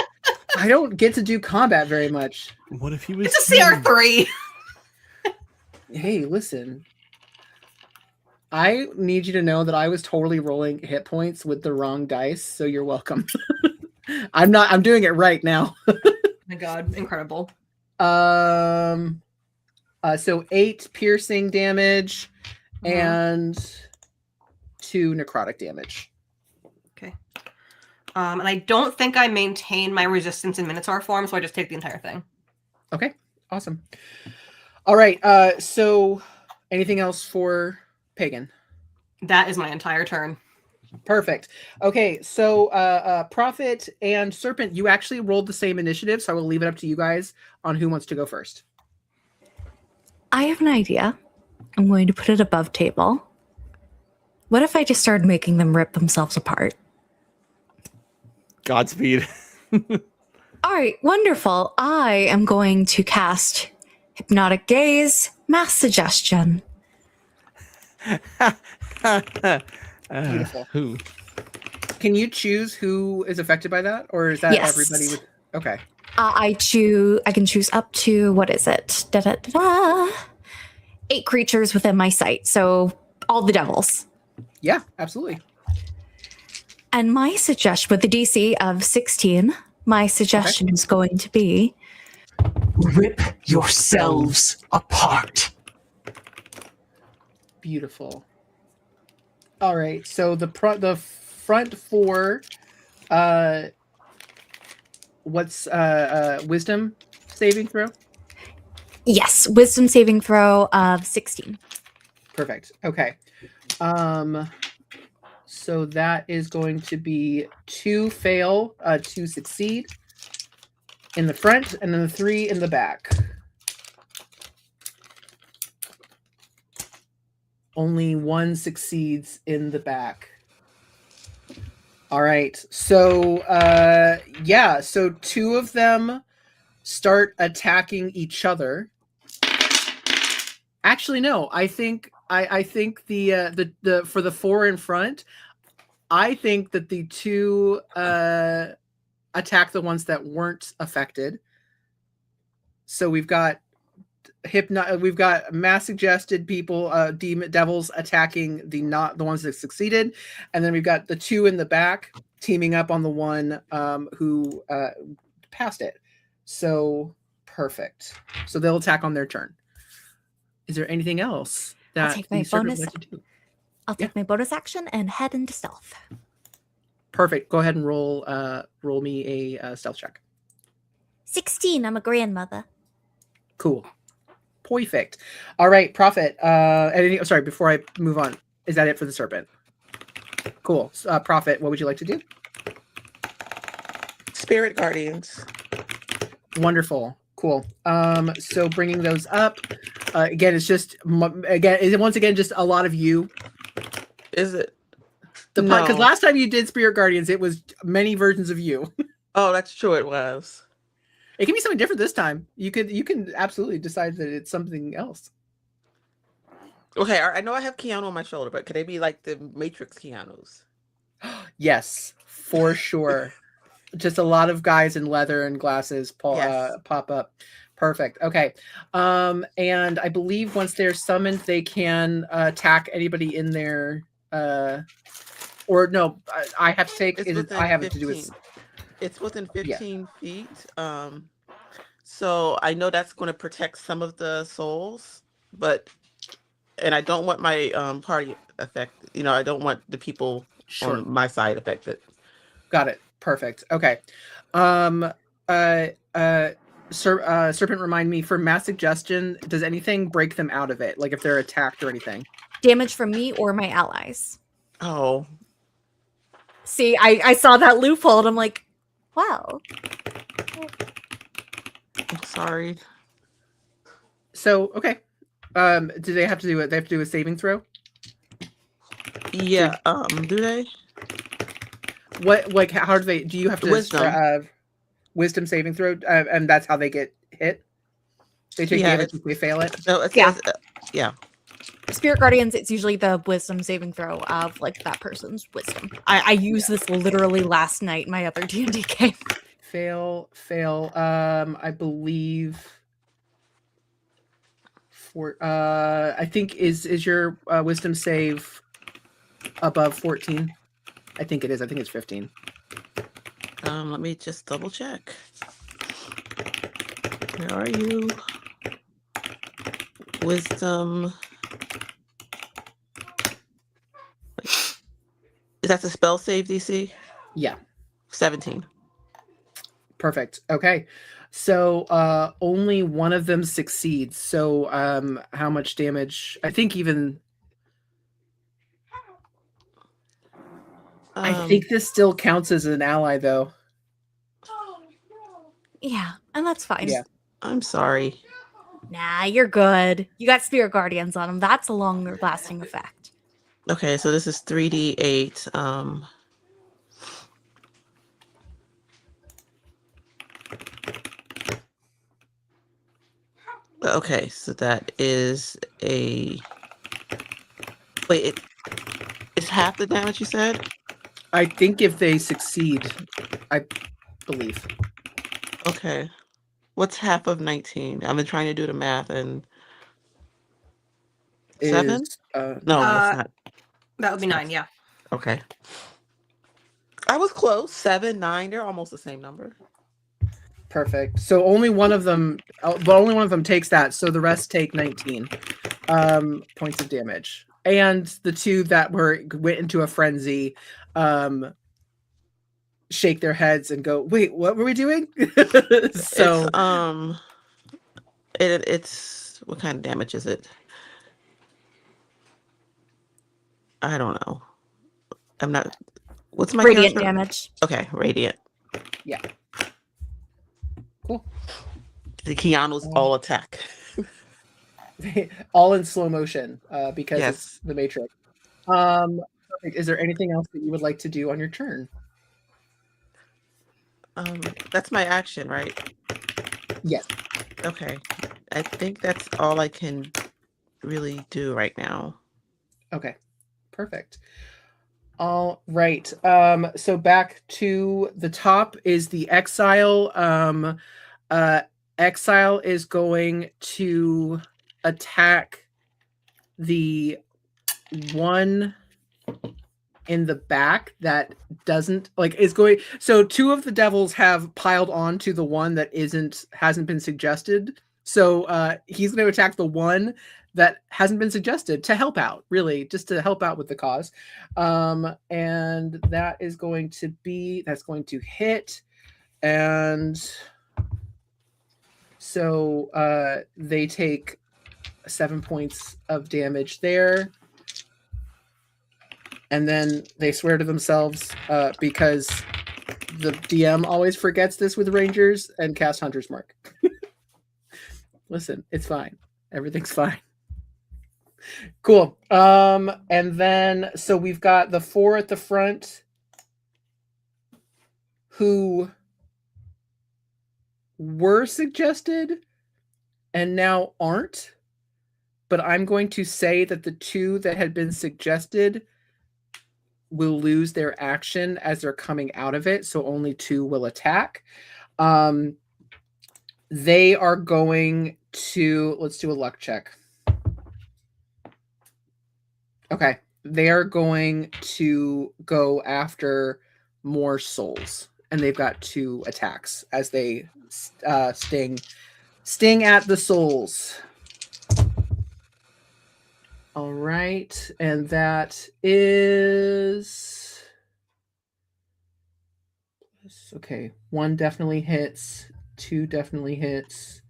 I don't get to do combat very much. What if he was? It's a CR3. Hey, listen. I need you to know that I was totally rolling hit points with the wrong dice, so you're welcome. I'm doing it right now. Oh my god, incredible. So 8 piercing damage and 2 necrotic damage. Okay. And I don't think I maintain my resistance in Minotaur form, so I just take the entire thing. Okay, awesome. All right, so anything else for Pagan? That is my entire turn. Perfect. Okay, so Prophet and Serpent, you actually rolled the same initiative, so I will leave it up to you guys on who wants to go first. I have an idea. I'm going to put it above table. What if I just started making them rip themselves apart? Godspeed. All right, wonderful. I am going to cast Hypnotic Gaze, Mass Suggestion. Beautiful. Who? Can you choose who is affected by that, or is that everybody? Okay. I can choose up to, what is it? 8 creatures within my sight. So all the devils. Yeah, absolutely. And my suggestion, with the DC of 16, my suggestion is going to be rip yourselves apart. Beautiful. All right. So the front 4, what's wisdom saving throw? Yes, wisdom saving throw of 16. Perfect. Okay. So that is going to be 2 fail, 2 succeed in the front, and then 3 in the back. Only 1 succeeds in the back. All right. So, so 2 of them start attacking each other. Actually, no. I think the for the 4 in front, I think that the 2 attack the ones that weren't affected. So we've got we've got mass suggested people, devils attacking the ones that succeeded, and then we've got the two in the back teaming up on the one who passed it. So perfect. So they'll attack on their turn. Is there anything else that I'll take my bonus. I'll take my bonus action and head into stealth. Perfect. Go ahead and roll me a stealth check. 16. I'm a grandmother. Cool. Perfect. All right, Prophet. Anything? Sorry, before I move on, is that it for the serpent? Cool. Prophet, what would you like to do? Spirit guardians. Wonderful. Cool. So bringing those up again, it's just once again just a lot of you. Is it? Because last time you did Spirit Guardians, it was many versions of you. Oh, that's true. It was. It can be something different this time. You can absolutely decide that it's something else. Okay, I know I have Keanu on my shoulder, but could they be like the Matrix Keanus? Yes, for sure. Just a lot of guys in leather and glasses pop up. Perfect. Okay. And I believe once they're summoned, they can attack anybody in there. Or no, I have to take. I have 15. It to do with. It's within 15 feet. So I know that's going to protect some of the souls, and I don't want my party affected. I don't want the people on my side affected. Got it. Perfect. Okay. Serpent, remind me, for mass suggestion, does anything break them out of it? Like if they're attacked or anything? Damage from me or my allies. Oh. See, I saw that loophole and I'm like, wow. I'm sorry. So, okay. Do they have to do it? They have to do a saving throw? Yeah. Do they? What, like, how do you have to wisdom saving throw? And that's how they get hit? They take damage if they fail it? No, yeah. Spirit Guardians, it's usually the wisdom saving throw of like that person's wisdom. I used this literally last night in my other D&D game. Fail. I believe I think is your wisdom save above 14? I think it is. I think it's 15. Let me just double check. Where are you? Wisdom. Is that the spell save DC? Yeah. 17. Perfect. Okay. So only one of them succeeds. So how much damage? I think even I think this still counts as an ally though. Yeah, and that's fine. Yeah. I'm sorry. Nah, you're good. You got Spirit Guardians on them. That's a longer lasting effect. Okay, so this is 3d8. Okay, so that is a... Wait, it's half the damage you said? I think if they succeed, I believe. Okay. What's half of 19? I've been trying to do the math and... 7? No, that's not. That would be 9, yeah. Okay. I was close. 7, 9, they're almost the same number. Perfect. So only one of them, takes that. So the rest take 19 points of damage. And the two that went into a frenzy shake their heads and go, "Wait, what were we doing?" So it's what kind of damage is it? I don't know. I'm not. What's my radiant character? Damage? Okay, radiant. Yeah. Cool. The Keanu's all attack. All in slow motion because it's the Matrix. Is there anything else that you would like to do on your turn? That's my action, right? Yes. Okay. I think that's all I can really do right now. Okay. Perfect. All right. So back to the top is the exile. Exile is going to attack the one in the back that doesn't is going. So 2 of the devils have piled on to the one that hasn't been suggested. So he's going to attack the one that hasn't been suggested to help out, really, just to help out with the cause. And that's going to hit. And so they take 7 points of damage there. And then they swear to themselves because the DM always forgets this with Rangers and cast Hunter's Mark. Listen, it's fine. Everything's fine. Cool. And then so we've got the 4 at the front who were suggested and now aren't. But I'm going to say that the 2 that had been suggested will lose their action as they're coming out of it, so only 2 will attack. They are going to, let's do a luck check. Okay, they are going to go after more souls, and they've got 2 attacks as they sting at the souls. All right, and that is okay. 1 definitely hits, 2 definitely hits.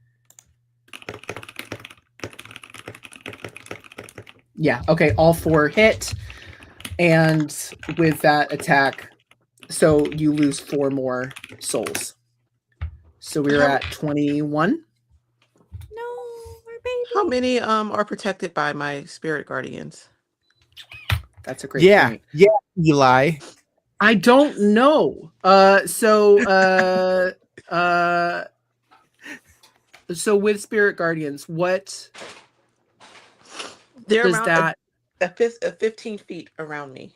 Yeah, okay, all 4 hit, and with that attack, so you lose 4 more souls. So we're at 21. How many are protected by my spirit guardians? That's a great point. Yeah, Eli. I don't know. So with spirit guardians, what They're does around that 15 feet around me.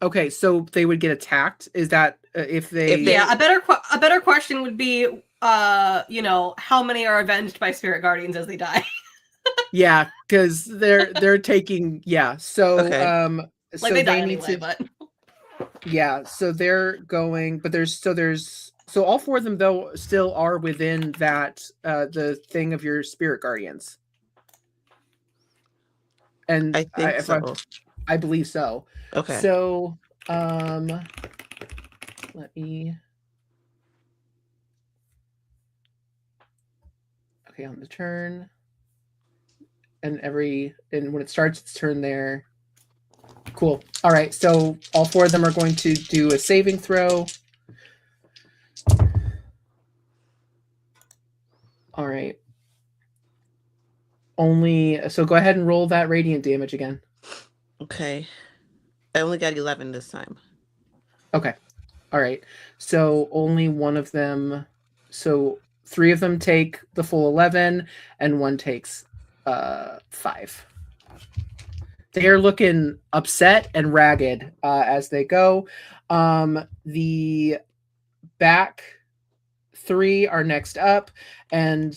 Okay, so they would get attacked. Is that if they? Yeah, a better question would be, how many are avenged by spirit guardians as they die? Yeah, because they're taking So Okay. so they die need anyway, to. but Yeah, so they're going, but there's all 4 of them though still are within that the thing of your spirit guardians. And I think so. I believe so. Okay. So let me. Okay, on the turn. And when it starts its turn there. Cool. All right, so all 4 of them are going to do a saving throw. All right. So go ahead and roll that radiant damage again. Okay. I only got 11 this time. Okay. All right. So only one of them. So 3 of them take the full 11, and 1 takes 5. They are looking upset and ragged as they go. The back 3 are next up, and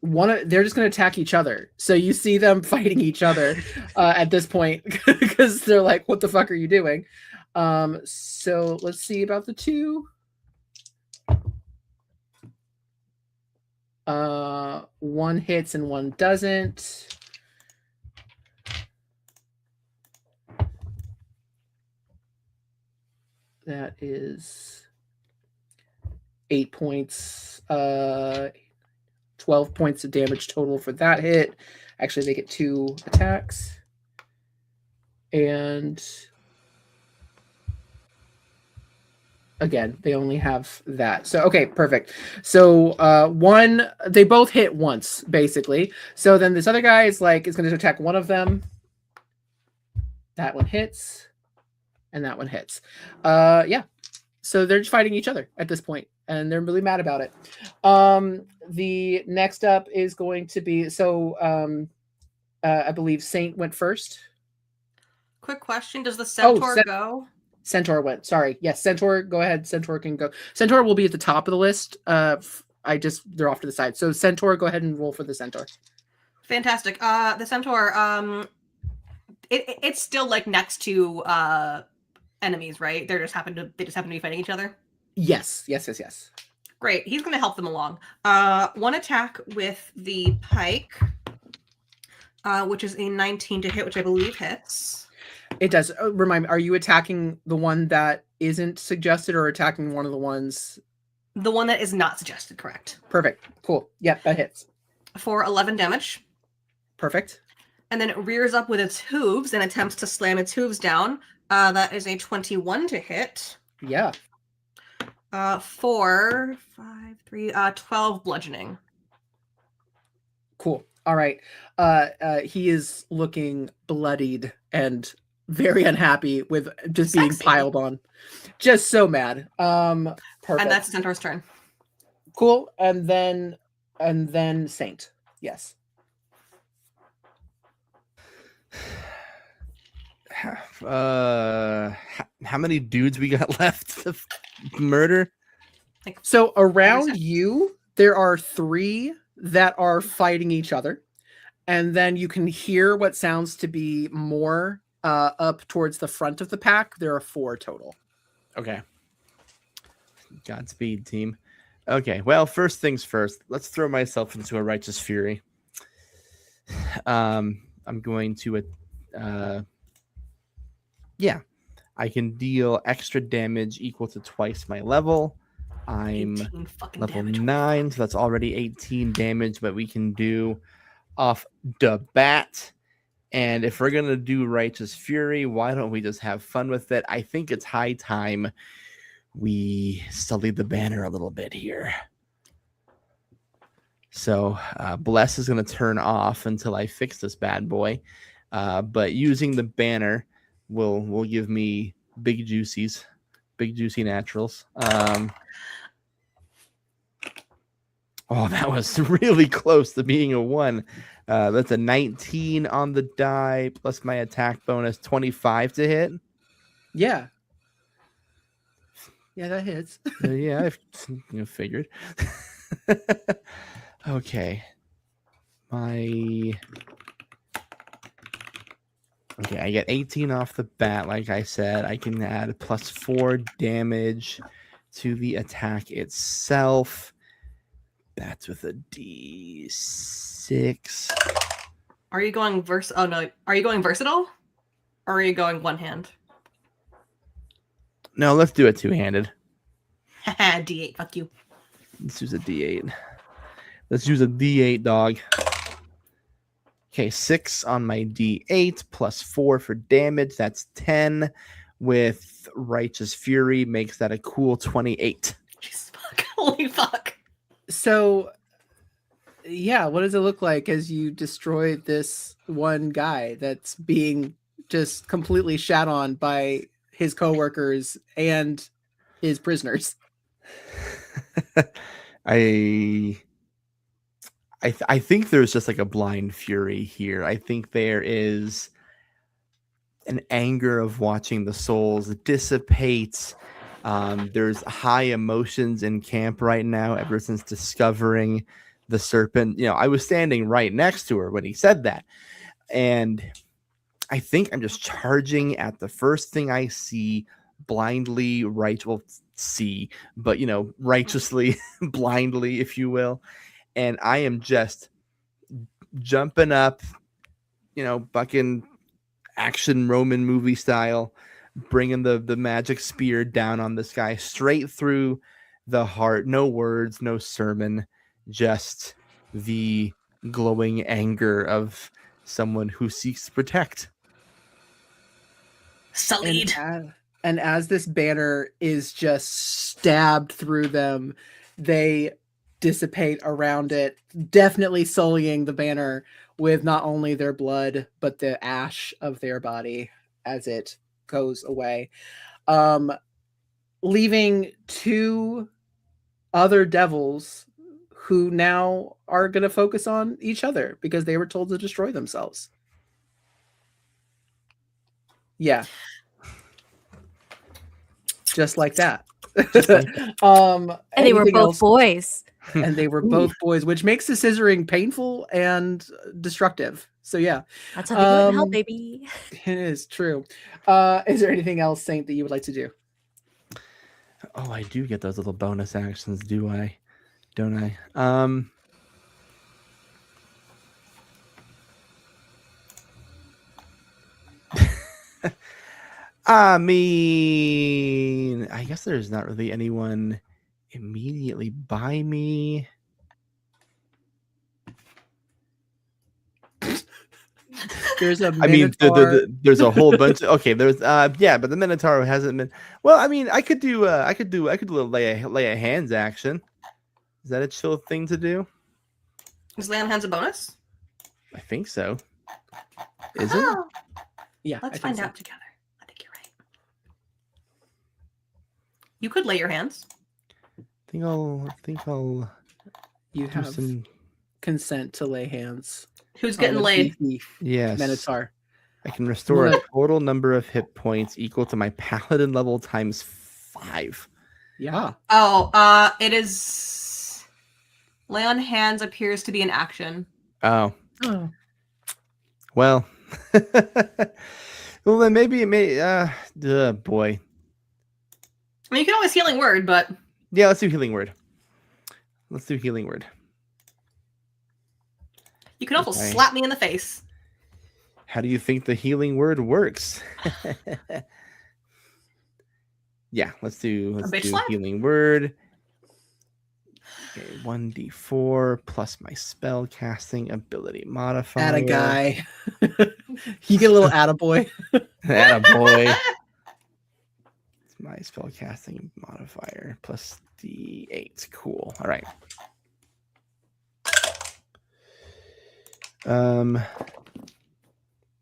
they're just going to attack each other. So you see them fighting each other at this point because they're like, "What the fuck are you doing?" So let's see about the 2. 1 hits and 1 doesn't. That is 8 points, 12 points of damage total for that hit. Actually, they get 2 attacks. And again, they only have that. So, okay, perfect. So, they both hit once, basically. So then this other guy is going to attack one of them. That one hits. And that one hits. Yeah. So they're just fighting each other at this point, and they're really mad about it. The next up is going to be I believe Saint went first. Quick question: does the centaur go? Centaur went. Sorry. Yes, Centaur, go ahead. Centaur can go. Centaur will be at the top of the list. They're off to the side. So Centaur, go ahead and roll for the Centaur. Fantastic. The Centaur, it's still like next to enemies, right? They just happen to be fighting each other. Yes. Great. He's gonna help them along. One attack with the pike, which is a 19 to hit, which I believe hits. It does. Remind me, are you attacking the one that isn't suggested or attacking one of the ones? The one that is not suggested, correct. Perfect. Cool. Yep, that hits. For 11 damage. Perfect. And then it rears up with its hooves and attempts to slam its hooves down. That is a 21 to hit. Yeah. 4, 5, 3, 12 bludgeoning. Cool. All right. He is looking bloodied and very unhappy with just being piled on. Just so mad. Perfect. And that's Centaur's turn. Cool. And then Saint. Yes. How many dudes we got left to murder? So around you, there are 3 that are fighting each other. And then you can hear what sounds to be more up towards the front of the pack. There are 4 total. Okay. Godspeed, team. Okay, well, first things first. Let's throw myself into a righteous fury. I'm going to... I can deal extra damage equal to twice my level. I'm level 9, so that's already 18 damage, but we can do off the bat. And if we're going to do Righteous Fury, why don't we just have fun with it? I think it's high time we sully the banner a little bit here. So Bless is going to turn off until I fix this bad boy. But using the banner will give me big juicy naturals. Oh, that was really close to being a 1. That's a 19 on the die plus my attack bonus, 25 to hit. Yeah. Yeah, that hits. Yeah, I figured. Okay. Okay, I get 18 off the bat. Like I said, I can add plus 4 damage to the attack itself. That's with a D6. Are you going Are you going versatile? Or are you going one hand? No, let's do it two-handed. D8, fuck you. Let's use a D8. Let's use a D8, dog. Okay, 6 on my D8 plus 4 for damage. That's 10 with Righteous Fury. Makes that a cool 28. Jesus fuck. Holy fuck. So, yeah, what does it look like as you destroy this one guy that's being just completely shat on by his coworkers and his prisoners? I think there's just like a blind fury here. I think there is an anger of watching the souls dissipate. There's high emotions in camp right now ever since discovering the serpent. You know, I was standing right next to her when he said that. And I think I'm just charging at the first thing I see, blindly, righteously, blindly, if you will. And I am just jumping up, bucking action Roman movie style, bringing the magic spear down on this guy straight through the heart. No words, no sermon, just the glowing anger of someone who seeks to protect. Sullied. And as this banner is just stabbed through them, they dissipate around it, definitely sullying the banner with not only their blood, but the ash of their body as it goes away. Leaving 2 other devils who now are going to focus on each other because they were told to destroy themselves. Yeah. Just like that. Just like that. And they were anything both else? boys. And they were both boys, which makes the scissoring painful and destructive. So yeah, That's how they do it in hell, baby. it is true. Is there anything else, Saint, that you would like to do? Oh, I do get those little bonus actions, do I? Don't I? I mean, I guess there's not really anyone immediately by me. There's a I mean, Minotaur. there's a whole bunch. Okay, there's yeah, but the Minotaur hasn't been. Well, I mean, I could do a lay a hands action. Is that a chill thing to do? Is lay on hands a bonus? I think so. Is it? Yeah, let's find out together. I think you're right. You could lay your hands. I think I'll. You do have some. consent to lay hands. Who's on getting the laid? beefy Yes. Minotaur. I can restore Wanna- a total number of hit points equal to my paladin level times 5. Yeah. Oh, it is. Lay on hands appears to be an action. Oh. Oh. Well. Well, then maybe it may. Boy. I mean, you can always healing word, but Yeah, let's do healing word. Let's do healing word. you can also Okay. slap me in the face. How do you think the healing word works? Yeah, let's do bitch slap? healing word. Okay, 1d4 plus my spell casting ability modifier. Atta guy. You get a little attaboy. Attaboy. It's my spell casting modifier plus d8. Cool. All right.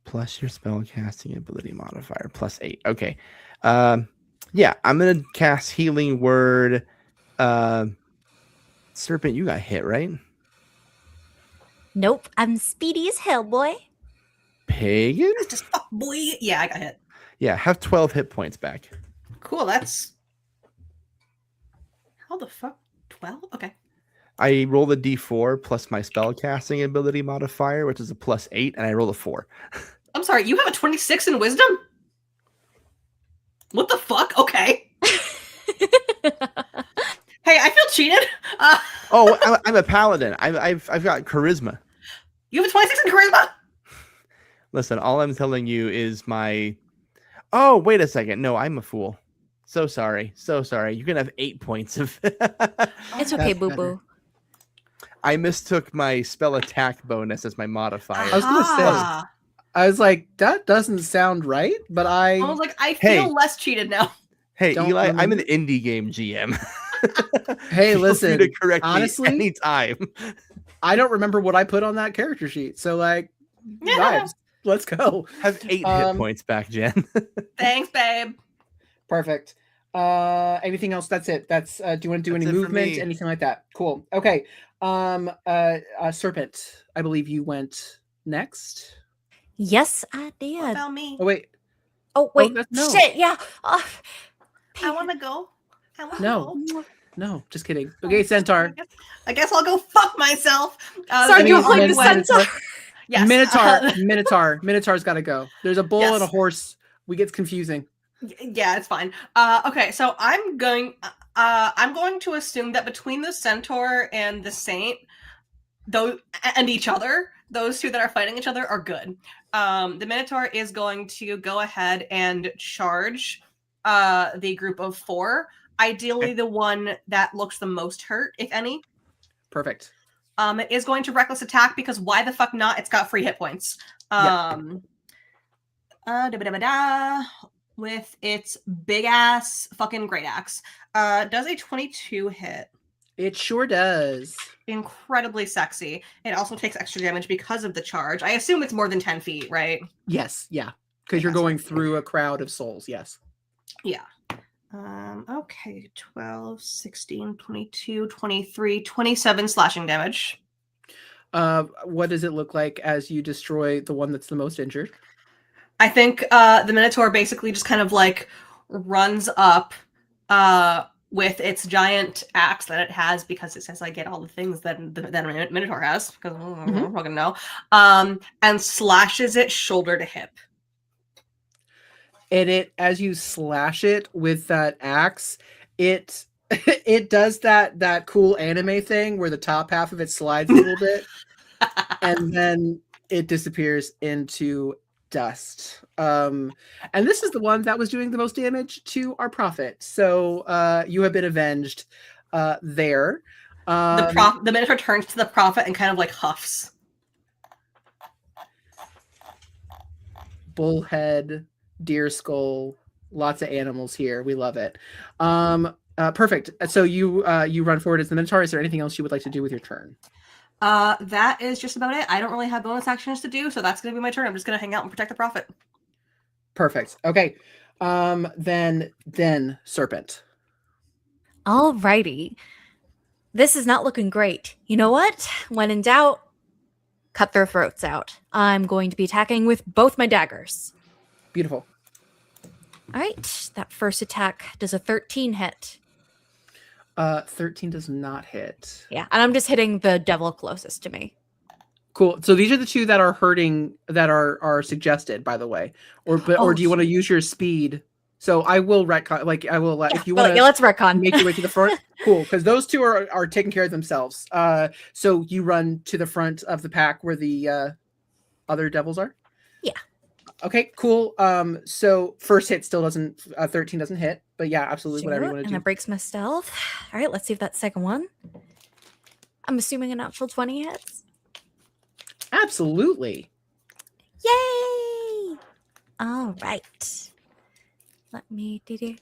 Plus your spell casting ability modifier plus 8. Okay. Yeah, I'm gonna cast healing word. Serpent, you got hit, right? Nope, I'm speedy as hell, boy. Pagan? Just fuck, boy. Yeah, I got hit. Yeah, have 12 hit points back. Cool, that's... How the fuck? 12? Okay. I roll a d4 plus my spell casting ability modifier, which is a plus 8, and I roll a 4. I'm sorry, you have a 26 in wisdom? What the fuck? Okay. Hey, I feel cheated. Oh, I'm a paladin. I've got charisma. You have a 26 in charisma? Listen, all I'm telling you is my... Oh, wait a second. No, I'm a fool. So sorry. So sorry. You can have 8 points of... It's okay, boo-boo. I mistook my spell attack bonus as my modifier. I was gonna say, I was like, that doesn't sound right, but I was like, I feel Hey. less cheated now. Hey, Don't Eli, I'm an remember- indie game GM. Hey, Feel free listen, to correct honestly, me anytime. I don't remember what I put on that character sheet. So like, vibes. Let's go. Have 8 hit points back, Jen. Thanks, babe. Perfect. Anything else? That's it. That's do you want to do That's any it for movement, me. anything like that? Cool. Okay. Serpent, I believe you went next. Yes, I did. What about me? Oh wait. Oh wait, no. shit, yeah. I want to go. I want to No. go. No, just kidding. Okay, Centaur. I guess I'll go fuck myself. Sorry, you're playing the centaur. Yes. Minotaur's got to go. There's a bull Yes. and a horse. We get confusing. Yeah, it's fine. Okay, so I'm going to assume that between the centaur and the saint, though, and each other, those two that are fighting each other are good. The minotaur is going to go ahead and charge the group of 4. Ideally, the one that looks the most hurt, if any. Perfect. It is going to reckless attack because why the fuck not? It's got free hit points. With its big ass fucking great axe. Does a 22 hit? It sure does. Incredibly sexy. It also takes extra damage because of the charge. I assume it's more than 10 feet, right? Yes, yeah. Because you're going through a crowd of souls, yes. Yeah. Okay, 12, 16, 22, 23, 27 slashing damage. What does it look like as you destroy the one that's the most injured? I think the Minotaur basically just kind of like runs up with its giant axe that it has, because it says I get all the things that a Minotaur has, because I'm not gonna know, and slashes it shoulder to hip. And it, as you slash it with that axe, it it does that cool anime thing where the top half of it slides a little bit, and then it disappears into dust. And this is the one that was doing the most damage to our prophet. So you have been avenged there. The Minotaur turns to the prophet and kind of like huffs. Bullhead, deer skull, lots of animals here. We love it. Perfect. So you run forward as the Minotaur. Is there anything else you would like to do with your turn? That is just about it. I don't really have bonus actions to do, so that's going to be my turn. I'm just going to hang out and protect the prophet. Perfect. Okay. Then Serpent. Alrighty. This is not looking great. You know what? When in doubt, cut their throats out. I'm going to be attacking with both my daggers. Beautiful. All right. That first attack does a 13 hit. 13 does not hit. Yeah, and I'm just hitting the devil closest to me. Cool. So these are the two that are hurting, that are suggested, by the way. Or do you want to use your speed? So I will retcon. Like I will if you want. Yeah, let's retcon. Make your way to the front. Cool, because those two are taking care of themselves. So you run to the front of the pack where the other devils are. Yeah. Okay. Cool. So first hit still doesn't. 13 doesn't hit, but yeah, absolutely. Whatever you want to do. And that breaks my stealth. All right. Let's see if that second one. I'm assuming a natural 20 hits. Absolutely. Yay! All right. Let me give them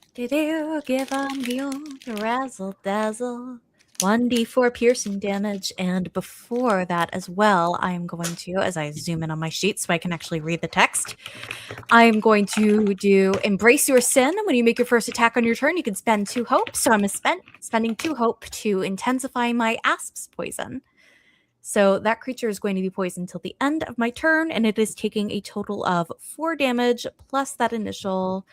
the old razzle dazzle. 1d4 piercing damage, and before that as well, I am going to, as I zoom in on my sheet so I can actually read the text, I am going to do Embrace Your Sin. When you make your first attack on your turn, you can spend 2 hope. So I'm spending 2 hope to intensify my asp's poison. So that creature is going to be poisoned till the end of my turn, and it is taking a total of 4 damage plus that initial.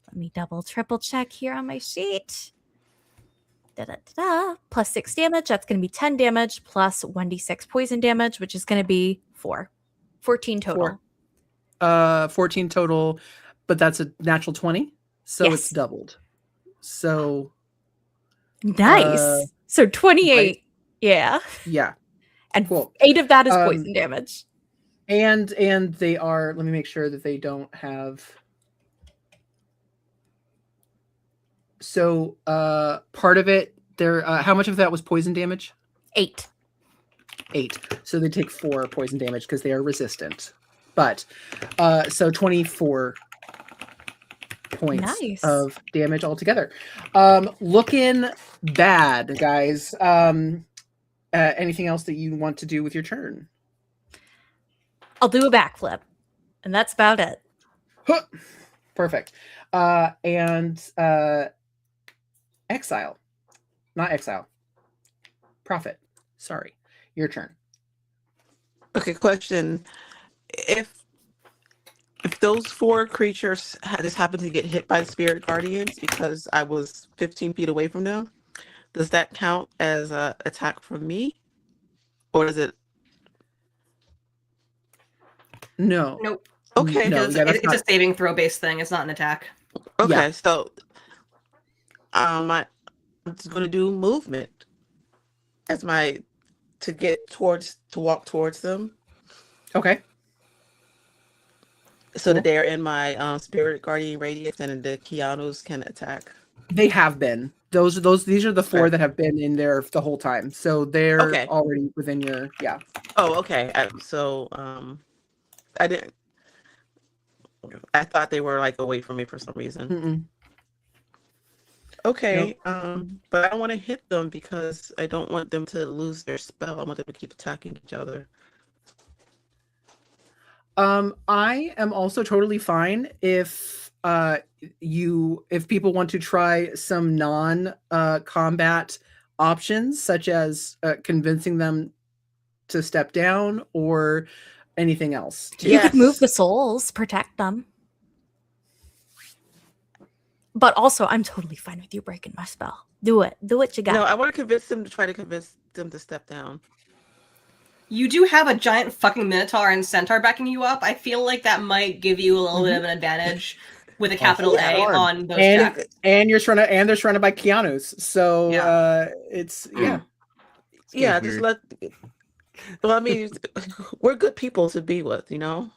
Let me triple check here on my sheet. Plus 6 damage. That's going to be 10 damage plus 1d6 poison damage, which is going to be 4. 14 total. 14 total, but that's a natural 20, so Yes. it's doubled. So nice. So 28. Right? Yeah. Yeah. And cool. 8 of that is poison damage. And they are. Let me make sure that they don't have. So part of it, there. How much of that was poison damage? 8. 8. So they take 4 poison damage because they are resistant. But so 24 points of damage altogether. Looking bad, guys. Anything else that you want to do with your turn? I'll do a backflip, and that's about it. Perfect. Exile. Not exile. Prophet. Sorry. Your turn. Okay, question. If those 4 creatures just happened to get hit by the spirit guardians because I was 15 feet away from them, does that count as an attack from me? Or is it? No. Nope. Okay. No, it's a saving throw based thing. It's not an attack. Okay, so I'm just going to do movement as to walk towards them. Okay. So that they are in my spirit guardian radius, and the Keanus can attack. They have been. These are the 4 that have been in there the whole time. So they're already within your Oh, okay. I thought they were like away from me for some reason. Mm-mm. Okay. But I don't want to hit them because I don't want them to lose their spell. I want them to keep attacking each other. I am also totally fine if people want to try some non-combat options, such as convincing them to step down or anything else. You could move the souls, protect them. But also, I'm totally fine with you breaking my spell. Do it. Do what you got. No, I want to convince them to convince them to step down. You do have a giant fucking Minotaur and Centaur backing you up. I feel like that might give you a little bit of an advantage with a capital A on those checks. And they're surrounded by Keanu's. So it's Yeah, just let. Well, I mean, we're good people to be with, you know.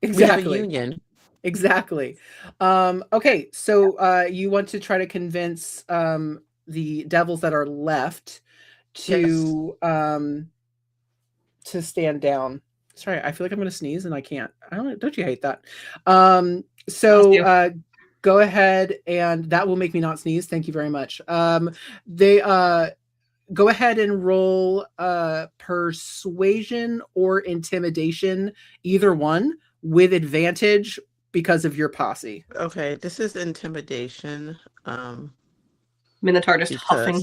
Exactly. We have a union. Exactly. Okay, so you want to try to convince the devils that are left to stand down. Sorry, I feel like I'm going to sneeze and I can't. Don't you hate that? So go ahead, and that will make me not sneeze. Thank you very much. They go ahead and roll persuasion or intimidation, either one, with advantage because of your posse. Okay, this is intimidation. Minotaur just huffing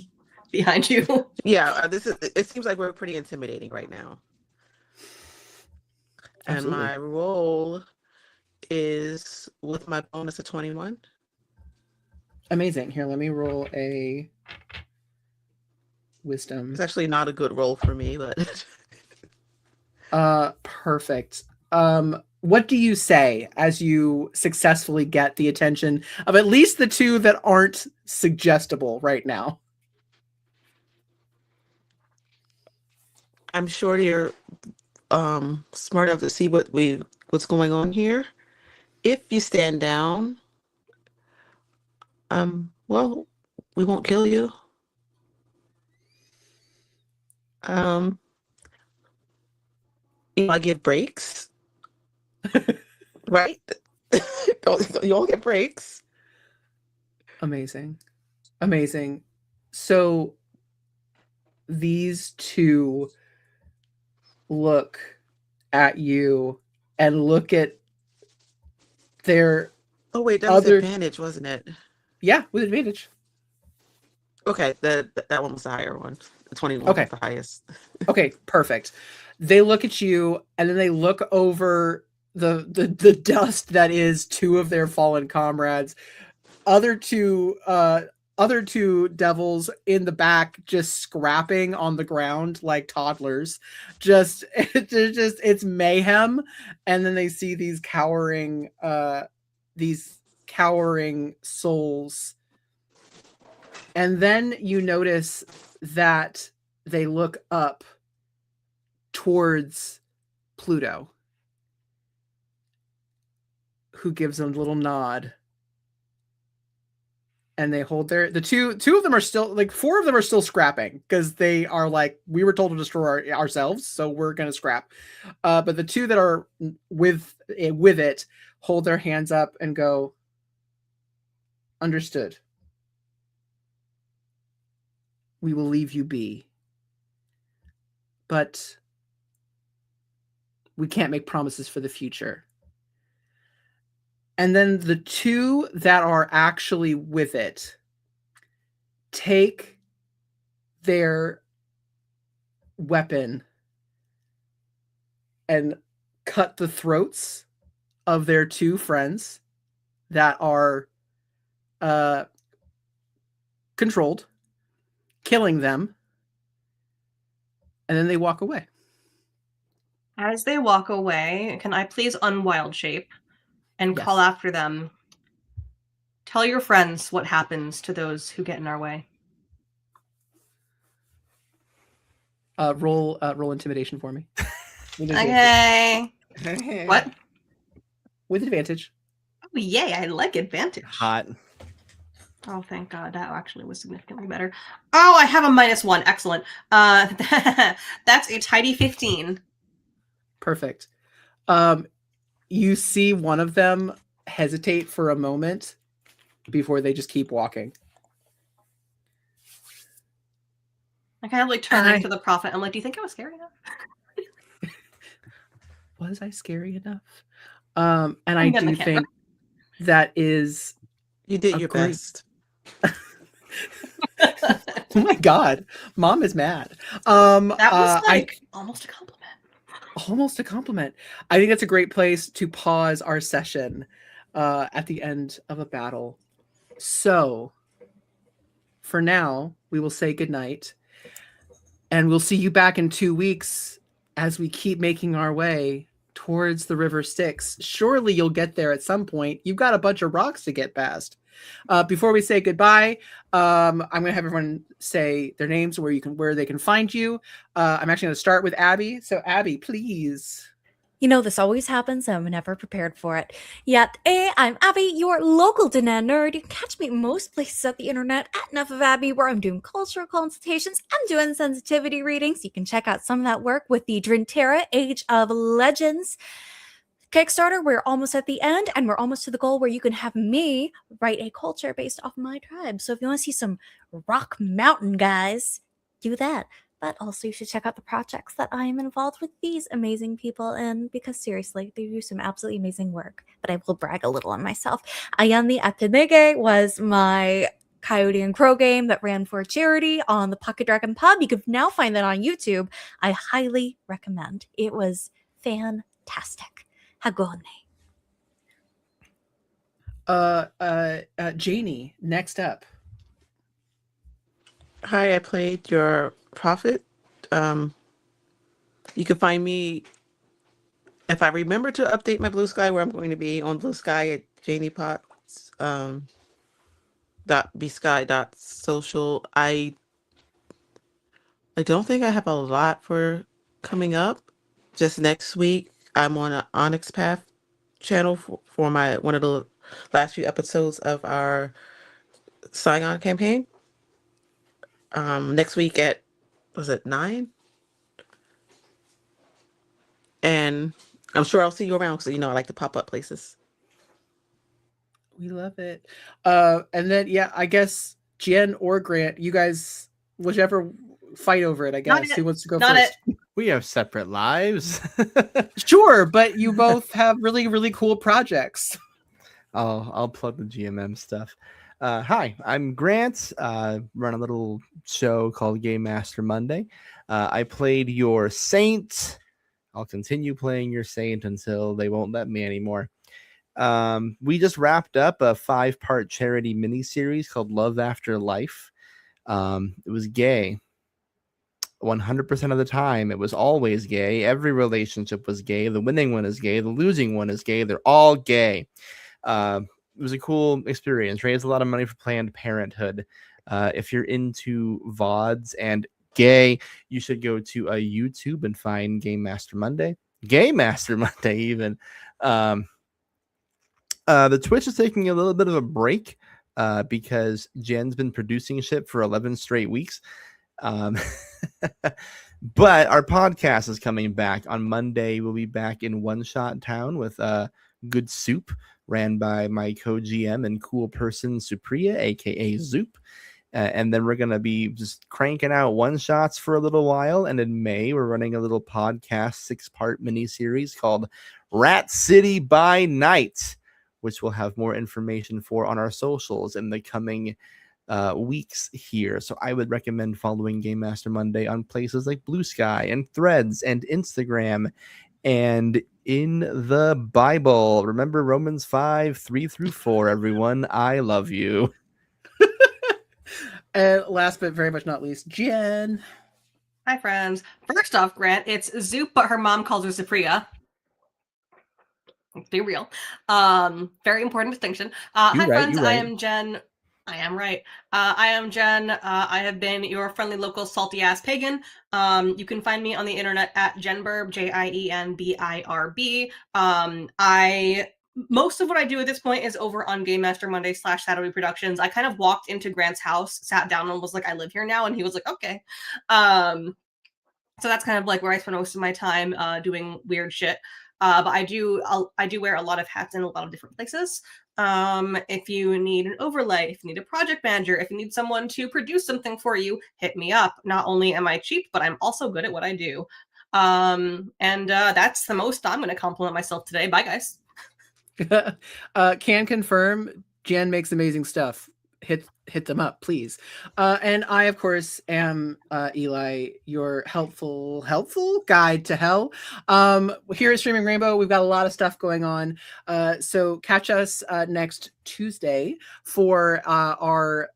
behind you. Yeah, it seems like we're pretty intimidating right now. Absolutely. And my roll is with my bonus of 21. Amazing. Here, let me roll a wisdom. It's actually not a good roll for me, but perfect. What do you say as you successfully get the attention of at least the two that aren't suggestible right now? I'm sure you're smart enough to see what's going on here. If you stand down, well, we won't kill you. I give breaks. Right? You all get breaks. Amazing. So these two look at you and look at their Oh wait, that was advantage, wasn't it? Yeah, with advantage. Okay, that one was the higher one. The 21 Okay. was the highest. Okay, perfect. They look at you and then they look over the dust that is two of their fallen comrades. Other two devils in the back just scrapping on the ground like toddlers. It's mayhem. And then they see these cowering souls. And then you notice that they look up towards Pluto, who gives them a little nod. And they hold the two of them are still, like, four of them are still scrapping because they are like, we were told to destroy ourselves, so we're going to scrap. But the two that are with it hold their hands up and go, understood. We will leave you be. But we can't make promises for the future. And then the two that are actually with it take their weapon and cut the throats of their two friends that are controlled, killing them, and then they walk away. As they walk away, can I please unwild shape and call after them? Tell your friends what happens to those who get in our way. Roll intimidation for me. Okay. What? With advantage. Oh, yay. I like advantage. Hot. Oh, thank God. That actually was significantly better. Oh, I have a -1. Excellent. That's a tidy 15. Perfect. You see one of them hesitate for a moment before they just keep walking. I kind of like turn to the prophet. I'm like, do you think I was scary enough? Was I scary enough? And I do think that is... You did your best. Oh my God. Mom is mad. That was almost a compliment. Almost a compliment. I think that's a great place to pause our session at the end of a battle. So, for now, we will say goodnight. And we'll see you back in 2 weeks as we keep making our way towards the River Styx. Surely you'll get there at some point. You've got a bunch of rocks to get past. Before we say goodbye, I'm going to have everyone say their names, where they can find you. I'm actually going to start with Abby. So, Abby, please. You know, this always happens, and I'm never prepared for it. Yet, I'm Abby, your local Dana nerd. You can catch me most places at the internet at Enough of Abby, where I'm doing cultural consultations. I'm doing sensitivity readings. You can check out some of that work with the Drintera Age of Legends Kickstarter. We're almost at the end, and we're almost to the goal where you can have me write a culture based off my tribe. So if you want to see some Rock Mountain guys, do that. But also you should check out the projects that I am involved with these amazing people in, because seriously, they do some absolutely amazing work. But I will brag a little on myself. Ayami Atenege was my Coyote and Crow game that ran for charity on the Pocket Dragon Pub. You can now find that on YouTube. I highly recommend. It was fantastic. Hagone. Janie, next up. Hi, I played your prophet. You can find me, if I remember to update my Blue Sky, where I'm going to be on Blue Sky at JaniePotts .bsky.social. I don't think I have a lot for coming up. Just next week, I'm on an Onyx Path channel for my one of the last few episodes of our Scion campaign. Next week at, was it 9? And I'm sure I'll see you around because, I like to pop up places. We love it. And then, I guess Jen or Grant, you guys, whichever, fight over it, I guess. Who wants to go first? We have separate lives. Sure, but you both have really, really cool projects. I'll plug the GMM stuff. Hi, I'm Grant. Run a little show called Game Master Monday. I played your Saint. I'll continue playing your Saint until they won't let me anymore. We just wrapped up a 5-part charity miniseries called Love After Life. It was gay. 100% of the time, it was always gay. Every relationship was gay. The winning one is gay. The losing one is gay. They're all gay. It was a cool experience. Raised a lot of money for Planned Parenthood. If you're into VODs and gay, you should go to YouTube and find Game Master Monday. Game Master Monday, even. The Twitch is taking a little bit of a break because Jen's been producing shit for 11 straight weeks. But our podcast is coming back on Monday. We'll be back in One Shot Town with Good Soup, ran by my co-GM and cool person Supriya, aka Zoop. And then we're going to be just cranking out one-shots for a little while. And in May, we're running a little podcast 6-part mini-series called Rat City by Night, which we'll have more information for on our socials in the coming weeks here. So I would recommend following Game Master Monday on places like Blue Sky and Threads and Instagram and in the Bible. Remember Romans 5:3-4, everyone. I love you. And last but very much not least, Jen. Hi, friends. First off, Grant, it's Zoop, but her mom calls her Supriya. Let's be real. Very important distinction. Hi, friends. I am Jen. I am right. I am Jen. I have been your friendly local salty ass pagan. You can find me on the internet at Jenbirb, JIENBIRB. Most of what I do at this point is over on Game Master Monday /Saturday Productions. I kind of walked into Grant's house, sat down, and was like, I live here now. And he was like, okay. So that's kind of like where I spend most of my time doing weird shit. But I do wear a lot of hats in a lot of different places. If you need an overlay, if you need a project manager, if you need someone to produce something for you, hit me up. Not only am I cheap, but I'm also good at what I do. And that's the most I'm going to compliment myself today. Bye, guys. Can confirm, Jen makes amazing stuff. hit them up, please. And I, of course, am Eli, your helpful guide to hell. Here at Streaming Rainbow, we've got a lot of stuff going on. So catch us next Tuesday for our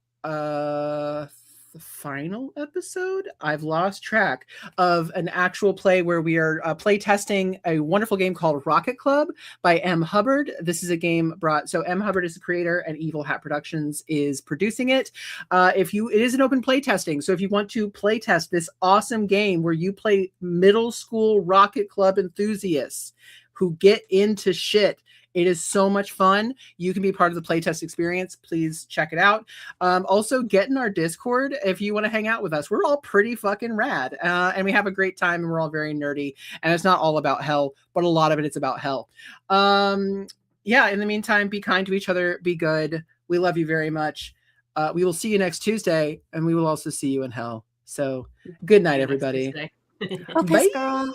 final episode. I've lost track of an actual play where we are play testing a wonderful game called Rocket Club by M. Hubbard. This is a game brought, so M. Hubbard is the creator and Evil Hat Productions is producing it. It is an open play testing. So if you want to play test this awesome game where you play middle school Rocket Club enthusiasts who get into shit, it is so much fun. You can be part of the playtest experience. Please check it out. Also, get in our Discord if you want to hang out with us. We're all pretty fucking rad, and we have a great time, and we're all very nerdy. And it's not all about hell, but a lot of it is about hell. Yeah, in the meantime, be kind to each other. Be good. We love you very much. We will see you next Tuesday, and we will also see you in hell. So good night, everybody. Focus, girl.